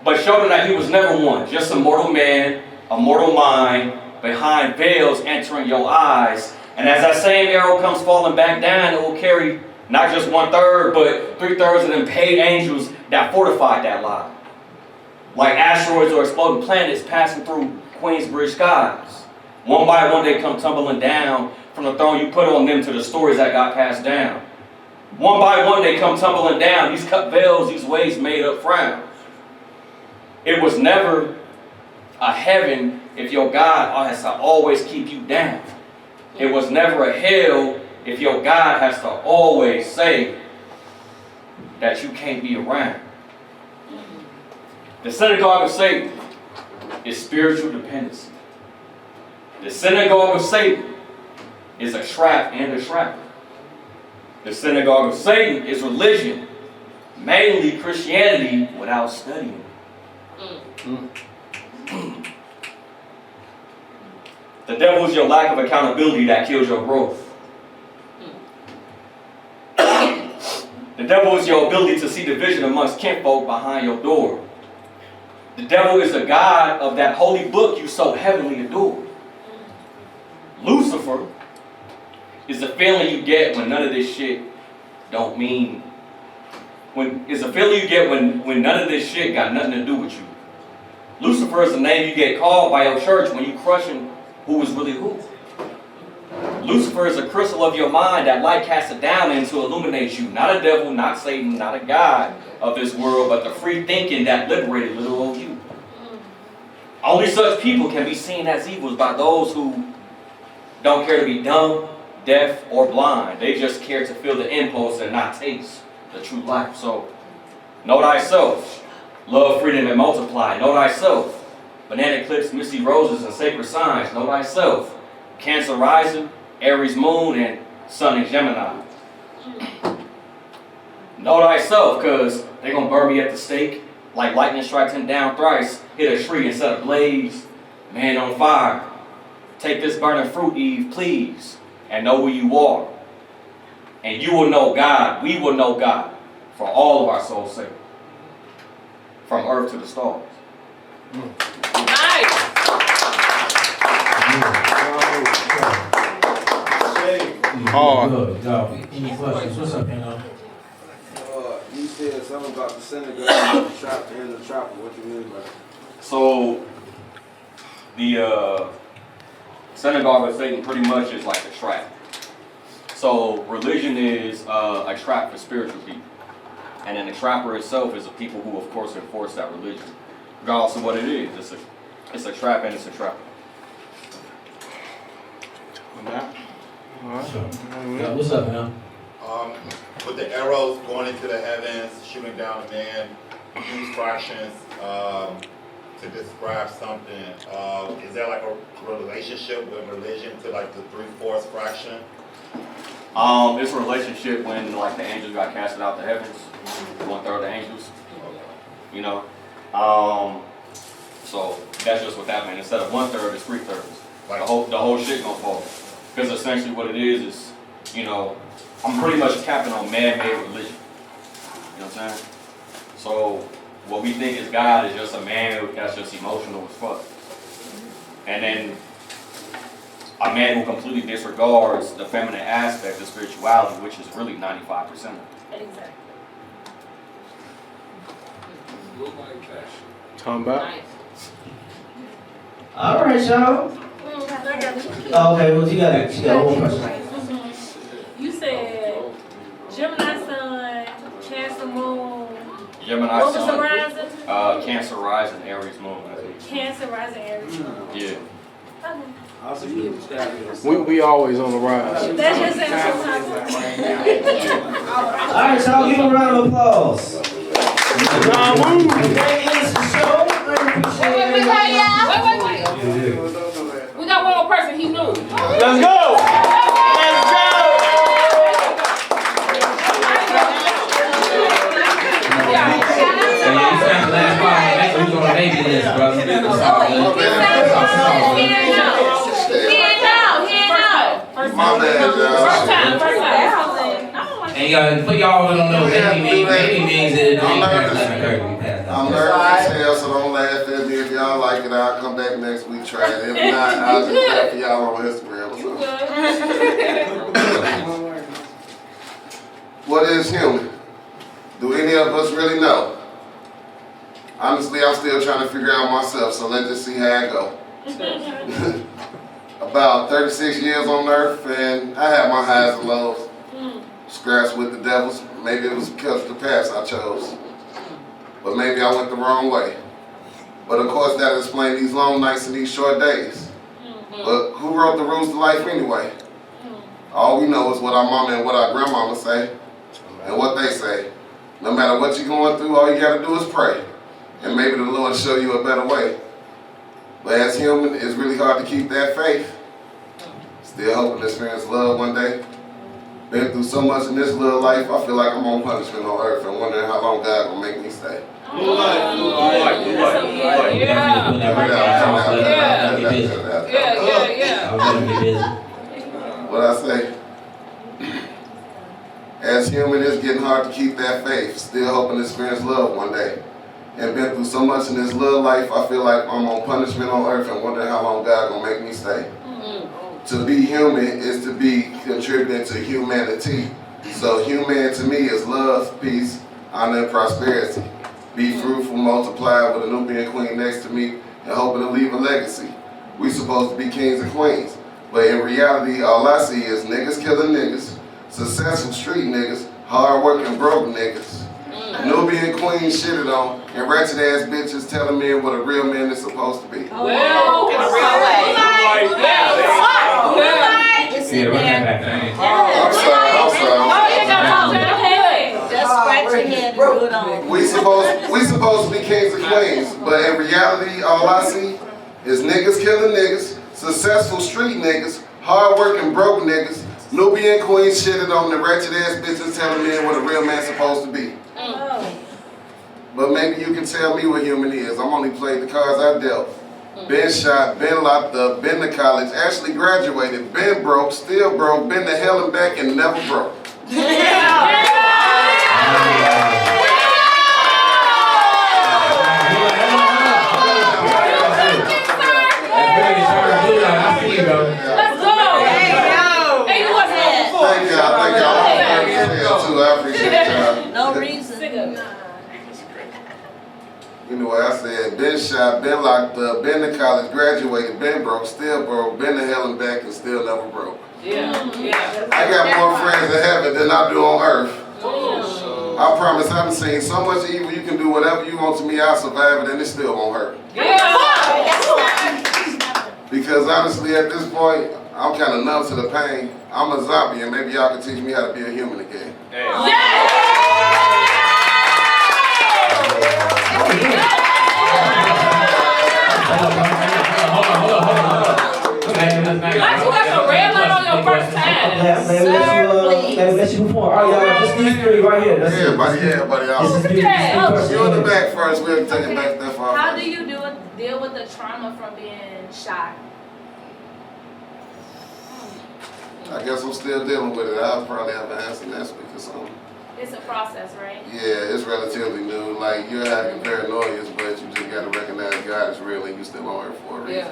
but show them that he was never one, just a mortal man, a mortal mind, behind veils entering your eyes. And as that same arrow comes falling back down, it will carry not just 1/3, but 3/3 of them paid angels that fortified that lie. Like asteroids or exploding planets passing through Queensbridge skies. One by one they come tumbling down from the throne you put on them to the stories that got passed down. One by one they come tumbling down, these cut veils, these ways made up frowns. It was never a heaven if your God has to always keep you down. It was never a hell if your God has to always say that you can't be around. The synagogue of Satan is spiritual dependency. The synagogue of Satan is a trap and a trapper. The synagogue of Satan is religion, mainly Christianity without studying. The devil is your lack of accountability that kills your growth. The devil is your ability to see division amongst kinfolk behind your door. The devil is the God of that holy book you so heavenly adore. Lucifer is the feeling you get when none of this shit don't mean it's a feeling you get when none of this shit got nothing to do with you. Lucifer is the name you get called by your church when you crushing who is really who. Lucifer is a crystal of your mind that light casts it down in to illuminate you. Not a devil, not Satan, not a god of this world, but the free thinking that liberated little old you. Only such people can be seen as evils by those who don't care to be dumb, deaf, or blind. They just care to feel the impulse and not taste the true life. So, know thyself. Love, freedom, and multiply. Know thyself. Banana clips, misty roses, and sacred signs. Know thyself. Cancer rising, Aries moon, and sun in Gemini. Know thyself, because they're going to burn me at the stake. Like lightning strikes him down thrice. Hit a tree and set a blaze. Man on fire. Take this burning fruit, Eve, please. And know who you are. And you will know God. We will know God. For all of our souls' sake. From earth to the stars. Nice. Any questions? What's up, Penflow? You said something about the synagogue and the trapper. What you mean by that? So, the synagogue of Satan pretty much is like a trap. So, religion is a trap for spiritual people. And then the trapper itself is the people who, of course, enforce that religion. Regardless of what it is, it's a trap and it's a trap. Yeah, what's up, man? With the arrows going into the heavens, shooting down a man, use fractions to describe something. Is there like a relationship with religion to like the 3/4 fraction? It's a relationship when like the angels got casted out the heavens, 1/3 of the angels. You know, so that's just what that means. Instead of 1/3, it's 3/3. Like the whole shit gonna fall. Because essentially what it is, you know, I'm pretty much capping on man-made religion. You know what I'm saying? So what we think is God is just a man that's just emotional as fuck. And then a man who completely disregards the feminine aspect of spirituality, which is really 95% of it. Exactly. Talking about? All right, y'all. Okay, well, you got one question. You said Gemini sun, Cancer moon. Gemini What was sun, the rising? Cancer rising, Aries moon. I think. Cancer rising, Aries moon. Yeah. We always on the rise. That's just that All right, y'all, give a round of applause. That ends the show. Wait. We got one more person. He knew. Let's go. Let's go. Who's on the baby list, brother? He ain't know. My bad, First time. And y'all, for y'all who don't know, baby means that it ain't 11:30. We passed I'm out. nervous as hell, so don't laugh at me. If y'all like it, I'll come back next week, try it. If not, I'll just clap for y'all on Instagram or something. What is human? Do any of us really know? Honestly, I'm still trying to figure out myself, so let's just see how I go. About 36 years on earth, and I had my highs and lows. Scratched with the devils. Maybe it was because of the path I chose. But maybe I went the wrong way. But of course that explains these long nights and these short days. But who wrote the rules to life anyway? All we know is what our mama and what our grandmama say. And what they say. No matter what you're going through, all you gotta do is pray. And maybe the Lord will show you a better way. But as human, it's really hard to keep that faith. Still hoping to experience love one day. Been through so much in this little life, I feel like I'm on punishment on earth and wondering how long God gonna make me stay. What I say? As human, it's getting hard to keep that faith. Still hoping to experience love one day. And been through so much in this little life, I feel like I'm on punishment on earth and wondering how long God gonna make me stay. To be human is to be contributing to humanity. So human to me is love, peace, honor and prosperity. Be fruitful, multiply with a Nubian queen next to me, and hoping to leave a legacy. We supposed to be kings and queens, but in reality, all I see is niggas killing niggas, successful street niggas, hard-working broke niggas. Nubian queen shitted on, and ratchet ass bitches telling men what a real man is supposed to be. Well, in a real way. I'm sorry. Just scratch your head and do it on. We supposed to be kings and queens, but in reality, all I see is niggas killing niggas, successful street niggas, hard-working broke niggas, Nubian queens shitted on the wretched ass bitches telling men what a real man's supposed to be. But maybe you can tell me what human is. I'm only played the cards I dealt. Been shot, been locked up, been to college, actually graduated, been broke, still broke, been to hell and back and never broke. I appreciate y'all. No reason. You know what I said? Been shot, been locked up, been to college, graduated, been broke, still broke, been to hell and back and still never broke. Yeah. I got more friends in heaven than I do on earth. I promise I haven't seen so much evil. You can do whatever you want to me, I'll survive it and it still won't hurt. Because honestly at this point, I'm kind of numb to the pain. I'm a zombie and maybe y'all can teach me how to be a human again. Let you before. All right, y'all, just these three right here. That's everybody else. You in the back first, we'll take it back that far. How do you deal with the trauma from being shot? I guess I'm still dealing with it. I'll probably have an answer next week or something. It's a process, right? Yeah, it's relatively new. Like, you're having paranoias, but you just gotta recognize God is real and you still on earth for a reason.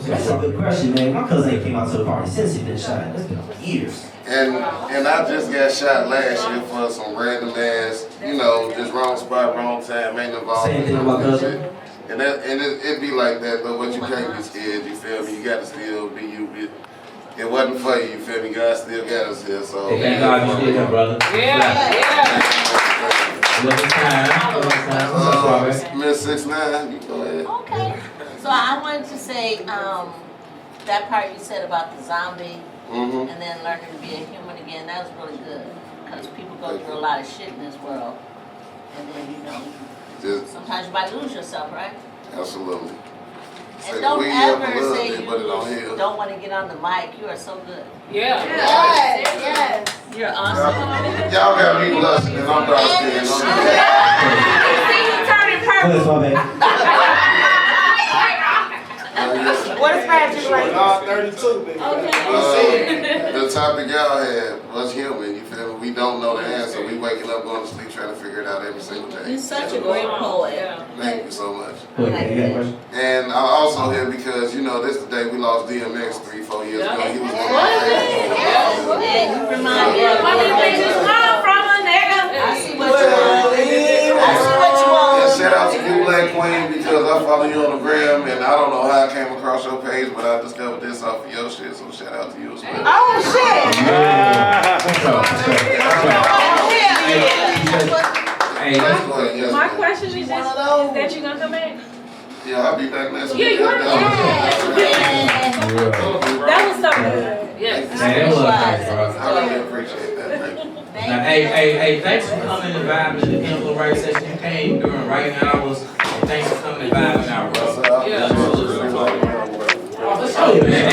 That's a good question, man. My cousin came out to the party since he been shot. That's been years. And I just got shot last year for some random ass, just wrong spot, wrong time, ain't involved. Same thing with my cousin. And it be like that though, but you can't be scared, you feel me? You gotta still be you. It wasn't for you, you feel me? God still got us here, so. Hey, thank God you still here, brother. Miss 6'9", you go ahead. Okay. So I wanted to say that part you said about the zombie and then learning to be a human again, that was really good. Because people go through a lot of shit in this world. And then, sometimes you might lose yourself, right? Absolutely. And don't ever say you don't want to get on the mic. You are so good. Yes. You're awesome. Y'all got me blushing and I'm dark skinned. See you turning purple. What is magic like? 32, baby. The topic y'all had was human, you feel me? We don't know the answer. We waking up, going to sleep, trying to figure it out every single day. You're such a great poet. Thank you so much. And I'm also here because, this is the day we lost DMX 3-4 years ago. He was one of my favorites. You remind me of I see what you want. And shout out to you, Black Queen, because I follow you on the gram, and I don't know how I came across your page, but I discovered this off of your shit, so shout out to you as well. Oh, shit! Hey, my question is that you gonna come back? Yeah, I'll be back next week. That was so good. Yes. Man, it was nice, bro. I really appreciate that. Thank you. Now, hey, thanks for coming and vibing to the Penflow right session. You came during right hours. Thanks for coming and vibing out, bro. Yeah. Oh, man.